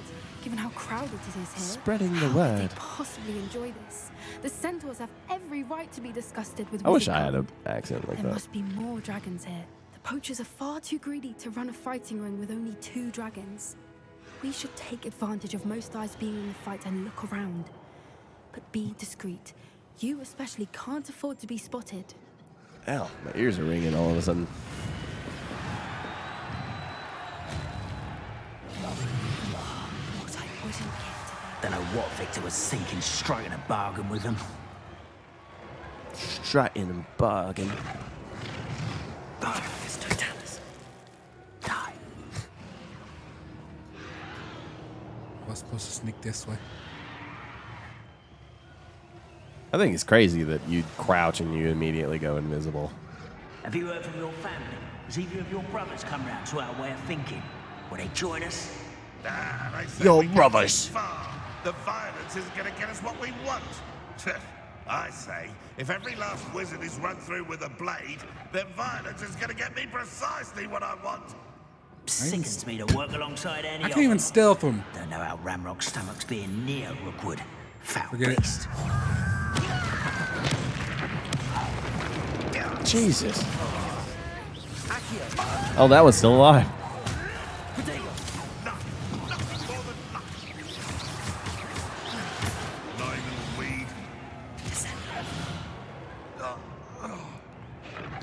given how crowded it is here. Spreading the How word. could they possibly enjoy this? The centaurs have every right to be disgusted with I wish wizard I had gold. an accent like There that. must be more dragons here. The poachers are far too greedy to run a fighting ring with only 2 dragons. We should take advantage of most eyes being in the fight and look around. But be discreet. You especially can't afford to be spotted. Ow, my ears are ringing all of a sudden. What I wouldn't give to Don't know what Victor was thinking, striking a bargain with them. Striking and bargain. It's Totalis. Die. I was supposed to sneak this way. I think it's crazy that you crouch and you immediately go invisible. Have you heard from your family? Has either of your brothers come round to our way of thinking? Will they join us? They said Your we get brothers. too far. The violence isn't going to get us what we want. I say, if every last wizard is run through with a blade, then violence is going to get me precisely what I want. Sickens me to work alongside any I can't even stealth them. Don't know how Ramrock's stomach's being near Rookwood. Foul Forget it. beast. Jesus. Oh, that one's still alive.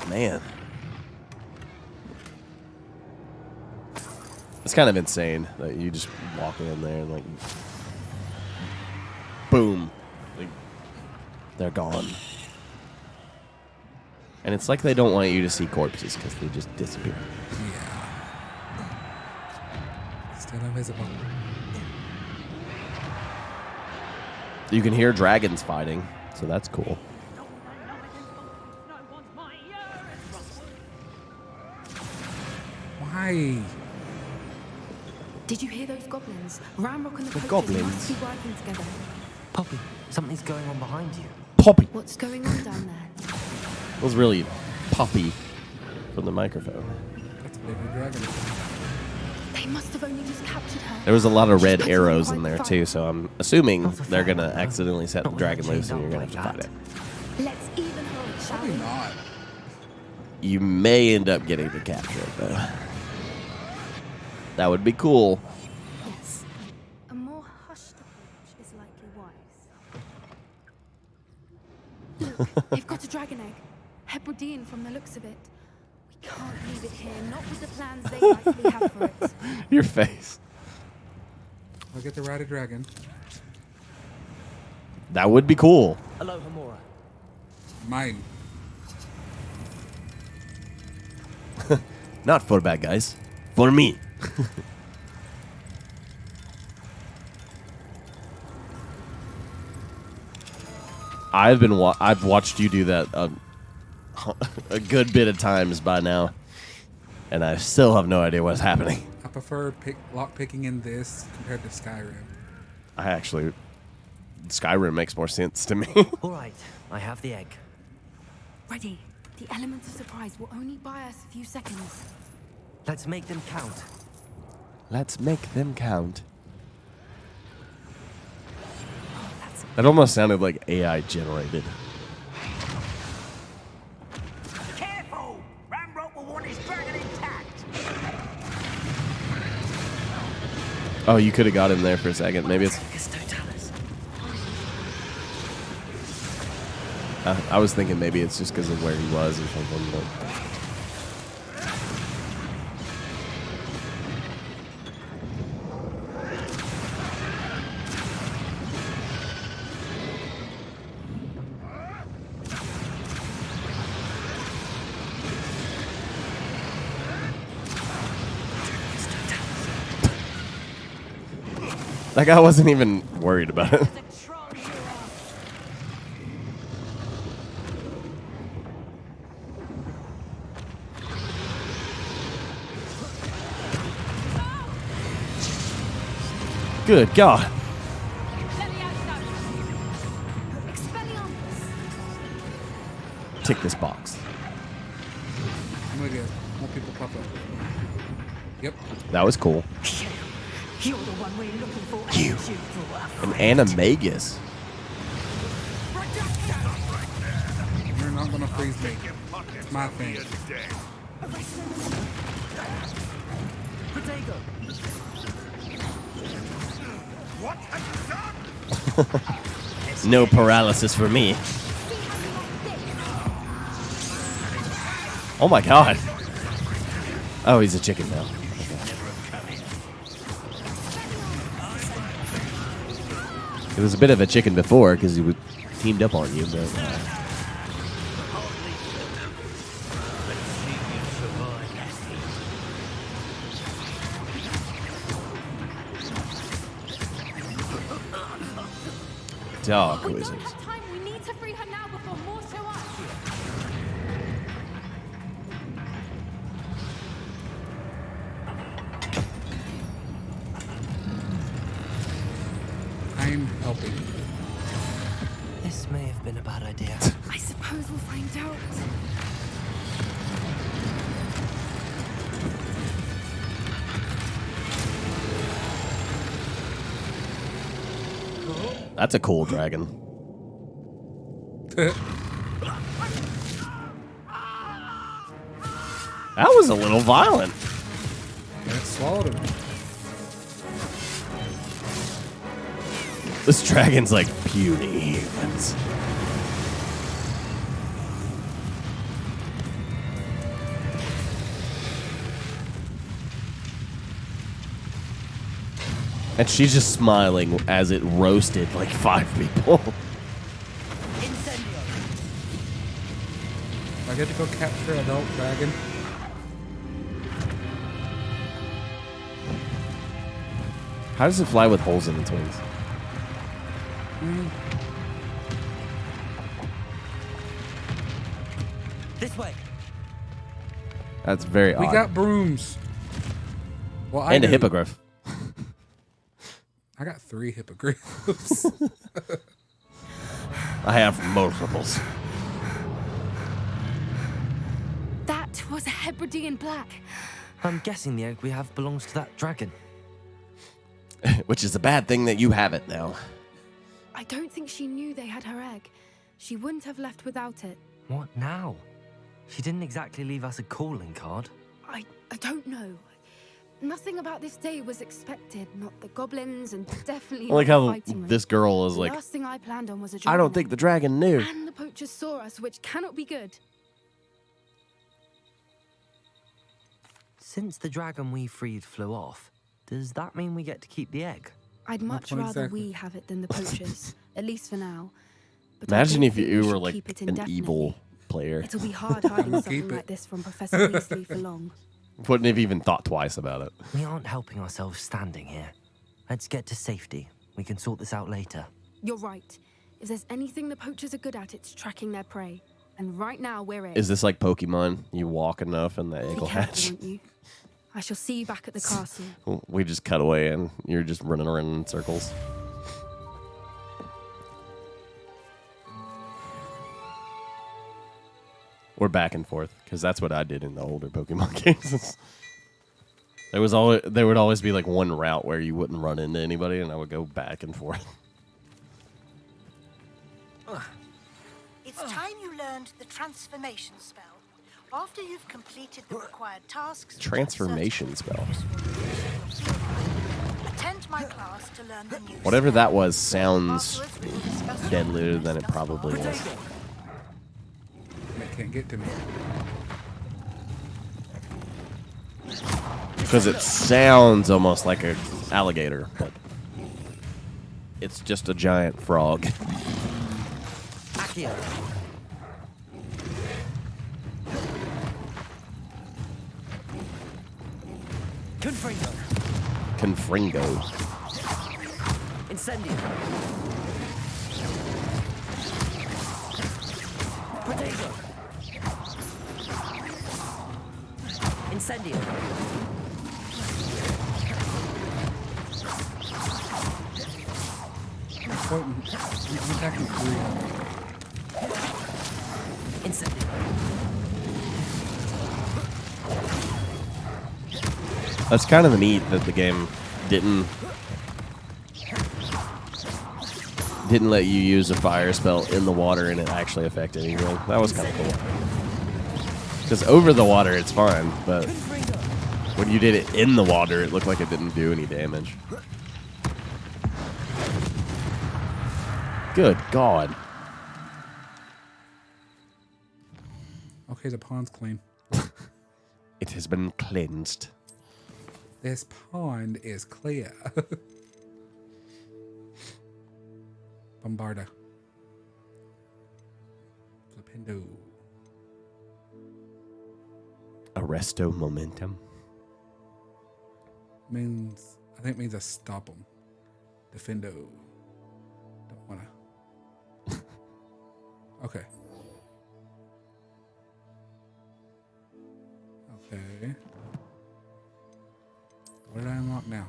Man. It's kind of insane that you just walk in there and like, boom, like, they're gone. And it's like they don't want you to see corpses because they just disappear. Yeah. Still invisible. You can hear dragons fighting, so that's cool. Why? Did you hear those goblins? Ramrock and the poachers goblins? must be working together. Poppy, something's going on behind you. Poppy. What's going on down there? It was really poppy from the microphone. That's a bigger dragon. They They must have only just captured her. There was a lot of red arrows in there too, so I'm assuming they're gonna accidentally set the dragon loose and you're gonna have to fight it. Let's even her, shall we? Not. You may end up getting to capture it though. That would be cool. Yes. A more hushed approach is likely wise. Look, they've got a dragon egg. Hebridean from the looks of it. We can't leave it here, not with the plans they likely have for it. Your face. I'll get to ride a dragon. That would be cool. Hello, Hamura. Mine. Not for bad guys. For me. I've watched you do that a good bit of times by now, and I still have no idea what's happening. I prefer lock picking in this compared to Skyrim. Skyrim makes more sense to me. All right, I have the egg. Ready. The element of surprise will only buy us a few seconds. Let's make them count. Let's make them count. That almost sounded like AI generated. Careful! Ramrock will want his dragon intact. Oh, you could have got him there for a second. Maybe it's... I was thinking maybe it's just because of where he was or something, but... That guy wasn't even worried about it. Good God. Tick this box. I'm gonna get more people pop up. Yep. That was cool. You're the one we're looking for. You. An animagus. You're not gonna freeze me. It's my thing. Potato. What have you done? No paralysis for me. Oh my God. Oh, he's a chicken now. He was a bit of a chicken before because he was teamed up on you, but... Dark wizards. We need to free her now before more show up. I'm helping. This may have been a bad idea. I suppose we'll find out. That's a cool dragon. That was a little violent. That swallowed him. This dragon's like puny humans. And she's just smiling as it roasted like 5 people. I get to go capture an adult dragon. How does it fly with holes in its wings? This way. That's very odd. We got brooms. Well, and a hippogriff. I got 3 hippogriffs. I have multiples. That was a Hebridean black. I'm guessing the egg we have belongs to that dragon. Which is a bad thing that you have it now. I don't think she knew they had her egg. She wouldn't have left without it. What now? She didn't exactly leave us a calling card. I don't know. Nothing about this day was expected. Not the goblins, and definitely I like not how the fighting ring. this girl is The like, last thing I planned on was a I dragon don't think the dragon knew. And the poachers saw us, which cannot be good. Since the dragon we freed flew off, does that mean we get to keep the egg? I'd much point rather exactly? we have it than the poachers, at least for now. But Imagine I if don't think we you were should like keep it an indefinitely. evil player. It'll be hard hiding Keep something it. like this from Professor Weasley for long. Wouldn't have even thought twice about it. We aren't helping ourselves standing here. Let's get to safety. We can sort this out later. You're right. If there's anything the poachers are good at, it's tracking their prey. And right now we're it. Is this like Pokemon? You walk enough and the egg Be will careful, hatch. won't you? I shall see you back at the castle. We just cut away and you're just running around in circles. Or back and forth, because that's what I did in the older Pokemon games. There would always be like one route where you wouldn't run into anybody, and I would go back and forth. It's time you learned the transformation spell. After you've completed the required tasks, Transformation spell. attend my class to learn the new Whatever that was sounds deadlier than it probably was. They can't get to me. Because it sounds almost like an alligator, but it's just a giant frog. Accio. Confringo. Confringo. Incendio. Protego. Incendio. I'm attacking 3. Incendio. That's kind of neat that the game didn't let you use a fire spell in the water and it actually affected anything. That was kind of cool. Because over the water it's fine, but when you did it in the water, it looked like it didn't do any damage. Good God. Okay, the pond's clean. It has been cleansed. This pond is clear. Bombarda. Flippendo. Arresto momentum. Means, I think it means I stop them. Defendo. Don't wanna. Okay. Okay. What did I unlock now?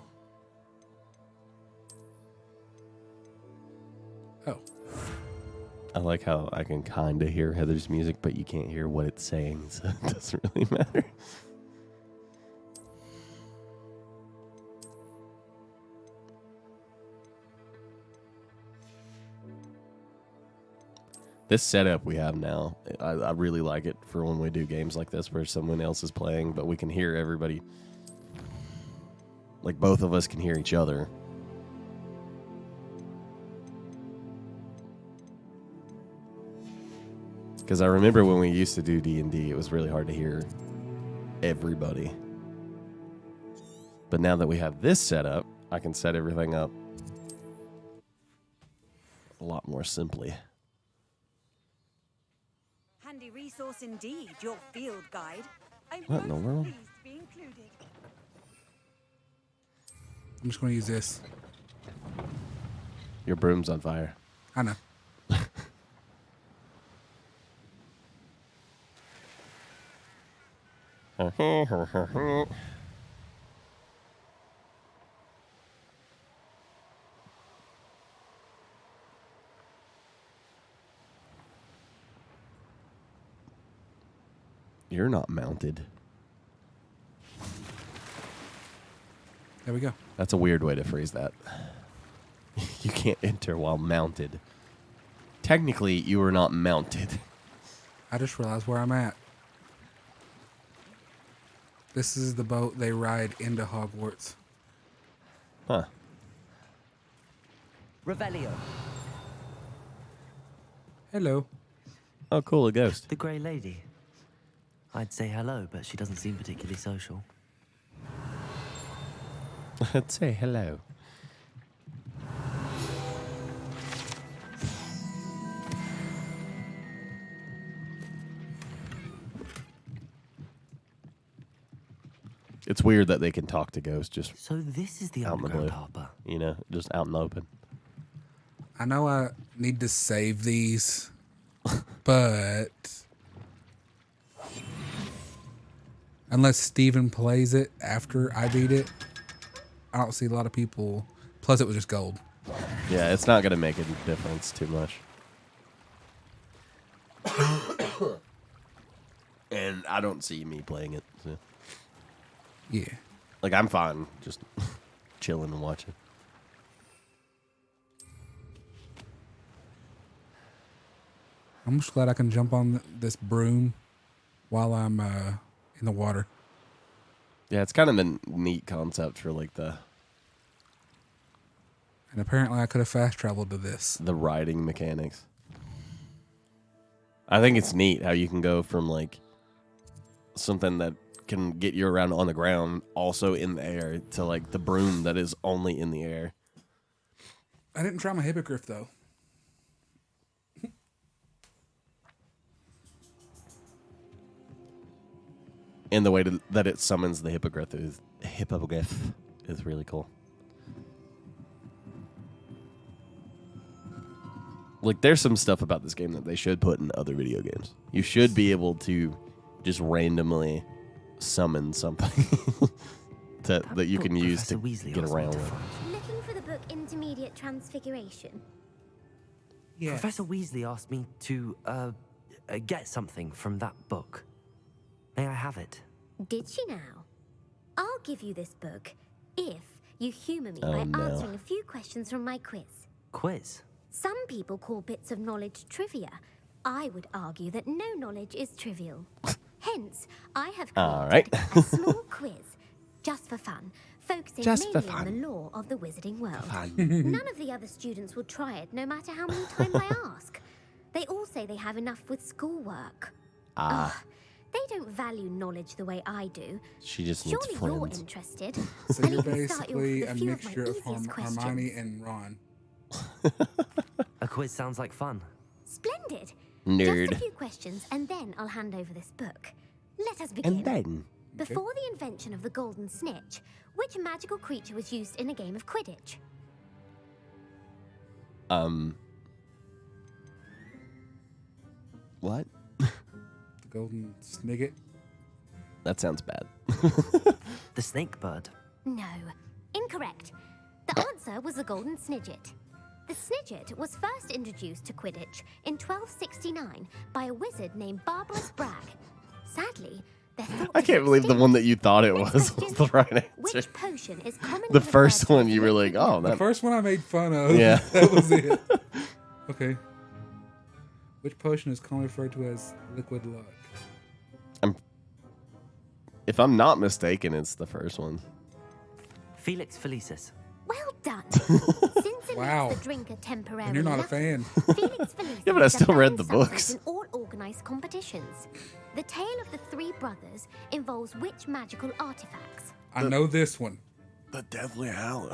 Oh. I like how I can kind of hear Heather's music, but you can't hear what it's saying, so it doesn't really matter. This setup we have now, I really like it for when we do games like this where someone else is playing, but we can hear everybody. Like both of us can hear each other. Because I remember when we used to do D&D, it was really hard to hear everybody. But now that we have this setup, I can set everything up a lot more simply. Handy resource indeed, your field guide. I'm What in the world? pleased to be included. I'm just going to use this. Your broom's on fire. I know. You're not mounted. There we go. That's a weird way to phrase that. You can't enter while mounted. Technically, you are not mounted. I just realized where I'm at. This is the boat they ride into Hogwarts. Huh. Revelio. Hello. Oh, cool, a ghost. The Grey Lady. I'd say hello, but she doesn't seem particularly social. I'd say hello. It's weird that they can talk to ghosts just So this is the out in the blue. underground harbor. You know, just out in the open. I know I need to save these, but unless Steven plays it after I beat it, I don't see a lot of people. Plus, it was just gold. Yeah, it's not going to make a difference too much. And I don't see me playing it. So. Yeah. Like, I'm fine just chilling and watching. I'm just glad I can jump on this broom while I'm in the water. Yeah, it's kind of a neat concept for, like, the And apparently I could have fast traveled to this. the riding mechanics. I think it's neat how you can go from, like, something that can get you around on the ground, also in the air, to, like, the broom that is only in the air. I didn't try my hippogriff, though. And the way that it summons the hippogriff is really cool. Like, there's some stuff about this game that they should put in other video games. You should be able to just randomly summon something that you can use to get around with. Looking for the book Intermediate Transfiguration? Yes. Professor Weasley asked me to get something from that book. May I have it? Did she now? I'll give you this book if you humor me Oh, by no. answering a few questions from my quiz. Quiz? Some people call bits of knowledge trivia. I would argue that no knowledge is trivial. Hence, I have All created right. a small quiz, just for fun, focusing Just for mainly on fun. the lore of the wizarding world. fun. None of the other students will try it, no matter how many times I ask. They all say they have enough with schoolwork. Ah, They don't value knowledge the way I do. she just needs Surely you're friends. interested. So And you're you can start you off basically with a few of my mixture of easiest questions. Hermione and Ron. A quiz sounds like fun. Splendid. Nerd. Just a few questions, and then I'll hand over this book. Let us begin. And then, Before the invention of the golden snitch, which magical creature was used in a game of Quidditch? what? The golden snigget. That sounds bad. The snake bird. No. Incorrect. The answer was the golden snidget. The snidget was first introduced to Quidditch in 1269 by a wizard named Barbarous Bragg. Sadly, they're thought I to can't be believe the extinct. one that you thought it was the right answer. Which potion is commonly The referred first to one as you were like, oh, The that. first one I made fun of. Yeah. That was it. Okay. Which potion is commonly referred to as liquid luck? If I'm not mistaken, it's the first one. Felix Felicis. Well done. Since it Wow. makes the drinker temporarily And you're not a lucky, fan. Felix Felicis Yeah, but I still read defends the subjects books. in all organized competitions. The tale of the three brothers involves which magical artifacts? I know this one. The Deathly Hallows.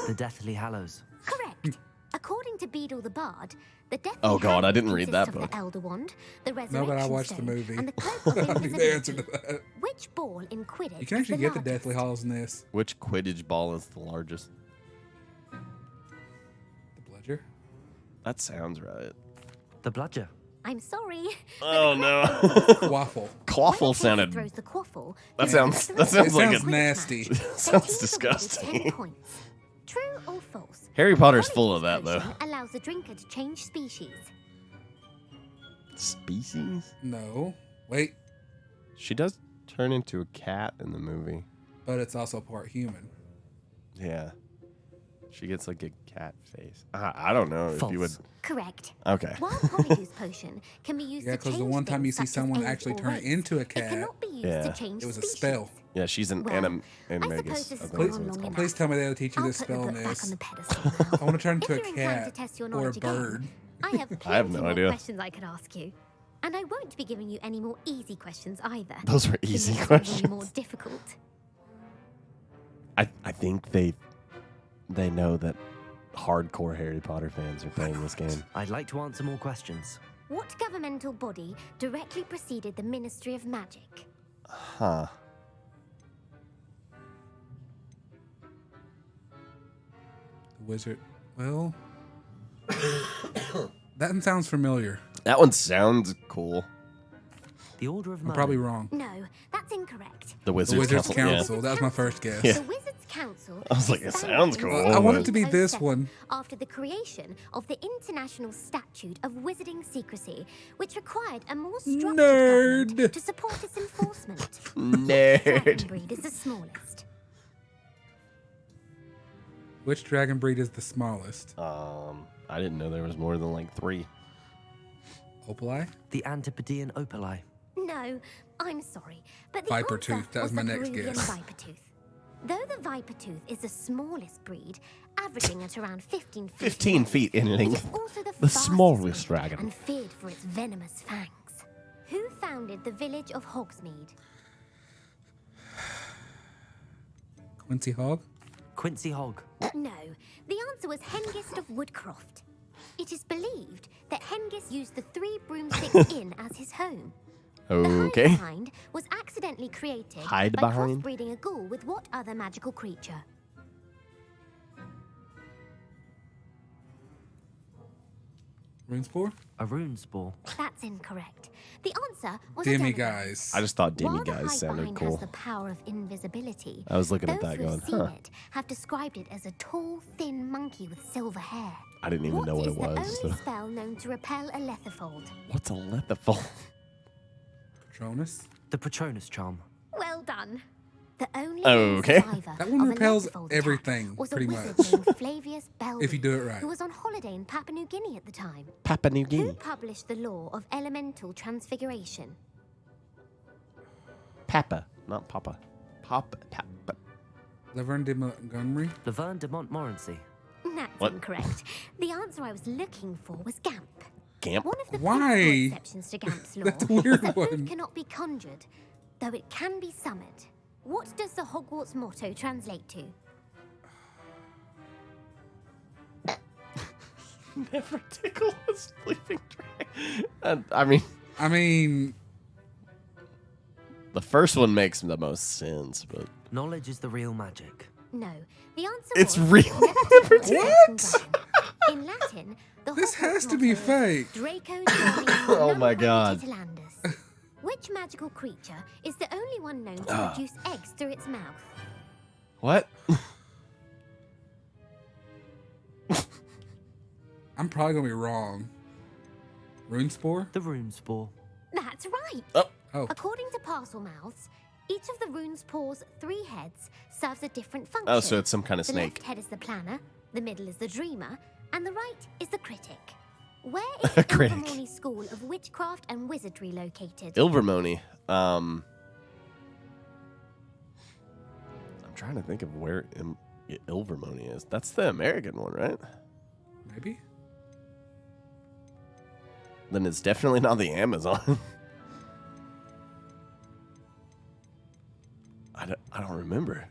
The Deathly Hallows. Correct. According to Beedle the Bard, the Deathly Oh, God, I Hallows didn't read consists that of book. The Elder Wand, the No, Resurrection but I watched the Stone, movie. and the Cloak of I knew the Invisibility. answer to that. Which ball in Quidditch You can is actually the get the largest? Deathly Hallows in this. Which Quidditch ball is the largest? The Bludger. That sounds right. The Bludger. I'm sorry. Oh, no. Quaffle. Quaffle sounded. Throws the quaffle. That he sounds. throws That the sounds It like sounds a. nasty. So Sounds teams awarded 10 disgusting. points. True or false? Harry Potter's One full of each that, though. potion allows the drinker to change species. Species? No. Wait. She does turn into a cat in the movie. But it's also part human. Yeah. She gets like a cat face. I don't know if you would. Correct. Okay. While Polyjuice Potion can be used Yeah, to because change the one time you things see such as someone age actually or turn race, into a it cat, cannot be used Yeah. to change it was a species. spell. Yeah, she's an Well, animagus. this has I gone think on that's long what it's Please tell me they'll teach you I'll this put the spell in book back this. on the pedestal now. I want to turn into a If you're inclined to cat test your or a knowledge again, bird. I have I have plenty no more idea. questions I could ask you. And I won't be giving you any more easy questions either. Those were The easy next ones will be questions. more difficult. I think they know that hardcore Harry Potter fans are playing this game. I'd like to answer more questions. What governmental body directly preceded the Ministry of Magic? Huh. The wizard. Well, that sounds familiar. That one sounds cool. The Order of I'm Merlin. probably wrong. No, that's incorrect. The Wizards, The Wizards Council. Council. Yeah. That was my first guess. Yeah. The Wizards Council. I was like, it sounds cool. I want it to be but- this one. After the creation of the International Statute of Wizarding Secrecy, which required a more structured government Nerd. to support its enforcement. Nerd. Dragon breed is the smallest. Which dragon breed is the smallest? I didn't know there was more than like 3. Opali? The Antipodean Opali. No, I'm sorry, but the Viper answer tooth, that was was my the next Peruvian guess. Viper tooth. Though the Viper tooth is the smallest breed, averaging at around 15 feet. 15 feet in It is length. also the The fastest smallest breed dragon. and feared for its venomous fangs. Who founded the village of Hogsmeade? Quincy Hogg? Quincy Hogg. No, the answer was Hengist of Woodcroft. It is believed that Hengist used the 3 Broomsticks Inn as his home. Okay. The Hide Behind was accidentally created Hide by Behind? crossbreeding a ghoul with what other magical creature? Runespore? A rune spore. That's incorrect. The answer was Demi-guise. I just thought While the Demi-guise Hide sounded Behind cool. has the power of invisibility, I was looking at those that who have going, seen huh. it have described it as a tall, thin monkey with silver hair. I didn't even know what it What was. is the only So. spell known to repel a lethifold? What's a lethifold? Patronus? The Patronus charm. Well done. The only Okay. survivor That one of a repels lethifold attack everything, was pretty a wizard much. named Flavius Belby, If you do it right. who was on holiday in Papua New Guinea at the time. Papua New Who Guinea. published the law of elemental transfiguration? Papa, not Papa. Papa. Laverne de Montgomery? Laverne de Montmorency. That's What? incorrect. The answer I was looking for was Gamp. Gamp? One of the Why? principal exceptions to Gamp's law That's a is weird that one. food cannot be conjured, though it can be summoned. What does the Hogwarts motto translate to? Never tickle a sleeping dragon. I mean, the first one makes the most sense, but Knowledge is the real magic. No, the answer It's was real. never tickle a What? sleeping dragon. In Latin, the This Hogwarts has to be motto is fake. Draco Oh my God. Titilandus. Which magical creature is the only one known to Ah. produce eggs through its mouth? what? I'm probably going to be wrong. Runespore? The rune spore. That's right. Oh. According to Parselmouths, each of the rune's paws' 3 heads serves a different function. Oh, so it's some kind of the snake. left head is the planner, the middle is the dreamer, and the right is the critic. Where is the Critic. Ilvermorny School of Witchcraft and Wizardry located? Ilvermorny. I'm trying to think of where Ilvermorny is. That's the American one, right? Maybe? Then it's definitely not the Amazon. I don't remember.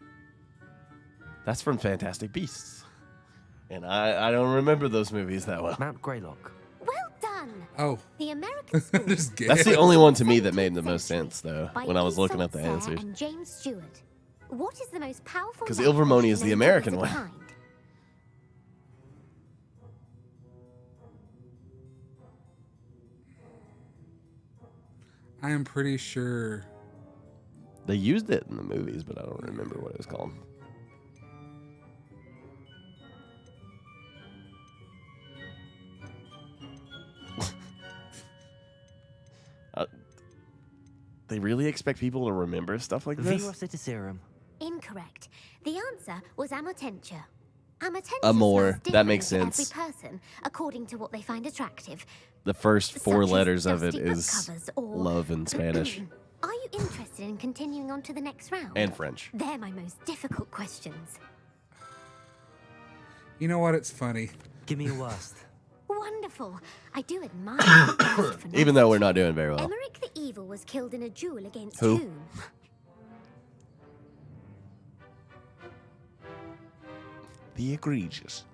That's from Fantastic Beasts. And I don't remember those movies that well. Mount Greylock. Well done. Oh. The American School Just That's the only one to me that made the most sense, though, by when I was Aesop looking up the Sayre answers. and James Stewart. What is the most powerful? 'Cause weapon Ilvermorny is the known to American wizard one. kind? I am pretty sure. They used it in the movies, but I don't remember what it was called. They really expect people to remember stuff like this? Veracitiserum. Incorrect. The answer was Amotentia. Amotentia Amor. smells That makes differently sense. to every person, according to what they find attractive. The first 4 Such as letters of it dusty book is covers or- love in Spanish Are you interested in continuing on to the next round? and French. They're my most difficult questions. You know what? It's funny. Give me your worst. Wonderful. I do admire your thirst for Even though we're not doing very well. Emmerich the Evil was killed in a duel against Who? whom? The egregious.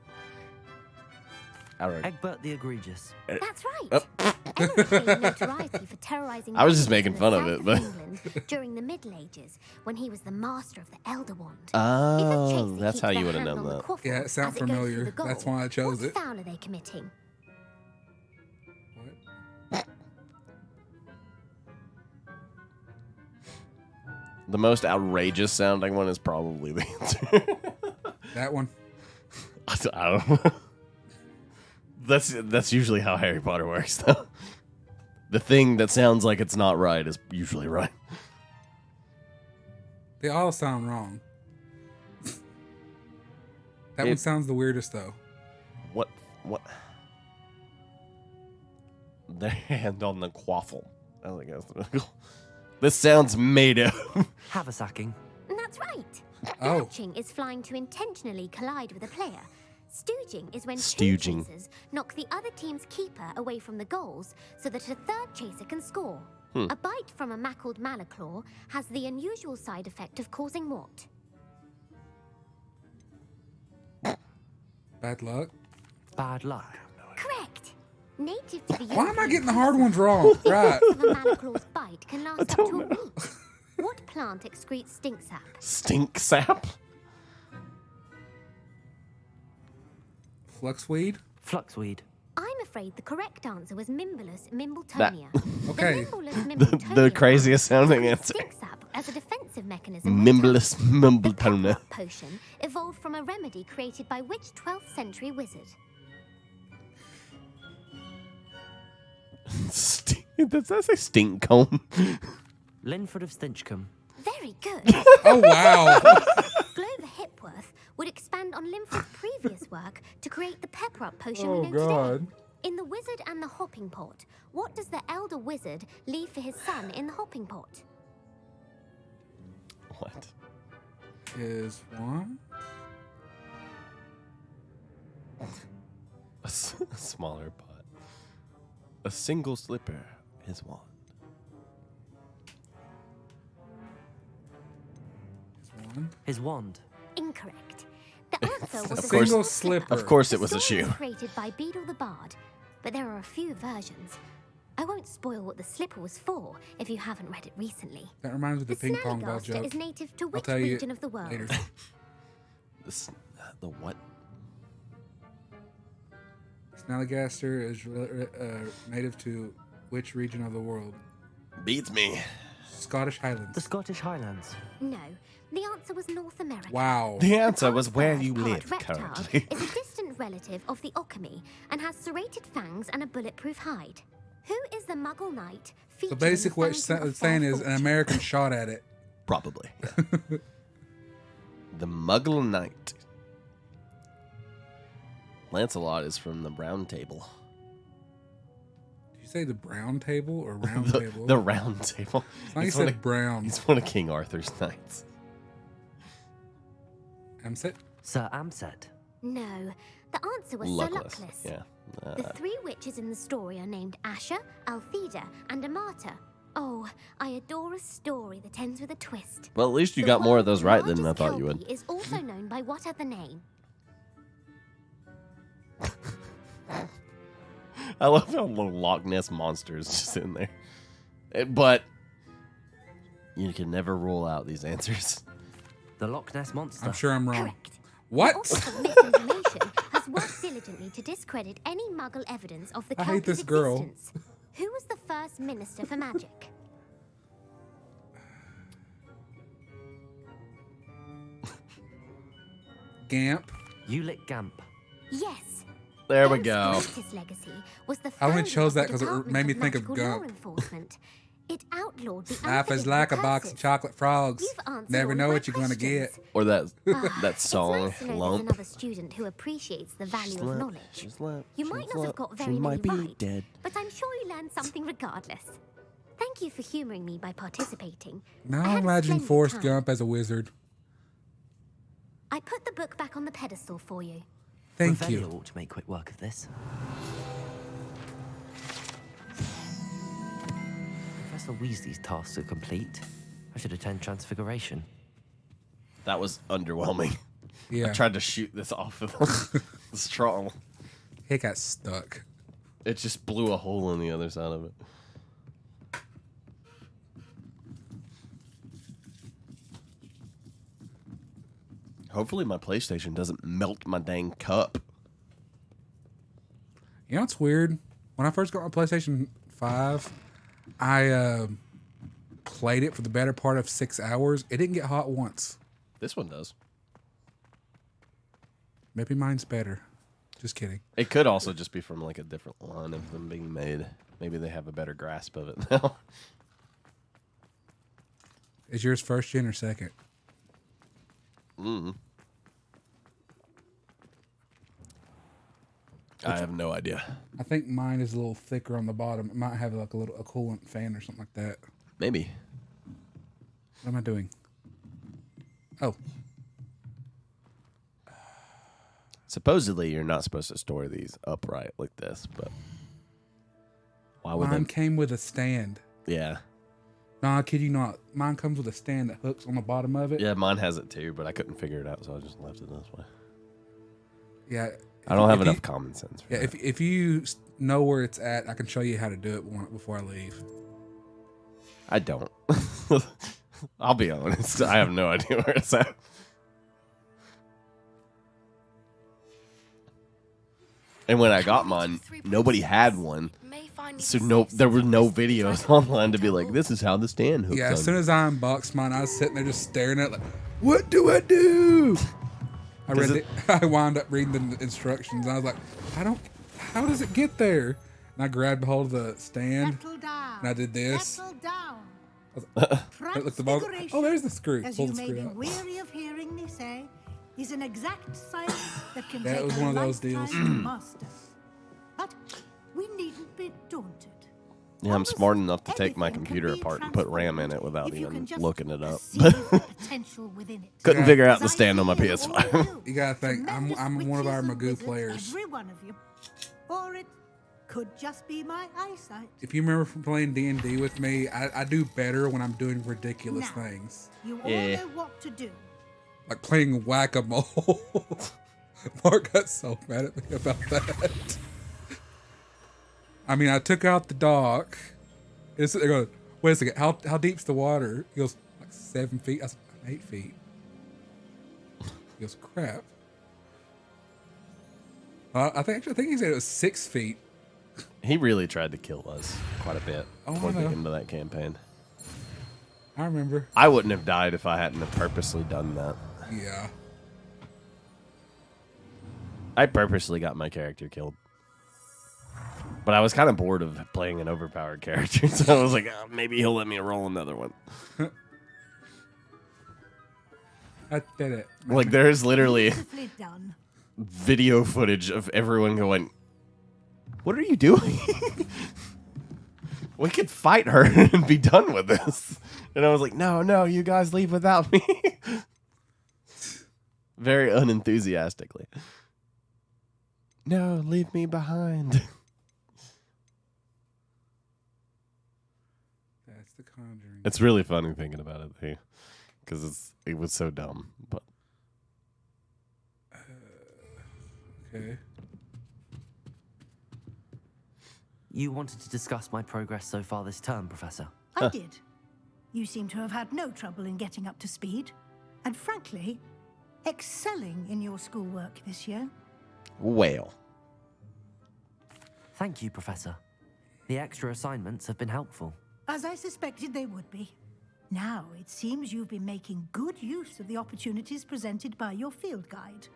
All right. Egbert the Egregious. That's right. Oh. Emmerich gained notoriety for terrorizing I was just residents making in fun the of south it, but- England during the Middle Ages, when he was the master of the Elder Wand. Oh, that's how you would have known that. Yeah, it sounds familiar. That's why I chose What it. foul are they committing? The most outrageous sounding one is probably the answer. That one. I don't know. That's usually how Harry Potter works, though. The thing that sounds like it's not right is usually right. They all sound wrong. That one sounds the weirdest, though. What? Their hand on the quaffle. I think that's this sounds made up. Haversacking. That's right. Oh. Hatching is flying to intentionally collide with a player. Stooging is when Stooging. two chasers knock the other team's keeper away from the goals so that a third chaser can score. Hmm. A bite from a mackled malaclaw has the unusual side effect of causing what? Bad luck. Bad luck. Correct. Native to the Why am I getting the hard ones wrong? Right. of a malaclaw's bite can last up to a week. What plant excretes stink sap? Stink sap? Fluxweed? Fluxweed. I'm afraid the correct answer was Mimbulus Mimbletonia. Okay. The Mimbulus The Mimbletonia craziest sounding answer. stink sap as a defensive mechanism. Mimbless Mimbletonia. Potion evolved from a remedy created by which 12th century wizard? Does that say stink cone? Linford of Stinchcombe. Very good. Oh, wow. Glover Hipworth would expand on Linford's previous work to create the pepper-up potion Oh, we know God. today. In The Wizard and the Hopping Pot, what does the elder wizard leave for his son in the hopping pot? What? Is one? A smaller pot. A single slipper is one. His wand. Incorrect. The answer was Of a course- single slipper. Of course it The was a story shoe. created by Beadle the Bard, but there are a few versions. I won't spoil what the slipper was for if you haven't read it recently. That reminds me of the ping pong ball Snallygaster joke. is native to I'll which tell you region of the world? later. The what? Snallygaster is native to which region of the world? Beats me. Scottish Highlands. The Scottish Highlands. No, the answer was North America. Wow. The answer was where you Part live reptile currently. is a distant relative of the Occamy and has serrated fangs and a bulletproof hide. Who is the Muggle knight So featured basically what in the it's Fountain of saying Fair is an Fortune? American shot at it. Probably. Yeah. The Muggle Knight. Lancelot is from the Round Table. Did you say the brown table or round the, table? the Round Table. I thought you He's one said of- brown. He's one of King Arthur's knights. Amset? Sir Amset. No, the answer was Luckless. Sir Luckless. Yeah. The three witches in the story are named Asher, Altheda, and Amata. Oh, I adore a story that ends with a twist. Well, at least you The got more of world's those right than I largest thought you kelpie would. is also known by what other name? I love how little Loch Ness monster is just in there. But you can never rule out these answers. The Loch Ness Monster. I'm sure I'm wrong. Correct. What? The Office of Misinformation has worked diligently to discredit any Muggle evidence of the I hate Kelpie's this girl. existence. Who was the first Minister for Magic? Gamp. Ulick Gamp. Yes. There we Gaunt's go. greatest legacy was the I only founding chose of the that 'cause it Department made me think of Magical Law Gump. Enforcement. It outlawed the Life is like a box of chocolate frogs. You've answered Never all know my what you're going to get. questions. Or that It's song, nice to know there's Lump. another student who appreciates the value of knowledge. You might not have got very many right, but I'm sure you learned something regardless. Thank you for humoring me by participating. Now I had a imagine splendid Forrest time. Gump as a wizard. I put the book back on the pedestal for you. Thank Revelio you. ought to make quick work of this. Professor Weasley's tasks are complete. I should attend Transfiguration. That was underwhelming. Yeah. I tried to shoot this off of the straw. It got stuck. It just blew a hole in the other side of it. Hopefully my PlayStation doesn't melt my dang cup. You know what's weird? When I first got my PlayStation 5, I played it for the better part of 6 hours. It didn't get hot once. This one does. Maybe mine's better. Just kidding. It could also just be from like a different line of them being made. Maybe they have a better grasp of it now. Is yours first gen or second? I have no idea. I think mine is a little thicker on the bottom. It might have like a coolant fan or something like that. Maybe. What am I doing? Oh. Supposedly, you're not supposed to store these upright like this, but why would Mine they? came with a stand. Yeah. No, I kid you not. Mine comes with a stand that hooks on the bottom of it. Yeah, mine has it too, but I couldn't figure it out, so I just left it this way. Yeah. I don't have enough common sense for Yeah, that. if you know where it's at, I can show you how to do it before I leave. I don't. I'll be honest. I have no idea where it's at. And when I got mine, nobody had one. So there were no videos online to be like, this is how the stand hooks Yeah, on. as soon as I unboxed mine, I was sitting there just staring at it like, what do I do? I wound up reading the instructions. And I was like, how does it get there? And I grabbed hold of the stand and I did this. I looked at the bottom. Oh, there's the screw. As Pull you the may screw be out. weary of hearing me say, is an exact science that can That take was a one of those lifetime deals. to master. But we needn't be daunted. Yeah, I'm smart enough to take my computer apart and put RAM in it without even looking it up. Potential within it. Couldn't figure out the stand on my PS5. You gotta think, I'm one of our Magoo players. Every one of you. Or it could just be my eyesight. If you remember from playing D&D with me, I do better when I'm doing ridiculous Now, things. You all know what to do. Like playing whack-a-mole. Mark got so mad at me about that. I mean, I took out the dock. It's they're going, wait a second, how deep's the water? He goes, like 7 feet. I said, 8 feet. He goes, crap. I think he said it was 6 feet. He really tried to kill us quite a bit Oh, toward I the know. end of that campaign. I remember. I wouldn't have died if I hadn't have purposely done that. Yeah. I purposely got my character killed. But I was kind of bored of playing an overpowered character, so I was like, oh, maybe he'll let me roll another one. I did it. Like, there's literally Beautifully done. video footage of everyone going, what are you doing? We could fight her and be done with this. And I was like, no, you guys leave without me. Very unenthusiastically. No, leave me behind. That's the Conjuring. It's really funny thinking about it, because it was so dumb. But Okay. You wanted to discuss my progress so far this term, Professor. I did. You seem to have had no trouble in getting up to speed. And frankly, excelling in your schoolwork this year. well, Thank you, Professor. The extra assignments have been helpful. As I suspected they would be. Now, it seems you've been making good use of the opportunities presented by your field guide.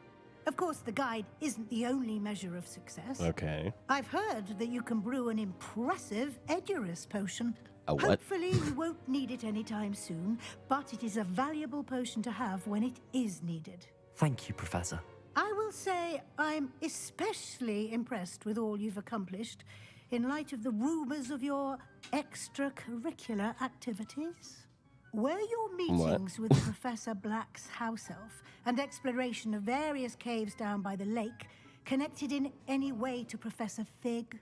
Of course, the guide isn't the only measure of success. okay. I've heard that you can brew an impressive Edurus potion. A what? Hopefully you won't need it anytime soon, but it is a valuable potion to have when it is needed. Thank you, Professor. I will say I'm especially impressed with all you've accomplished in light of the rumors of your extracurricular activities. Were your meetings with Professor Black's house elf and exploration of various caves down by the lake connected in any way to Professor Fig?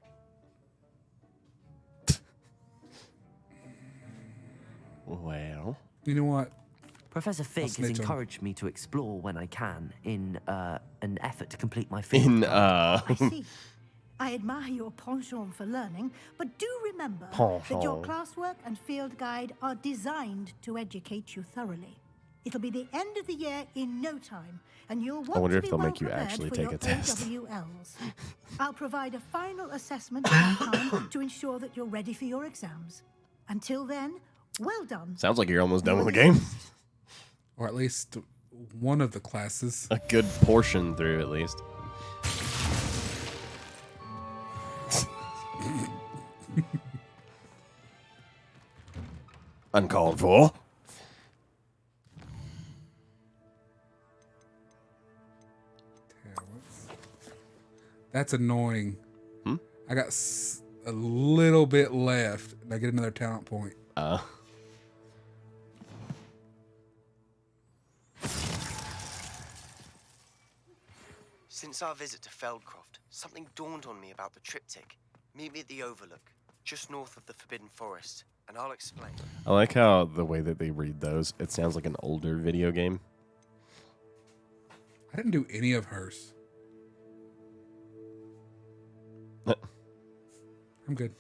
Well, you know what? Professor Fig has snitch on him. encouraged me to explore when I can in an effort to complete my field. I see. I admire your penchant for learning, but do remember that your classwork and field guide are designed to educate you thoroughly. It'll be the end of the year in no time, and you'll want wonder to if be they'll well make you prepared actually for take your a test. AWLs. I'll provide a final assessment at that time to ensure that you're ready for your exams. Until then, well done. Sounds like you're almost done with the game. Or at least one of the classes. A good portion through, at least. Uncalled for. That's annoying. I got a little bit left, and I get another talent point. Since our visit to Feldcroft, something dawned on me about the triptych. Meet me at the Overlook, just north of the Forbidden Forest, and I'll explain. I like how the way that they read those, it sounds like an older video game. I didn't do any of hers. I'm good.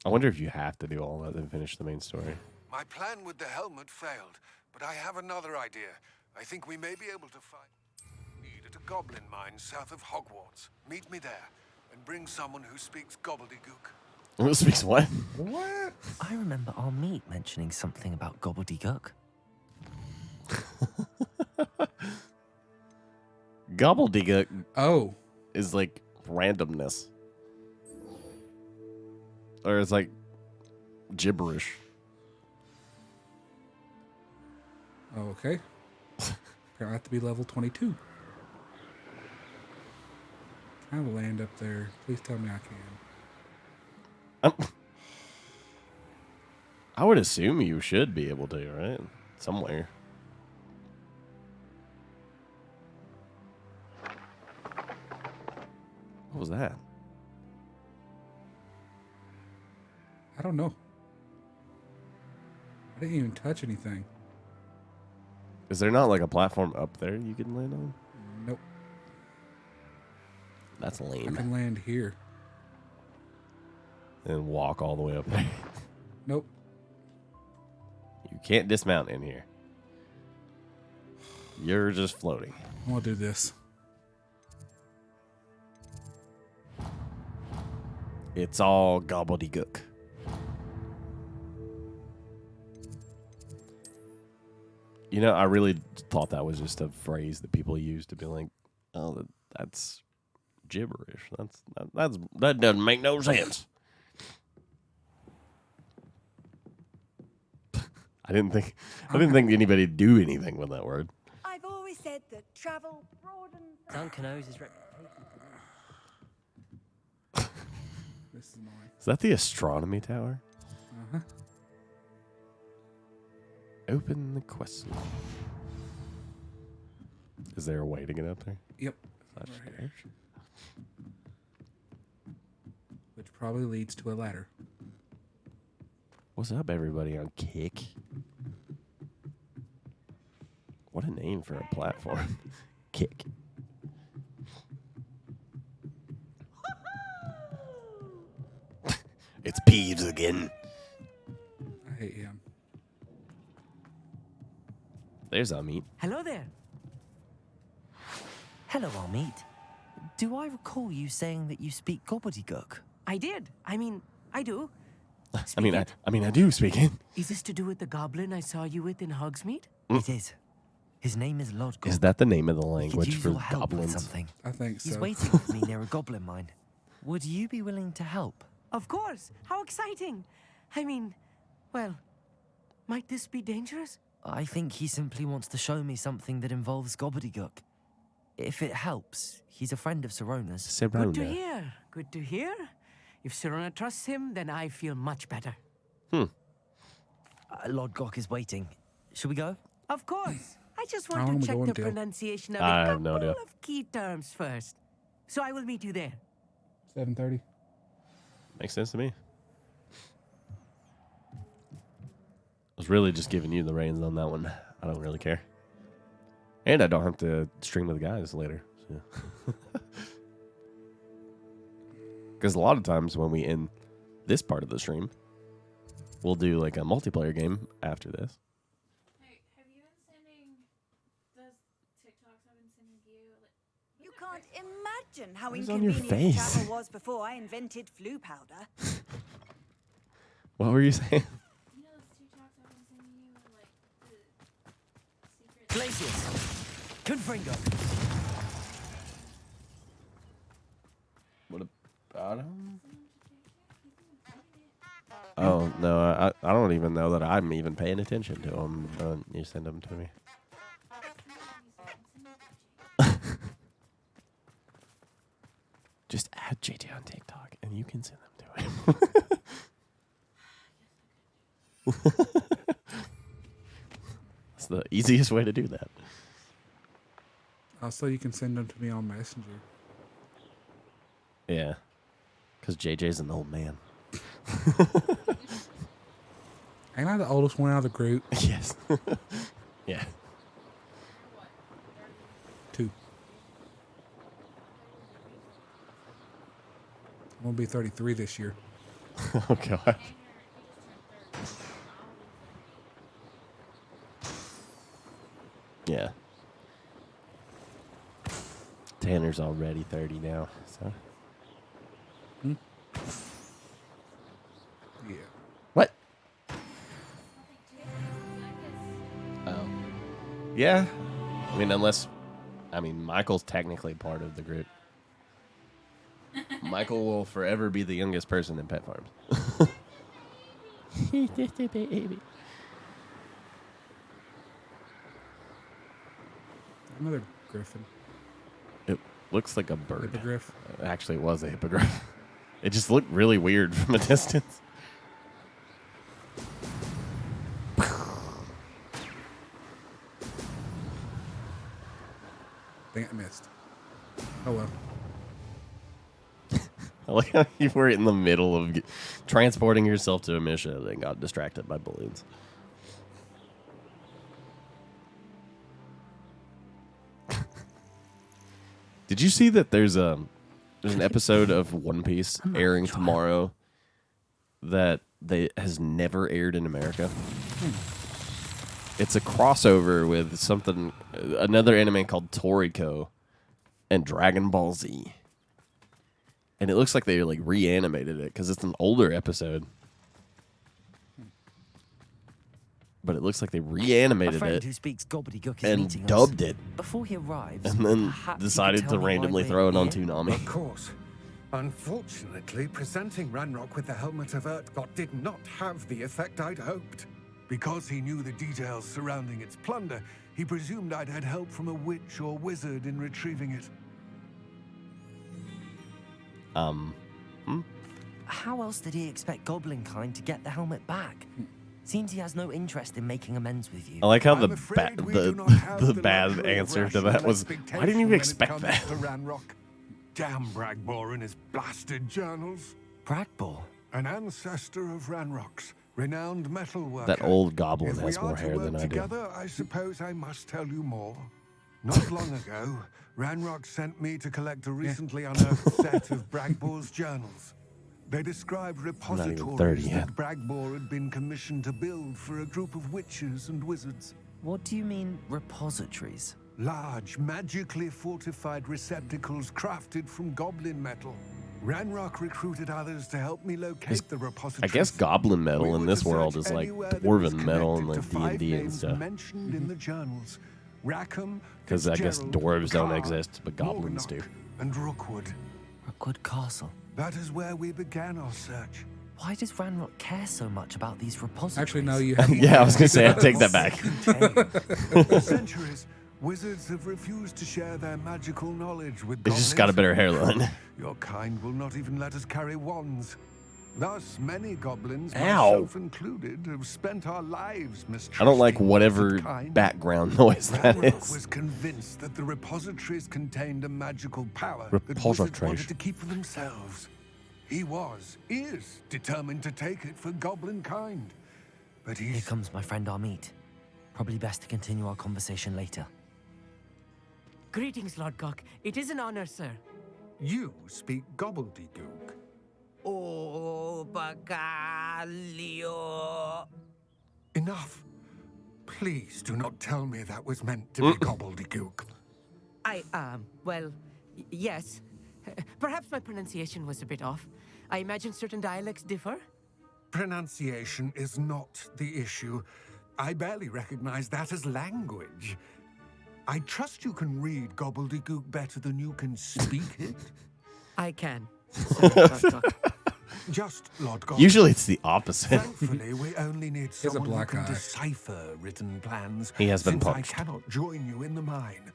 I wonder if you have to do all that and finish the main story. My plan with the helmet failed, but I have another idea. I think we may be able to find need at a goblin mine south of Hogwarts. Meet me there, and bring someone who speaks gobbledygook. Who speaks what? What? I remember our meet mentioning something about gobbledygook. Gobbledygook. Oh. Is like randomness. Or it's like gibberish. Okay. Apparently I have to be level 22. I will land up there. Please tell me I can. I would assume you should be able to, right? Somewhere. What was that? I don't know. I didn't even touch anything. Is there not like a platform up there you can land on? Nope. That's I lame. can land here. And walk all the way up there. Nope. You can't dismount in here. You're just floating. I want to do this. It's all gobbledygook. You know, I really thought that was just a phrase that people use to be like, "Oh, that's gibberish. That doesn't make no sense." I didn't think anybody do anything with that word. I've always said that travel broadens. Duncan owes his reputation. This is annoying. Is that the astronomy tower? Uh-huh. Open the quest. Is there a way to get up there? Yep. Right here. Which probably leads to a ladder. What's up, everybody on Kick? What a name for a platform. Kick. It's Peeves again. I hate him. There's Amit. Hello there. Hello, Amit. Do I recall you saying that you speak gobbledygook? I did. I mean, I do. I mean, I do speak it. Is this to do with the goblin I saw you with in Hogsmeade? It is. His name is Lodgok. Is that the name of the He could language use for your help with goblins? something. I think so. He's waiting for me near a goblin mine. Would you be willing to help? Of course. How exciting. I mean, well, might this be dangerous? I think he simply wants to show me something that involves gobbledygook. If it helps, he's a friend of Sirona's. Good to hear. Good to hear. If Sirona trusts him, then I feel much better. Lord Gok is waiting. Should we go? Of course. I just How want long to we check going the till? pronunciation of I a have no couple idea. of key terms first. So I will meet you there. 7:30. Makes sense to me. I was really just giving you the reins on that one. I don't really care. And I don't have to stream with the guys later. Because a lot of times when we end this part of the stream, we'll do like a multiplayer game after this. Hey, have you been sending those TikToks I've been sending you? You can't imagine how What is on your inconvenient face? travel was before I invented flu powder. What were you saying? You know those TikToks I've been sending you, like the secret. Glacius! Confringo! What about him? Oh, no, I don't even know that I'm even paying attention to him. You send them to me. Just add JJ on TikTok and you can send them to him. That's the easiest way to do that. Also, you can send them to me on Messenger. Yeah. Because JJ's an old man. Ain't I the oldest one out of the group? Yes. Yeah. 2. I'm gonna be 33 this year. Oh, God. Yeah. Tanner's already 30 now, so. Yeah. What? Oh. Yeah. I mean, Michael's technically part of the group. Michael will forever be the youngest person in Pet Farms. He's just a baby. Another griffin. It looks like a bird. Hippogriff. Actually, it was a hippogriff. It just looked really weird from a distance. Dang it, I missed. Oh well. I like how you were in the middle of transporting yourself to a mission and got distracted by balloons. Did you see that there's an episode of One Piece airing tomorrow that has never aired in America? It's a crossover with another anime called Toriko and Dragon Ball Z. And it looks like they like reanimated it because it's an older episode. But it looks like they reanimated it who speaks gobbledygook is and meeting dubbed us. it. Before he arrives, And then perhaps you decided could to tell me why randomly we're throw it on here? Toonami. Of course. Unfortunately, presenting Ranrock with the Helmet of Urtkot did not have the effect I'd hoped. Because he knew the details surrounding its plunder, he presumed I'd had help from a witch or wizard in retrieving it. How else did he expect Goblinkind to get the helmet back? Seems he has no interest in making amends with you. I like how I'm afraid we do not have the the bad luxury of answer to rational that was, why didn't you expectation expect when it that? comes to Ranrock. Damn Bragbor and his blasted journals. Bragbor? An ancestor of Ranrock's, renowned metalworker. That old goblin If we has are more to hair work than I do. together, I suppose I must tell you more. Not long ago, Ranrock sent me to collect a recently unearthed set of Bragbor's journals. They described even 30 repositories yet. that Bragbor had been commissioned to build for a group of witches and wizards. What do you mean, repositories? Large, magically fortified receptacles crafted from goblin metal. Ranrock recruited others to help me locate the I repositories. guess goblin metal We in were this to world search is like anywhere that dwarven was metal and connected like to 5 D&D and names stuff. mentioned in the journals. Rackham, Because I guess Fitzgerald, dwarves don't Carr, exist, but goblins do. Morganach, and Rookwood. Rookwood Castle. That is where we began our search. Why does Ranrock care so much about these repositories? Actually, no, you haven't. Yeah, I was gonna say I take that back. For centuries, wizards have refused to share their magical knowledge with He's just got a better hairline. Your kind will not even let us carry wands. Thus, many goblins, Ow. myself included, have spent our lives mistrusting I don't like whatever wizard kind. background noise that Ranrock is. was convinced that the repositories contained a magical power that wizards Repositories. wanted to keep for themselves. He is determined to take it for goblin kind. But Here comes my friend Amit. Probably best to continue our conversation later. Greetings, Lord Gok. It is an honor, sir. You speak gobbledygook. Oh, Bagalio. Enough. Please do not tell me that was meant to be gobbledygook. Well, yes. Perhaps my pronunciation was a bit off. I imagine certain dialects differ. Pronunciation is not the issue. I barely recognize that as language. I trust you can read gobbledygook better than you can speak it. I can. Just, Lord Goblin. Usually it's the opposite. Thankfully, we only need He has a someone who black can eye. decipher written plans. He has been since punched. I cannot join you in the mine.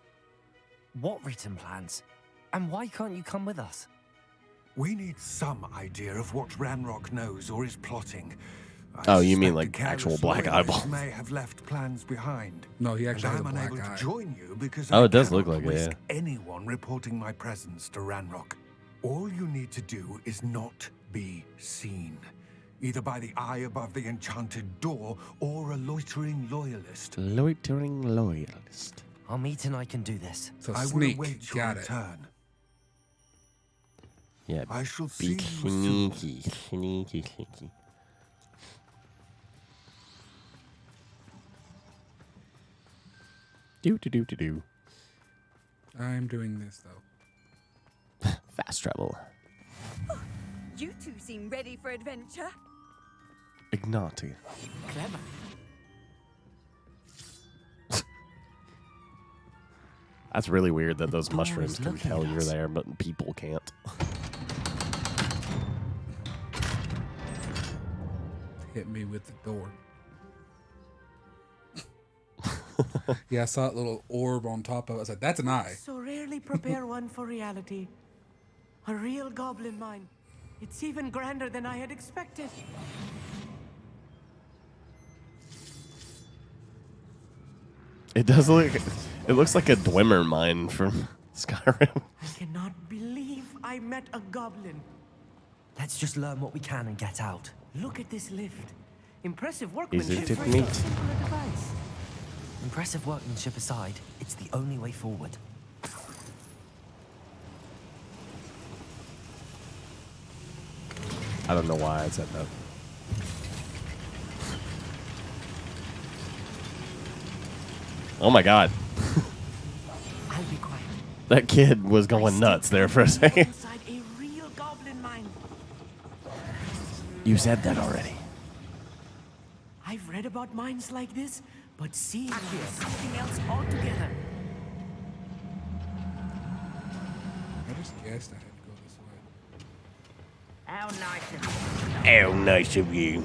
What written plans? And why can't you come with us? We need some idea of what Ranrock knows or is plotting. Oh, you mean suspect like the actual careless black loyalists eyeballs? may have left plans behind. No, he actually has and a I'm black unable eye. to join you because Oh, I it does look cannot like it, risk yeah. anyone reporting my presence to Ranrock. All you need to do is not be seen, either by the eye above the enchanted door or a loitering loyalist. Loitering loyalist. Amit and I can do this. So I will sneak. await your Got it. return. Yeah, I shall see be you soon. sneaky. Do. I'm doing this though. Fast travel. You two seem ready for adventure. Ignati. Clever. That's really weird that those door mushrooms is can looking tell at you're us. there, but people can't. Hit me with the door. Yeah, I saw that little orb on top of it. I was like, that's an eye. So rarely prepare one for reality. A real goblin mine. It's even grander than I had expected. It does look. It looks like a Dwemer mine from Skyrim. I cannot believe I met a goblin. Let's just learn what we can and get out. Look at this lift. Impressive workmanship Easy to for meet. such a simple device. Impressive workmanship aside, it's the only way forward. I don't know why I said that. Oh my god. I'll be quiet. That kid was going nuts there for a second. Inside a real goblin mine. You said that already. I've read about mines like this, but seeing here is something else altogether. I just guessed I had to go this way. How nice of you. Oh, nice of you.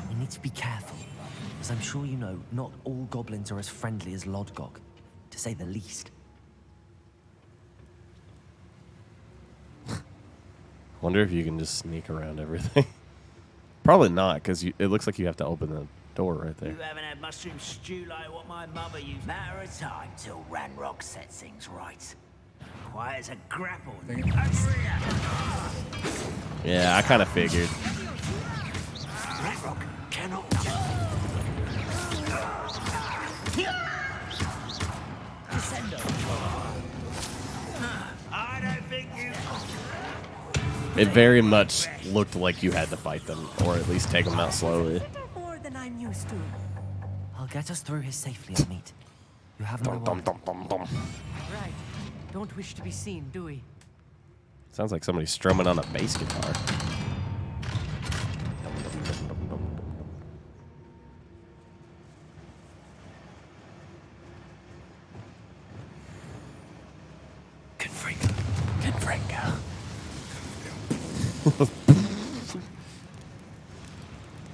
We need to be careful. As I'm sure you know, not all goblins are as friendly as Lodgok, to say the least. Wonder if you can just sneak around everything. Probably not, because it looks like you have to open the door right there. You haven't had mushroom stew like what my mother used. Matter of time till Ranrock sets things right. Quiet as a grapple. Over here. Yeah, I kind of figured. Ranrock cannot. Descendo. I don't think you. It very much looked like you had to fight them, or at least take them out slowly. More than I'm used to. I'll get us through here safely, Amit. You have my word. Right. Don't wish to be seen, do we? Sounds like somebody's strumming on a bass guitar.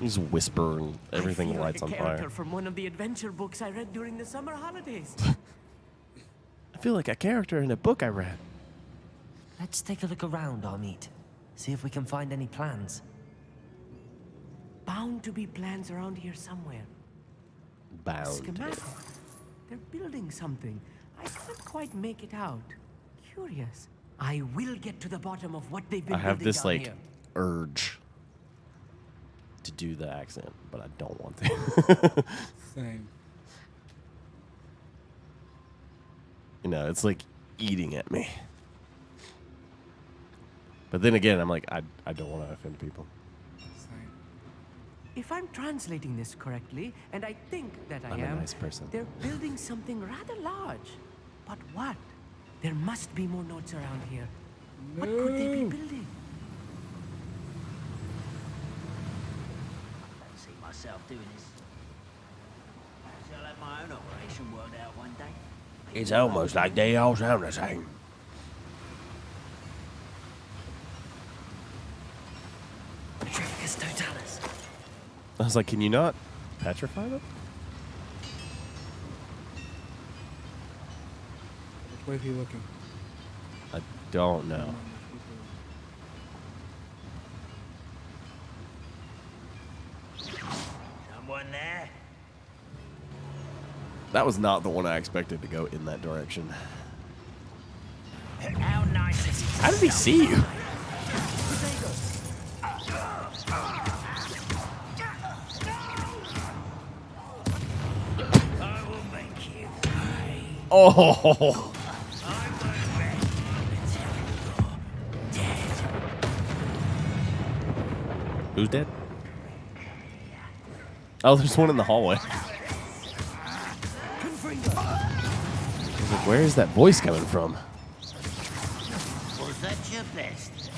You just whisper and everything lights on fire. From one of the adventure books I read during the summer holidays. I feel like a character in a book I read. Let's take a look around, Amit. See if we can find any plans. Bound to be plans around here somewhere. Bound. Schematic. They're building something. I can't quite make it out. Curious. I will get to the bottom of what they've been I have building this down like here. urge to do the accent, but I don't want to. Same. You know, it's like eating at me. But then again, I'm like, I don't want to offend people. Same. If I'm translating this correctly, and I think that I'm I am, a nice person. they're building something rather large. But what? There must be more notes around here. What could they be building? I don't see myself doing this. Shall I have my own operation worked out one day? It's almost like they all sound the same. Totalis. I was like, can you not petrify them? Which way is he looking? I don't know. Someone there? That was not the one I expected to go in that direction. How nice is it? How did he see you? I will make you pay. Oh. Who's dead? Oh, there's one in the hallway. I was like, where is that voice coming from? Was that your best?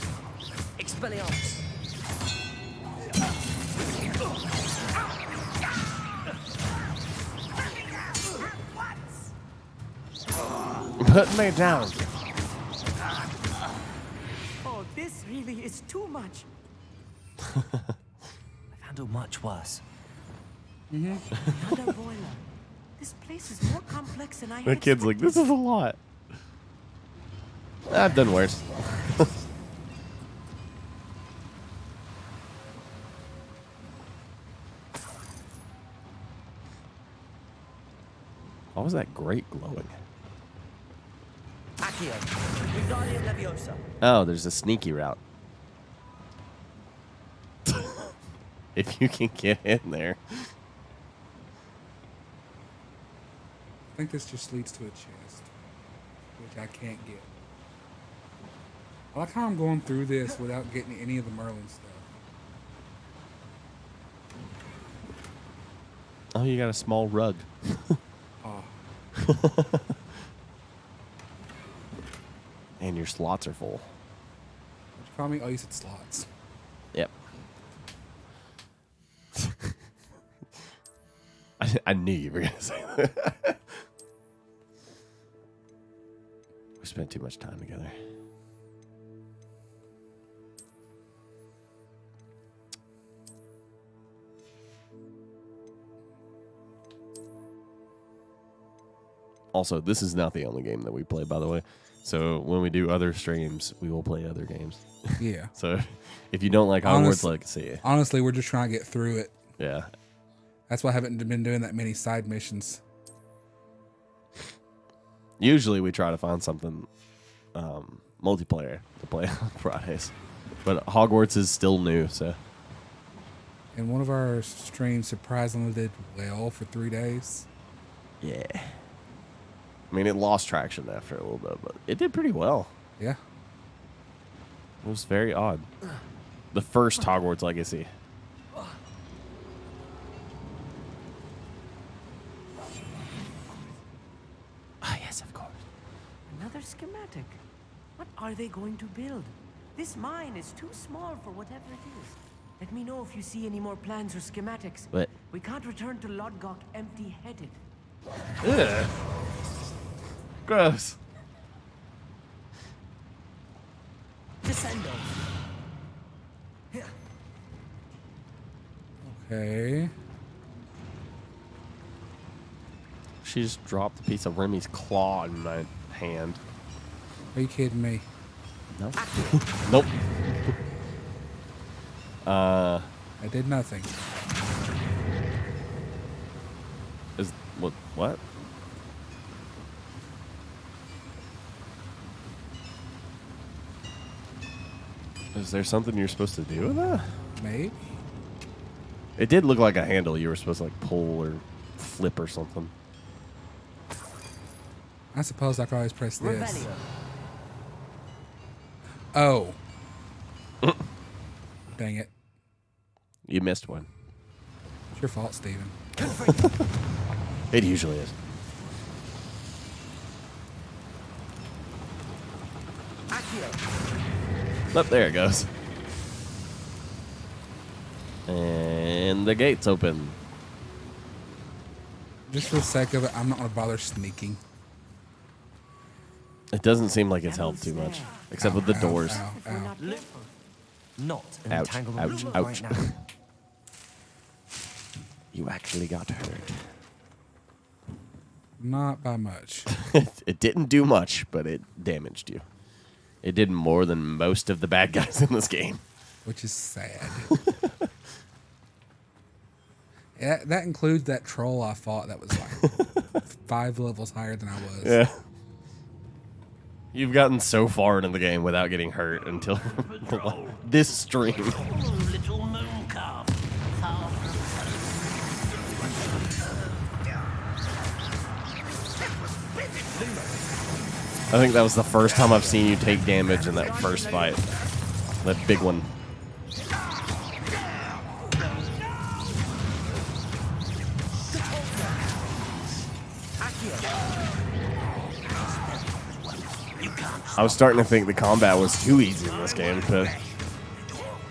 Expelliarmus. Put me down. Oh, this really is too much. I've handled much worse. The under boiler. This place is more complex than I The had kid's like, this is a lot. I've done worse. Why was that grate glowing? Accio. Wingardium Leviosa. Oh, there's a sneaky route. If you can get in there. I think this just leads to a chest, which I can't get. I like how I'm going through this without getting any of the Merlin stuff. Oh, you got a small rug. Oh. And your slots are full. What'd you call me? Oh, you said slots. Yep. I knew you were going to say that. We spent too much time together. Also, this is not the only game that we play, by the way. So when we do other streams, we will play other games. Yeah. So if you don't like Hogwarts Legacy. Honestly, we're just trying to get through it. Yeah. That's why I haven't been doing that many side missions. Usually we try to find something multiplayer to play on Fridays. But Hogwarts is still new, so. And one of our streams surprisingly did well for 3 days. Yeah. I mean, it lost traction after a little bit, but it did pretty well. Yeah. It was very odd. The first Hogwarts Legacy. Ah, yes, of course. Another schematic. What are they going to build? This mine is too small for whatever it is. Let me know if you see any more plans or schematics. What? We can't return to Lodgok empty-headed. Ugh. Gross. Descendo. Okay. She just dropped a piece of Remy's claw in my hand. Are you kidding me? No. Nope. I did nothing. Is what? Is there something you're supposed to do with that? Maybe. It did look like a handle you were supposed to like pull or flip or something. I suppose I could always press this. Oh. Dang it. You missed one. It's your fault, Steven. It usually is. Oh, there it goes. And the gate's open. Just for the sake of it, I'm not going to bother sneaking. It doesn't seem like it's helped too much, except with the doors. Not an Ouch, entanglement ouch, loop ouch. right now. You actually got hurt. Not by much. It didn't do much, but it damaged you. It did more than most of the bad guys in this game. Which is sad. Yeah, that includes that troll I fought that was like 5 levels higher than I was. Yeah. You've gotten so far into the game without getting hurt until this stream. Little moon calf. I think that was the first time I've seen you take damage in that first fight. That big one. I was starting to think the combat was too easy in this game, but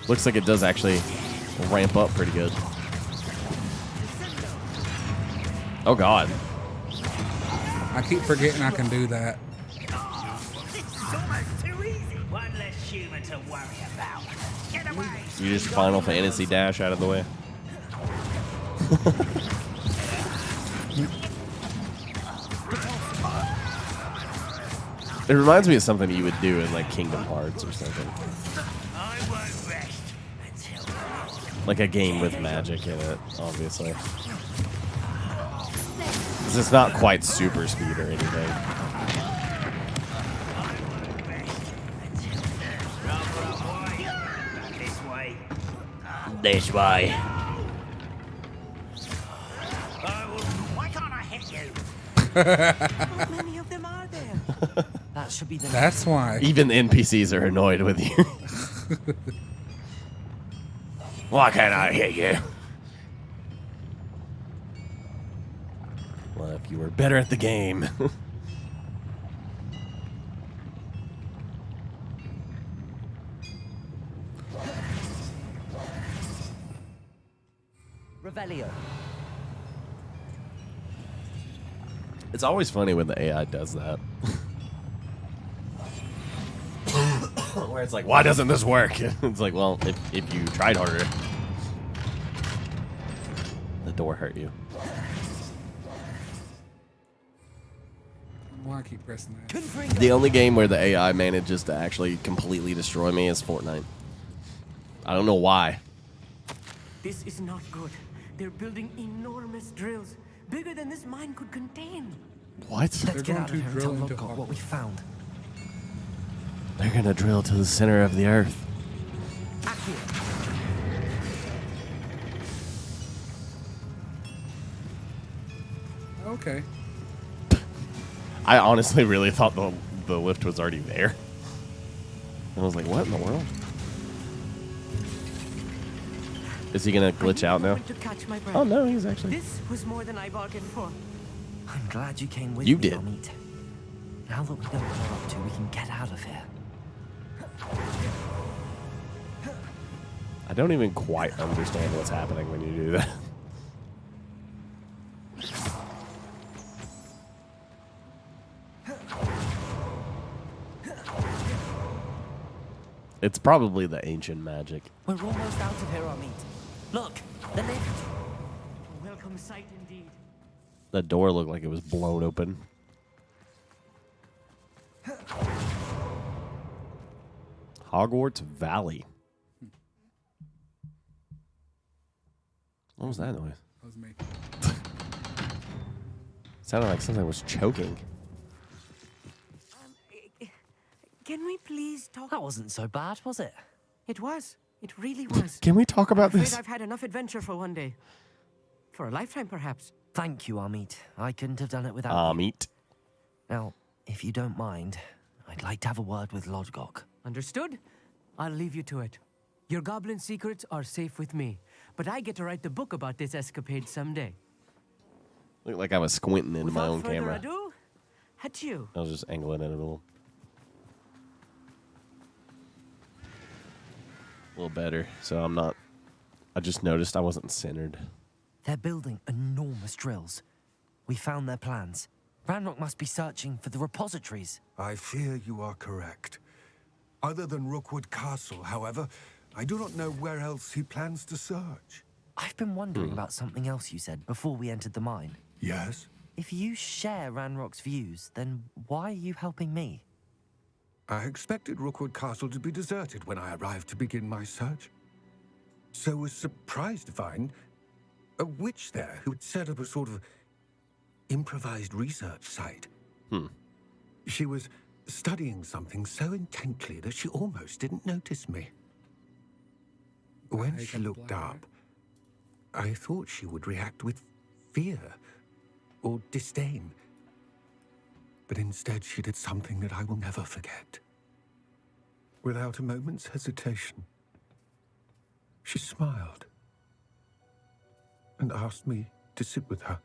looks like it does actually ramp up pretty good. Oh god. I keep forgetting I can do that. It's almost too easy. One less human to worry about. Get away. You just Final Fantasy dash out of the way. It reminds me of something you would do in like Kingdom Hearts or something. I won't rest until Like a game with magic in it, obviously. 'Cause it's not quite super speed or anything. This way. Why can't I hit you? How many of them are there? That should be the. That's why. Even the NPCs are annoyed with you. Why can't I hit you? Well, if you were better at the game. Revelio. It's always funny when the AI does that. Where it's like, why doesn't this work? It's like, well, if you tried harder. The door hurt you. Why I keep pressing that? The only game where the AI manages to actually completely destroy me is Fortnite. I don't know why. This is not good. They're building enormous drills, bigger than this mine could contain. What? Let's get out of here until Locke got what we found. They're gonna drill to the center of the earth. Okay. I honestly really thought the lift was already there. I was like, what in the world? Is he gonna glitch out now? To catch my breath. Oh no, he's actually. This was more than I bargained for. I'm glad you came with You me, did. Amit. Now that we know what they're up to, we can get out of here. I don't even quite understand what's happening when you do that. It's probably the ancient magic. We're almost out of here, Amit. Look, the lift. A welcome sight indeed. The door looked like it was blown open. Hogwarts Valley. What was that noise? That was me. Sounded like something was choking. Can we please talk? That wasn't so bad, was it? It was. It really was. Can we talk about I'm this? afraid I've had enough adventure for one day. For a lifetime, perhaps. Thank you, Amit. I couldn't have done it without Amit. Now, if you don't mind, I'd like to have a word with Lodgok. Understood? I'll leave you to it. Your goblin secrets are safe with me, but I get to write the book about this escapade someday. Looked like I was squinting into my own Without further camera. ado, adieu. I was just angling it a little better, so I'm not. I just noticed I wasn't centered. They're building enormous drills. We found their plans. Ranrock must be searching for the repositories. I fear you are correct. Other than Rookwood Castle, however, I do not know where else he plans to search. I've been wondering about something else you said before we entered the mine. Yes? If you share Ranrock's views, then why are you helping me? I expected Rookwood Castle to be deserted when I arrived to begin my search. So was surprised to find a witch there who had set up a sort of improvised research site. She was studying something so intently that she almost didn't notice me. When she looked up, I thought she would react with fear or disdain. But instead she did something that I will never forget. Without a moment's hesitation, she smiled and asked me to sit with her.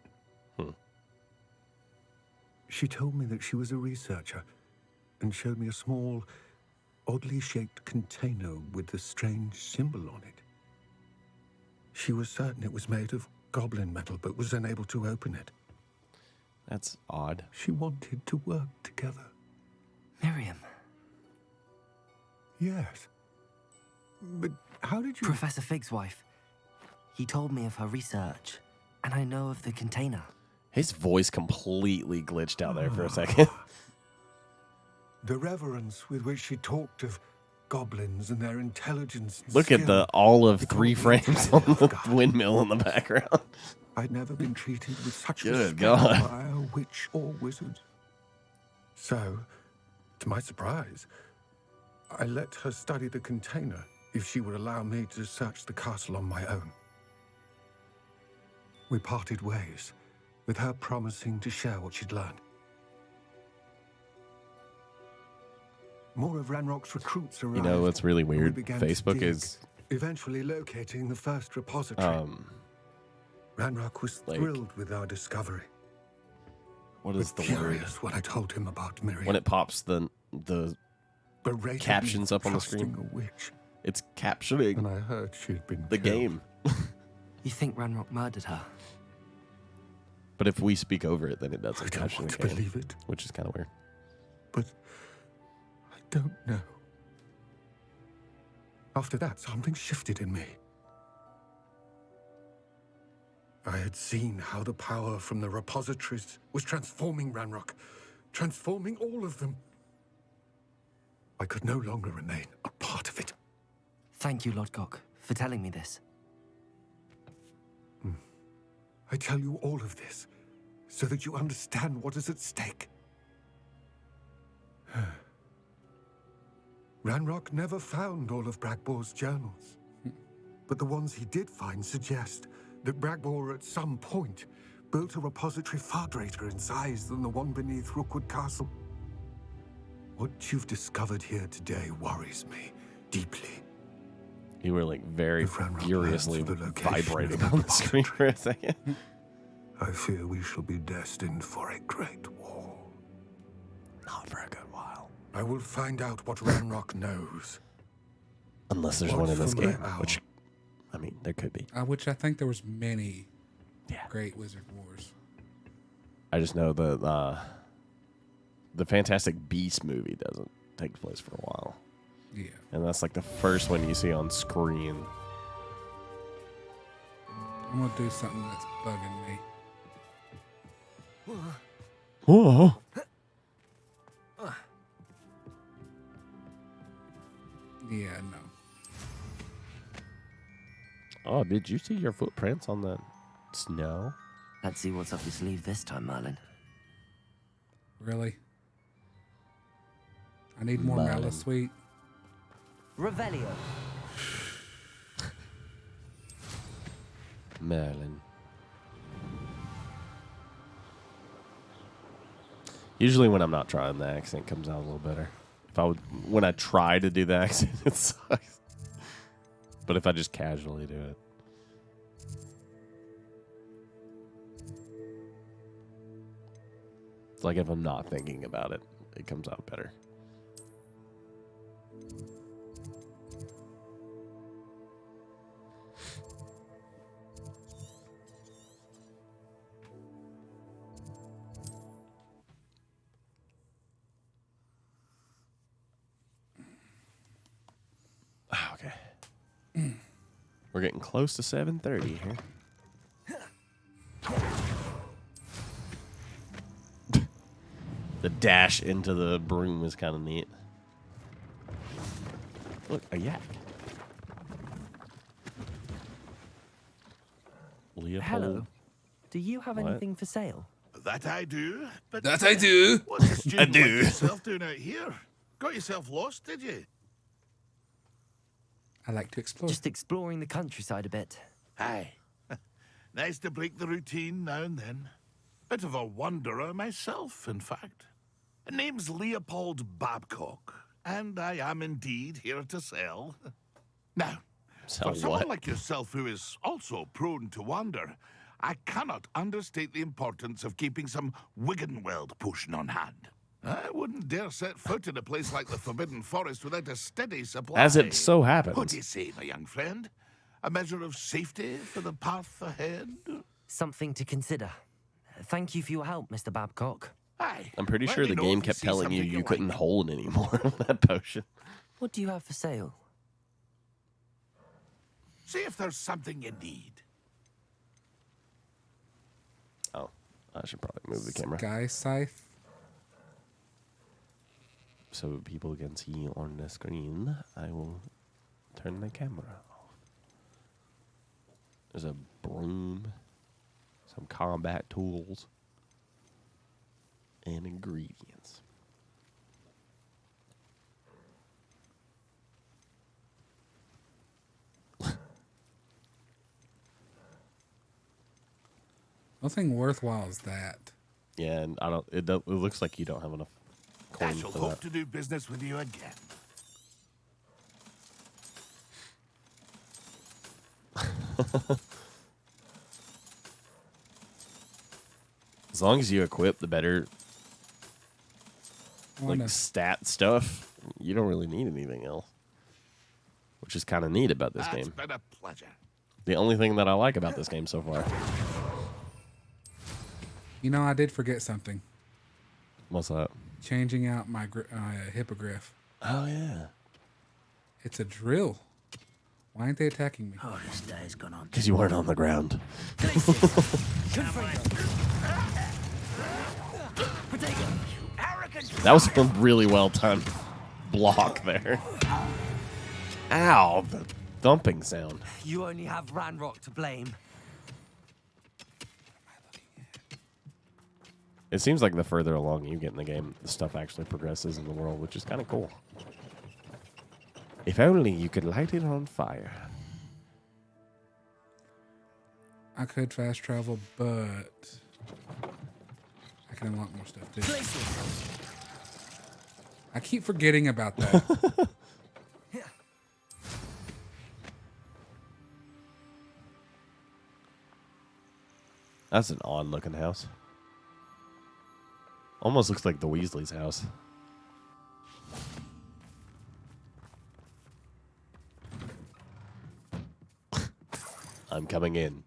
She told me that she was a researcher and showed me a small, oddly shaped container with a strange symbol on it. She was certain it was made of goblin metal, but was unable to open it. That's odd. She wanted to work together. Miriam. Yes. But how did you... Professor Fig's wife. He told me of her research, and I know of the container. His voice completely glitched out there for a second. The reverence with which she talked of goblins and their intelligence and Look at skill. the all of 3 frames on the windmill in the background. I'd never been treated with such Good respect God. by a witch or wizard. So, to my surprise, I let her study the container if she would allow me to search the castle on my own. We parted ways, with her promising to share what she'd learned. More of Ranrock's recruits arrived. You know what's really and we weird? began to Facebook dig, is eventually locating the first repository. Ranrock was thrilled with our discovery. What is but the word? furious when I told him about Miriam. When it pops the Berated captions me up on the trusting screen. A witch. It's captioning. And I heard she'd been the killed. game. You think Ranrock murdered her? But if we speak over it, then it doesn't caption the game, believe it. which is kind of weird. But I don't know. After that, something shifted in me. I had seen how the power from the repositories was transforming Ranrock, transforming all of them. I could no longer remain a part of it. Thank you, Lodgok, for telling me this. I tell you all of this so that you understand what is at stake. Ranrock never found all of Bragbor's journals, but the ones he did find suggest that Bragbor at some point built a repository far greater in size than the one beneath Rookwood Castle. What you've discovered here today worries me deeply. You were like very furiously plans for the location vibrating of the on the screen for a second. I fear we shall be destined for a great war. Not for a good while. I will find out what Ranrock knows. Unless there's one in this game, which, I mean, there could be. Which I think there was many great Wizard Wars. I just know the Fantastic Beasts movie doesn't take place for a while. Yeah. And that's like the first one you see on screen. I'm gonna do something that's bugging me. Whoa. Yeah, no. Oh, did you see your footprints on that snow? Let's see what's up your sleeve this time, Merlin. Really? I need more Merlin. mallow sweet. Revelio. Merlin. Usually when I'm not trying, the accent comes out a little better. When I try to do the accent, it sucks. But if I just casually do it. It's like if I'm not thinking about it, it comes out better. Okay. We're getting close to 7:30 here. The dash into the broom is kind of neat. Look, a yak. Leopold. Hello. Do you have What? anything for sale? That I do. But That I do. What's a student I do. like yourself doing out here? Got yourself lost, did you? I like to explore. Just exploring the countryside a bit. Aye. Nice to break the routine now and then. Bit of a wanderer myself, in fact. Name's Leopold Babcock, and I am indeed here to sell. Now, Sell for someone what? like yourself who is also prone to wander, I cannot understate the importance of keeping some Wiggenweld potion on hand. I wouldn't dare set foot in a place like the Forbidden Forest without a steady supply. As it so happens. What do you say, my young friend? A measure of safety for the path ahead? Something to consider. Thank you for your help, Mr. Babcock. Aye. I'm pretty Let sure me the know game if you kept see telling you something you you couldn't like. hold anymore of that potion. What do you have for sale? See if there's something you need. Oh, I should probably move the camera Sky scythe. so people can see on the screen. I will turn the camera off. There's a broom, some combat tools, and ingredients. Nothing worthwhile is that. Yeah, and I don't. It looks like you don't have enough I coin shall for hope that. to do business with you again. As long as you equip the better like Wanna- stat stuff, you don't really need anything else. Which is kind of neat about this That's game. been a pleasure. The only thing that I like about this game so far. You know, I did forget something. What's that? Changing out my hippogriff. Oh yeah. It's a drill. Why aren't they attacking me? Oh, this day's gone on. Because you weren't on the ground. That was a really well timed block there. Ow, the thumping sound. You only have Ranrock to blame. It seems like the further along you get in the game, the stuff actually progresses in the world, which is kind of cool. If only you could light it on fire. I could fast travel, but I can unlock more stuff too. I keep forgetting about that. That's an odd looking house. Almost looks like the Weasley's house. I'm coming in.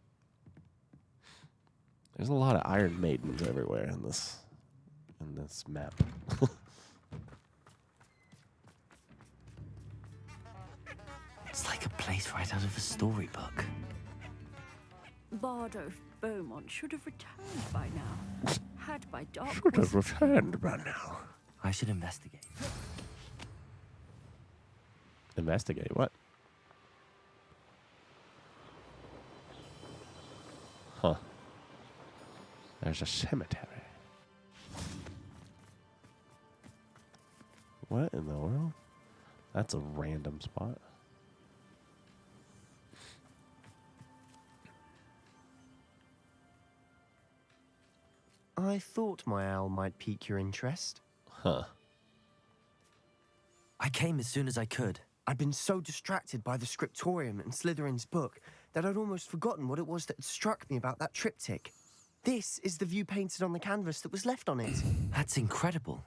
There's a lot of Iron Maidens everywhere in this map. It's like a place right out of a storybook. Bardo Beaumont should have returned by now. Had by dark. Should have returned by now. I should investigate. Investigate what? Huh. There's a cemetery. What in the world? That's a random spot. I thought my owl might pique your interest. Huh. I came as soon as I could. I'd been so distracted by the scriptorium and Slytherin's book that I'd almost forgotten what it was that had struck me about that triptych. This is the view painted on the canvas that was left on it. That's incredible.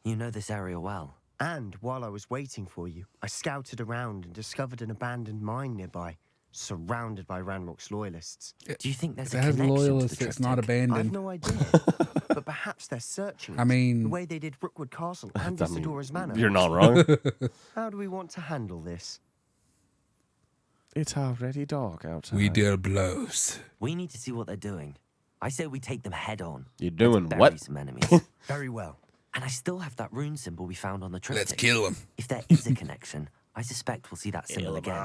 You know this area well. And while I was waiting for you, I scouted around and discovered an abandoned mine nearby, surrounded by Ranrock's loyalists. Do you think there's If it has loyalists, it's not abandoned. I've no idea. But perhaps they're searching I mean, the way they did Rookwood Castle and Isidora's Manor. You're not wrong. How do we want to handle this? It's already dark outside. We deal blows. We need to see what they're doing. I say we take them head on. You're doing Let's bury what? some enemies. Very well. And I still have that rune symbol we found on the triptych. Let's kill them. If there is a connection, I suspect we'll see that symbol again.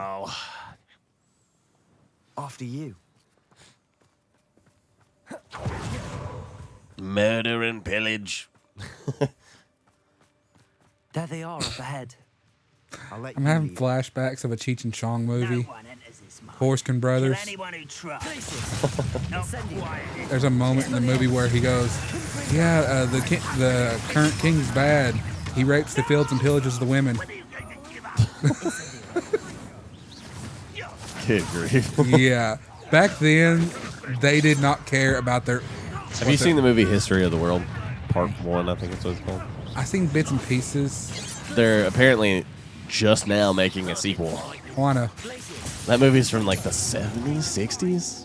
After you. Murder and pillage. There they are up ahead. I'm having flashbacks of a Cheech and Chong movie. Korskin Brothers. There's a moment in the movie where he goes, "Yeah, the current king's bad. He rapes the fields and pillages the women." Good grief. Yeah, back then they did not care about their. Have you seen the movie History of the World, Part 1? I think it's what it's called. I've seen bits and pieces. They're apparently just now making a sequel. Wanna? That movie's from like the 70s, 60s?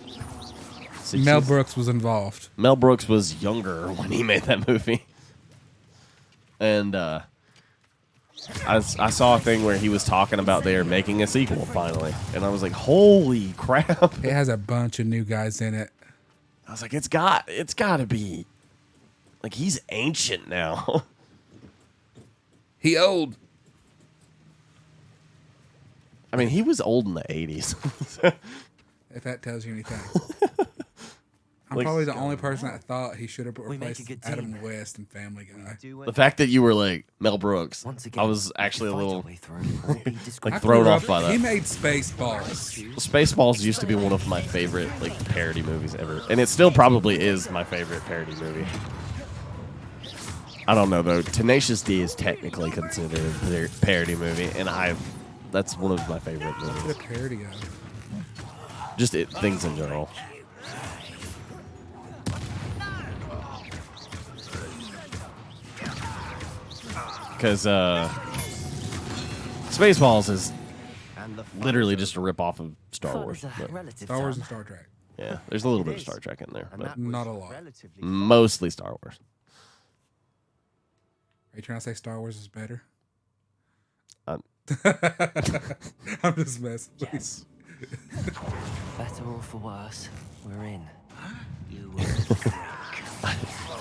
60s? Mel Brooks was involved. Mel Brooks was younger when he made that movie. And I saw a thing where he was talking about they're making a sequel finally. And I was like, holy crap. It has a bunch of new guys in it. I was like, it's got to be. Like, he's ancient now. He old. I mean, he was old in the 80s. If that tells you anything. I'm Like, probably the only person that thought he should have replaced Adam West in Family Guy. the fact that you were like Mel Brooks, I was actually a little like thrown off by that. He made Spaceballs. Spaceballs used to be one of my favorite like parody movies ever, and it still probably is my favorite parody movie. I don't know though. Tenacious D is technically considered a parody movie, and that's one of my favorite movies. What a parody of? Just things in general. Because Spaceballs is literally just a rip-off of Star Wars. Star Wars and Star Trek. Yeah, there's a little bit of Star Trek in there, but Not a lot. mostly Star Wars. Are you trying to say Star Wars is better? I'm just messing. Yes. Better or for worse, we're in.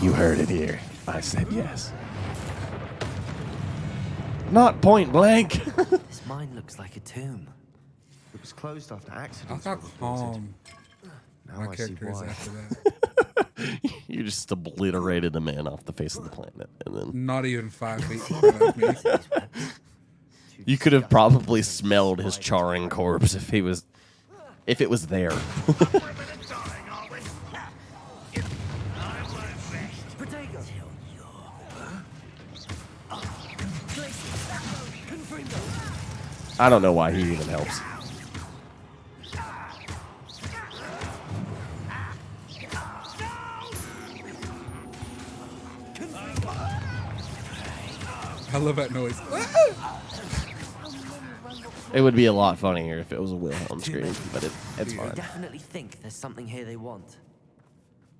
You heard it here. I said yes. Not point blank. This mine looks like a tomb. It was closed after accidents. Look how calm Now my I see character is why. after that. You just obliterated a man off the face of the planet, and then Not even 5 feet in front of me. you could have probably smelled his charring corpse if it was there. I don't know why he even helps. I love that noise. It would be a lot funnier if it was a Wilhelm scream, but it's I fine. definitely think there's something here they want.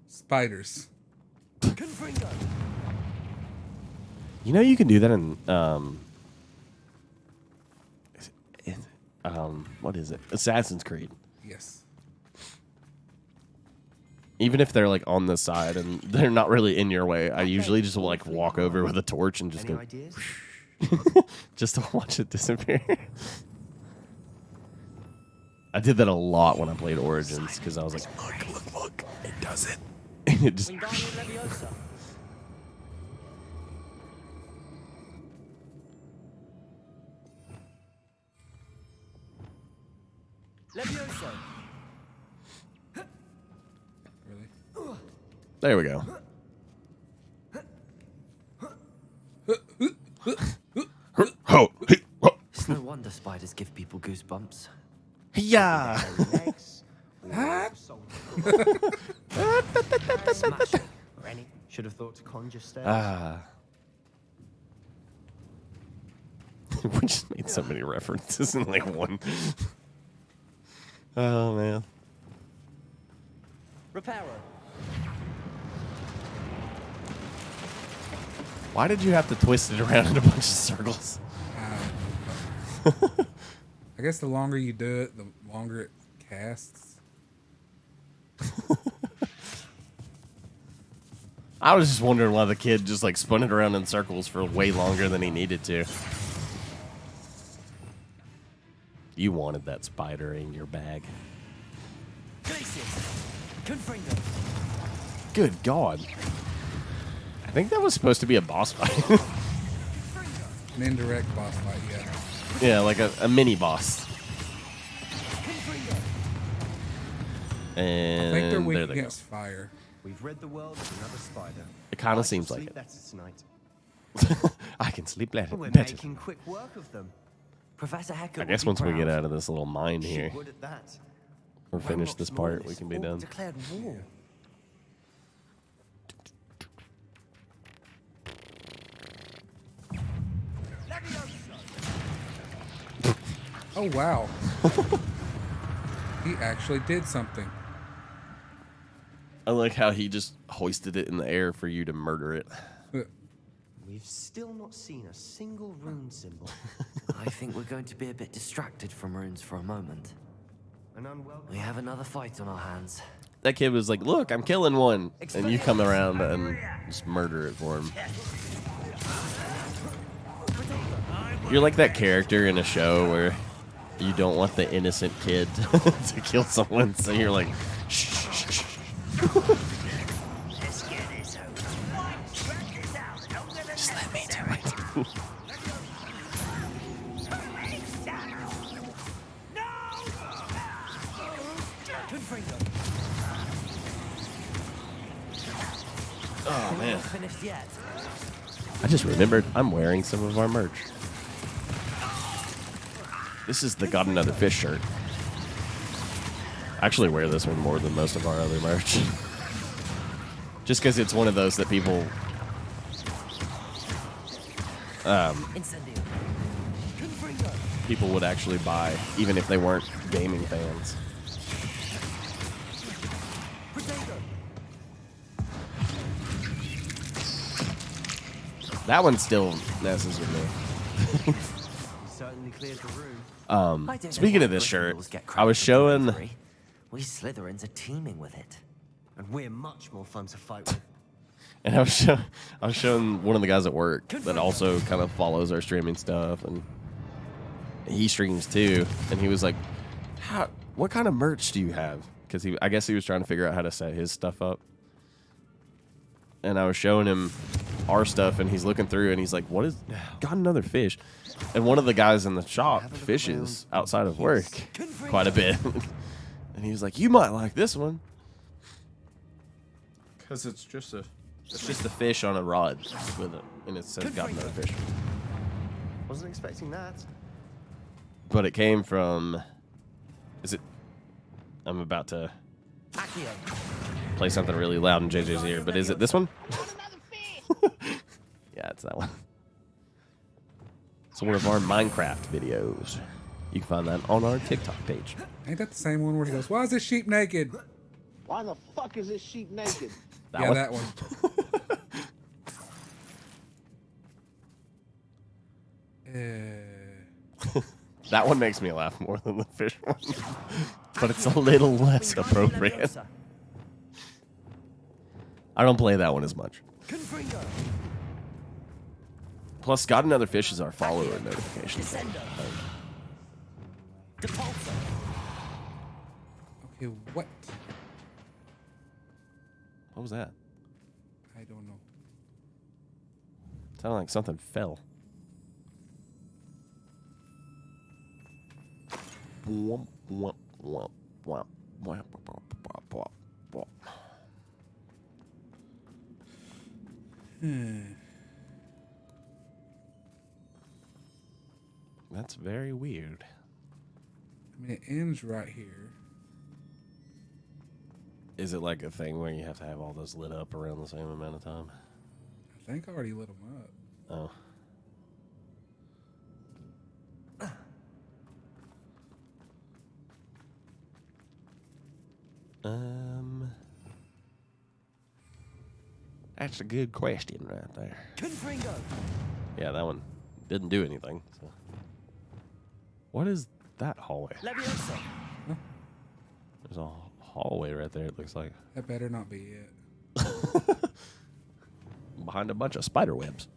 Spiders. You know you can do that in what is it? Assassin's Creed. Yes. Even if they're like on the side and they're not really in your way, I usually just like walk over with a torch and just go just to watch it disappear. I did that a lot when I played Origins because I was like, look, it does it. And it just There we go. It's no wonder spiders give people goosebumps. Yeah. Rennie should have thought to conjure stairs. We just made so many references in like one. Oh man. Repairer. Why did you have to twist it around in a bunch of circles? I guess the longer you do it, the longer it casts. I was just wondering why the kid just like spun it around in circles for way longer than he needed to. You wanted that spider in your bag. Good God. I think that was supposed to be a boss fight. An indirect boss fight, yeah. Yeah, like a mini boss. And I think they're weak there they against fire. We've rid the world of another spider. It kind of seems like it. Better tonight. I can sleep better. We're better. making quick work of them. Professor Hecker I guess once we get out of this little mine here, Would at that. or finish this part, we can be done. Declared war. Oh, wow. He actually did something. I like how he just hoisted it in the air for you to murder it. We've still not seen a single rune symbol. I think we're going to be a bit distracted from runes for a moment. We have another fight on our hands. That kid was like, look, I'm killing one. And you come around and just murder it for him. You're like that character in a show where you don't want the innocent kid to kill someone, so you're like, shh, shh, shh. Just let me do it. Oh man. Finished yet? I just remembered I'm wearing some of our merch. This is the Got Another Fish shirt. I actually wear this one more than most of our other merch. Just because it's one of those that people people would actually buy, even if they weren't gaming fans. That one still messes with me. Certainly cleared the room. Speaking of this shirt, I was showing. We Slytherins are teeming with it. And we're much more fun to fight with. And I was showing one of the guys at work that also kind of follows our streaming stuff, and he streams too. And he was like, "What kind of merch do you have?" Because I guess he was trying to figure out how to set his stuff up. And I was showing him our stuff, and he's looking through, and he's like, "What is? Got Another Fish?" And one of the guys in the shop fishes outside of work quite a bit, and he was like, "You might like this one." Because it's just a fish on a rod with it, and it says "Got Another Fish." Wasn't expecting that. But it came from. Is it? I'm about to play something really loud in JJ's ear, but is it this one? Yeah, it's that one. It's one of our Minecraft videos. You can find that on our TikTok page. Ain't that the same one where he goes, "Why is this sheep naked?" Why the fuck is this sheep naked? That one. That one makes me laugh more than the fish one. But it's a little less appropriate. I don't play that one as much. Plus, Got Another Fish is our follower notification. Okay, what? What was that? I don't know. Sounded like something fell. Womp, womp, womp, womp, womp, womp, womp, womp. That's very weird. I mean, it ends right here. Is it like a thing where you have to have all those lit up around the same amount of time? I think I already lit them up. Oh. That's a good question right there. Yeah, that one didn't do anything. So. What is that hallway? There's a hallway right there, it looks like. That better not be it. Behind a bunch of spider webs.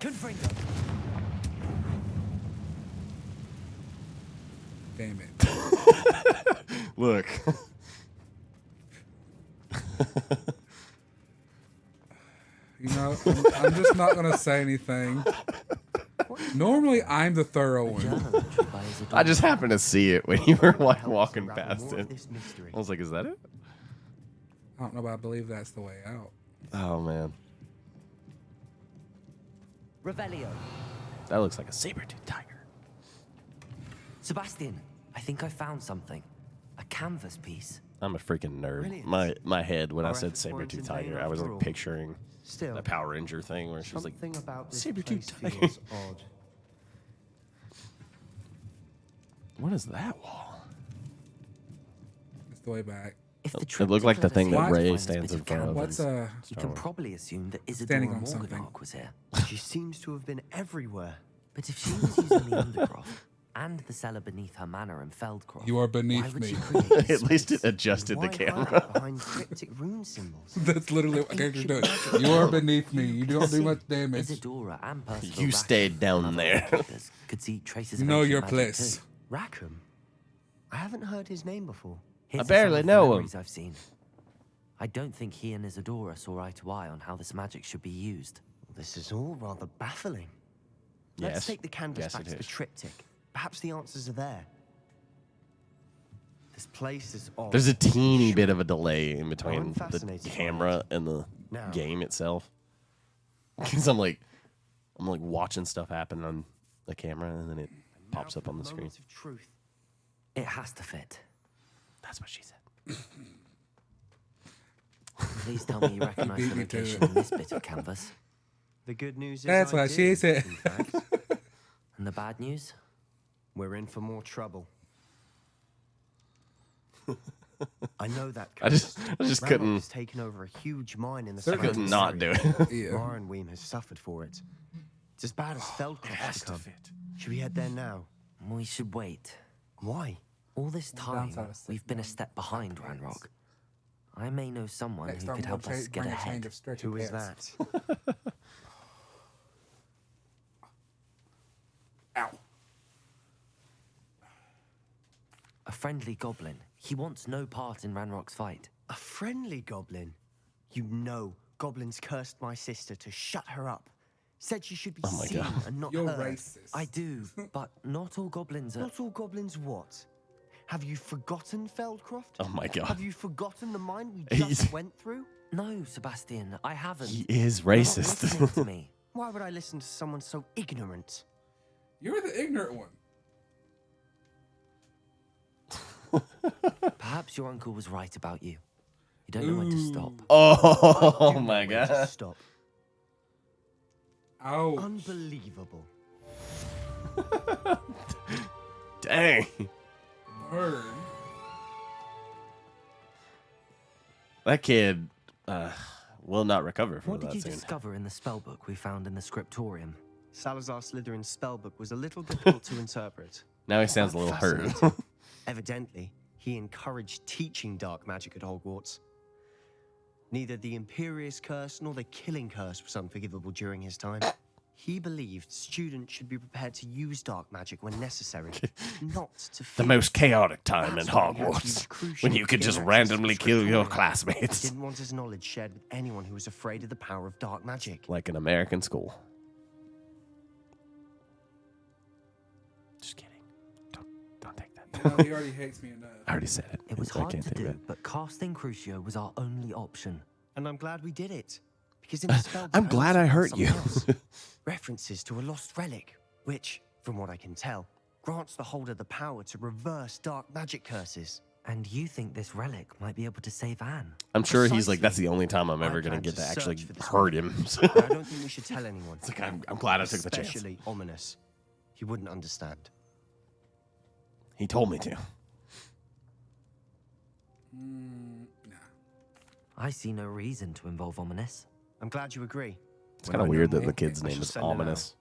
Damn it. Look. You know, I'm just not going to say anything. Normally, I'm the thorough one. I just happened to see it when you were walking past it. I was like, is that it? I don't know, but I believe that's the way out. Oh, man. Revelio. That looks like a saber-toothed tiger. Sebastian, I think I found something. A canvas piece. I'm a freaking nerd. Brilliant. My head, when I Our said efforts weren't saber-toothed in vain tiger, I was after like all. picturing Still, the Power Ranger thing where she's like, something about this saber-toothed place tiger. feels odd. What is that wall? It's the way back. If the It looked like the thing that triptych Ray finds stands bit in of front of. canvas, What's, you Star can Wars. probably assume that Standing Isadora on something. Morganach was here. She seems to have been everywhere. But if she was using the undergrowth and the cellar beneath her manor in Feldcroft, You are why beneath would me. she create this At least it space? adjusted the Why hide it camera. behind cryptic rune symbols? That's literally what my character's doing. You are beneath me. You don't do much damage. Isadora and Percival You Rackham stayed and down other there. keepers could see traces of Know ancient your magic place. too. Rackham? I haven't heard his name before. Here's I some barely of the know him. memories I've seen. I don't think he and Isadora saw eye to eye on how this magic should be used. This is all rather baffling. Let's Yes. take the canvas Yes, back it to the is. triptych. Perhaps the answers are there. This place is odd. There's a teeny bit of a delay in between I'm the fascinated by camera and the Now. game itself. Because I'm like watching stuff happen on the camera and then it pops up on the screen. Moments of truth. It has to fit. That's what she said. Please tell me you recognize the Beat me to location it. in this bit of canvas. The good news is That's I what she did, said. in fact. And the bad news? We're in for more trouble. I know that. I just Ranrock couldn't- has taken over a huge mine in the I could surrounding not do area. it. Yeah. Morinweem has suffered for it. It's as bad as Feldcroft has become. Should we head there now? We should wait. Why? All this time, downside of we've been a step behind Ranrock. I may know someone who could help us get ahead. Who is that? Ow. A friendly goblin. He wants no part in Ranrock's fight. A friendly goblin? You know, goblins cursed my sister to shut her up. Said she should be Oh my seen God. and not You're heard. racist. I do, but not all goblins are. Not all goblins what? Have you forgotten Feldcroft? Oh my God. Have you forgotten the mine we He's- just went through? No, Sebastian, I haven't. He is You're not racist. listening to me. Why would I listen to someone so ignorant? You're the ignorant one. Perhaps your uncle was right about you. You don't know when to stop. Oh You my know when to God. Stop. Ouch. Unbelievable. Dang. Burn. That kid will not recover from What did that you scene. discover in the spellbook we found in the scriptorium? Salazar Slytherin's spellbook was a little difficult to interpret. Now he sounds a little hurt. Evidently, he encouraged teaching dark magic at Hogwarts. Neither the Imperious Curse nor the Killing Curse was unforgivable during his time. He believed students should be prepared to use dark magic when necessary, not to The fear. most chaotic time That's in why he had to Hogwarts, use Cruciate when you to could gain just access to randomly kill your Scriptorium. classmates. He didn't want his knowledge shared with anyone who was afraid of the power of dark magic. Like an American school. Just kidding. Don't take that. No, he already hates me enough. I already said it. It was I hard can't to take do, that. but casting Crucio was our only option. And I'm glad we did it. Because in the spell I'm glad I hurt you. References to a lost relic, which, from what I can tell, grants the holder the power to reverse dark magic curses. And you think this relic might be able to save Anne? I'm sure he's like, that's the only time I'm ever I going to plan get to search actually for this hurt relic, him. but I don't think we should tell anyone. It's like, I'm glad I took the chance. Especially Ominous. He wouldn't understand. He told me to. I see no reason to involve Ominous. I'm glad you agree. It's kind of weird that the kid's name is Ominous.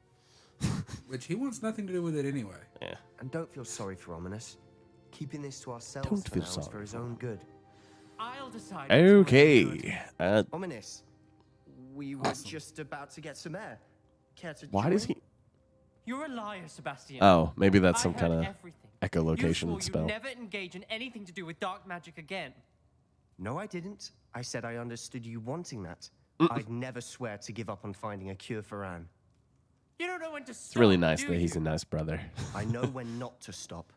Which he wants nothing to do with it anyway. Yeah. And don't feel sorry for Ominous. Keeping this to ourselves Don't for feel now is sorry for his own good. I'll decide. Okay. Ominous, we were just about to get some air. Care to Why join? does he... You're a liar, Sebastian. Oh, maybe that's I some heard kind of everything. echolocation You swore spell. you'd never engage in anything to do with dark magic again. No, I didn't. I said I understood you wanting that. I'd never swear to give up on finding a cure for Anne. You don't know when to It's stop, really nice do that you? he's a nice brother. I know when not to stop.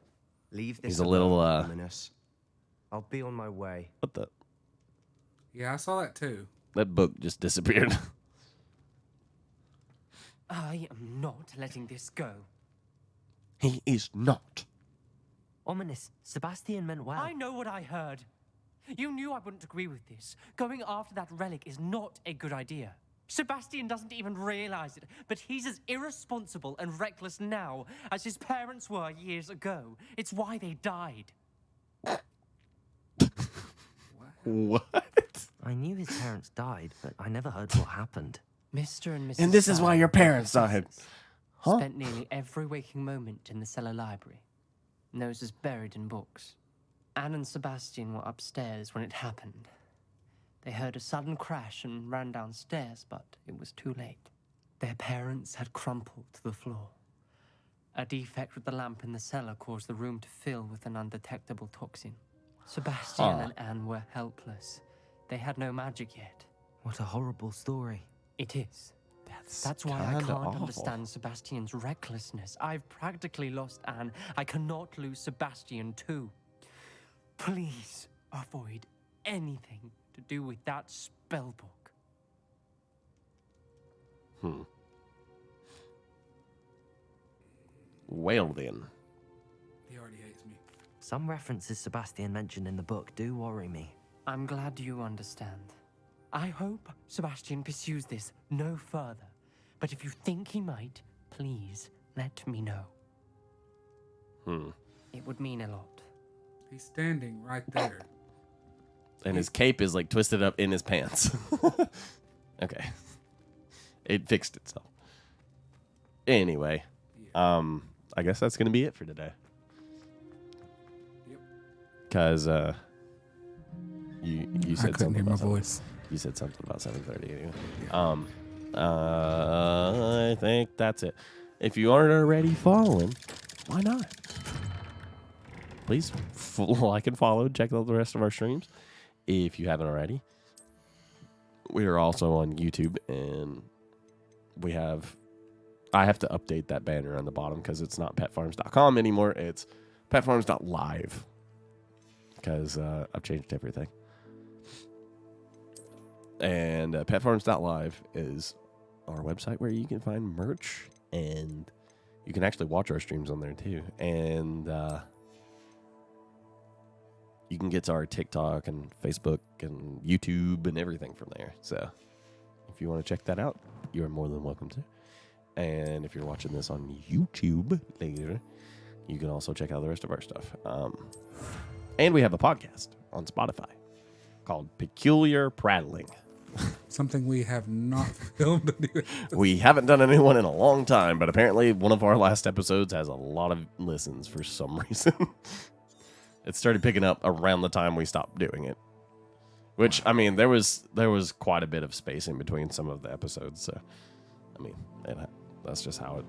Leave this He's a little, alone, Ominous. I'll be on my way. What the... Yeah, I saw that too. That book just disappeared. I am not letting this go. He is not. Ominous, Sebastian meant well. I know what I heard. You knew I wouldn't agree with this. Going after that relic is not a good idea. Sebastian doesn't even realize it, but he's as irresponsible and reckless now as his parents were years ago. It's why they died. What? I knew his parents died, but I never heard what happened. Mr. and Mrs. And this is why Fowler your were parents professors. died. Huh? Spent nearly every waking moment in the cellar library. Those is buried in books. Anne and Sebastian were upstairs when it happened. They heard a sudden crash and ran downstairs, but it was too late. Their parents had crumpled to the floor. A defect with the lamp in the cellar caused the room to fill with an undetectable toxin. Sebastian and Anne were helpless. They had no magic yet. What a horrible story. It is. That's why I kinda can't awful. understand Sebastian's recklessness. I've practically lost Anne. I cannot lose Sebastian too. Please avoid anything to do with that spell book. Well then. He already hates me. Some references Sebastian mentioned in the book do worry me. I'm glad you understand. I hope Sebastian pursues this no further. But if you think he might, please let me know. It would mean a lot. He's standing right there. And his cape is like twisted up in his pants. Okay. It fixed itself. Anyway, I guess that's going to be it for today. Yep. Because you I said couldn't something hear my about voice. You said something about 7:30 anyway. I think that's it. If you aren't already following, why not? Please like and follow. Check out the rest of our streams if you haven't already. We are also on YouTube, and I have to update that banner on the bottom because it's not petfarms.com anymore. It's petfarms.live because I've changed everything. And petfarms.live is our website where you can find merch, and you can actually watch our streams on there too. And you can get to our TikTok and Facebook and YouTube and everything from there. So if you want to check that out, you're more than welcome to. And if you're watching this on YouTube later, you can also check out the rest of our stuff. And we have a podcast on Spotify called Peculiar Prattling. Something we have not filmed. We haven't done a new one in a long time, but apparently one of our last episodes has a lot of listens for some reason. It started picking up around the time we stopped doing it. Which, I mean, there was quite a bit of spacing between some of the episodes. So, I mean, that's just how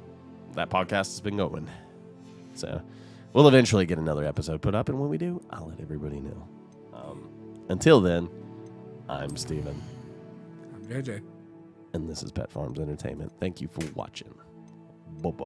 that podcast has been going. So, we'll eventually get another episode put up, and when we do, I'll let everybody know. Until then, I'm Steven. I'm JJ. And this is Pet Farms Entertainment. Thank you for watching. Bye-bye.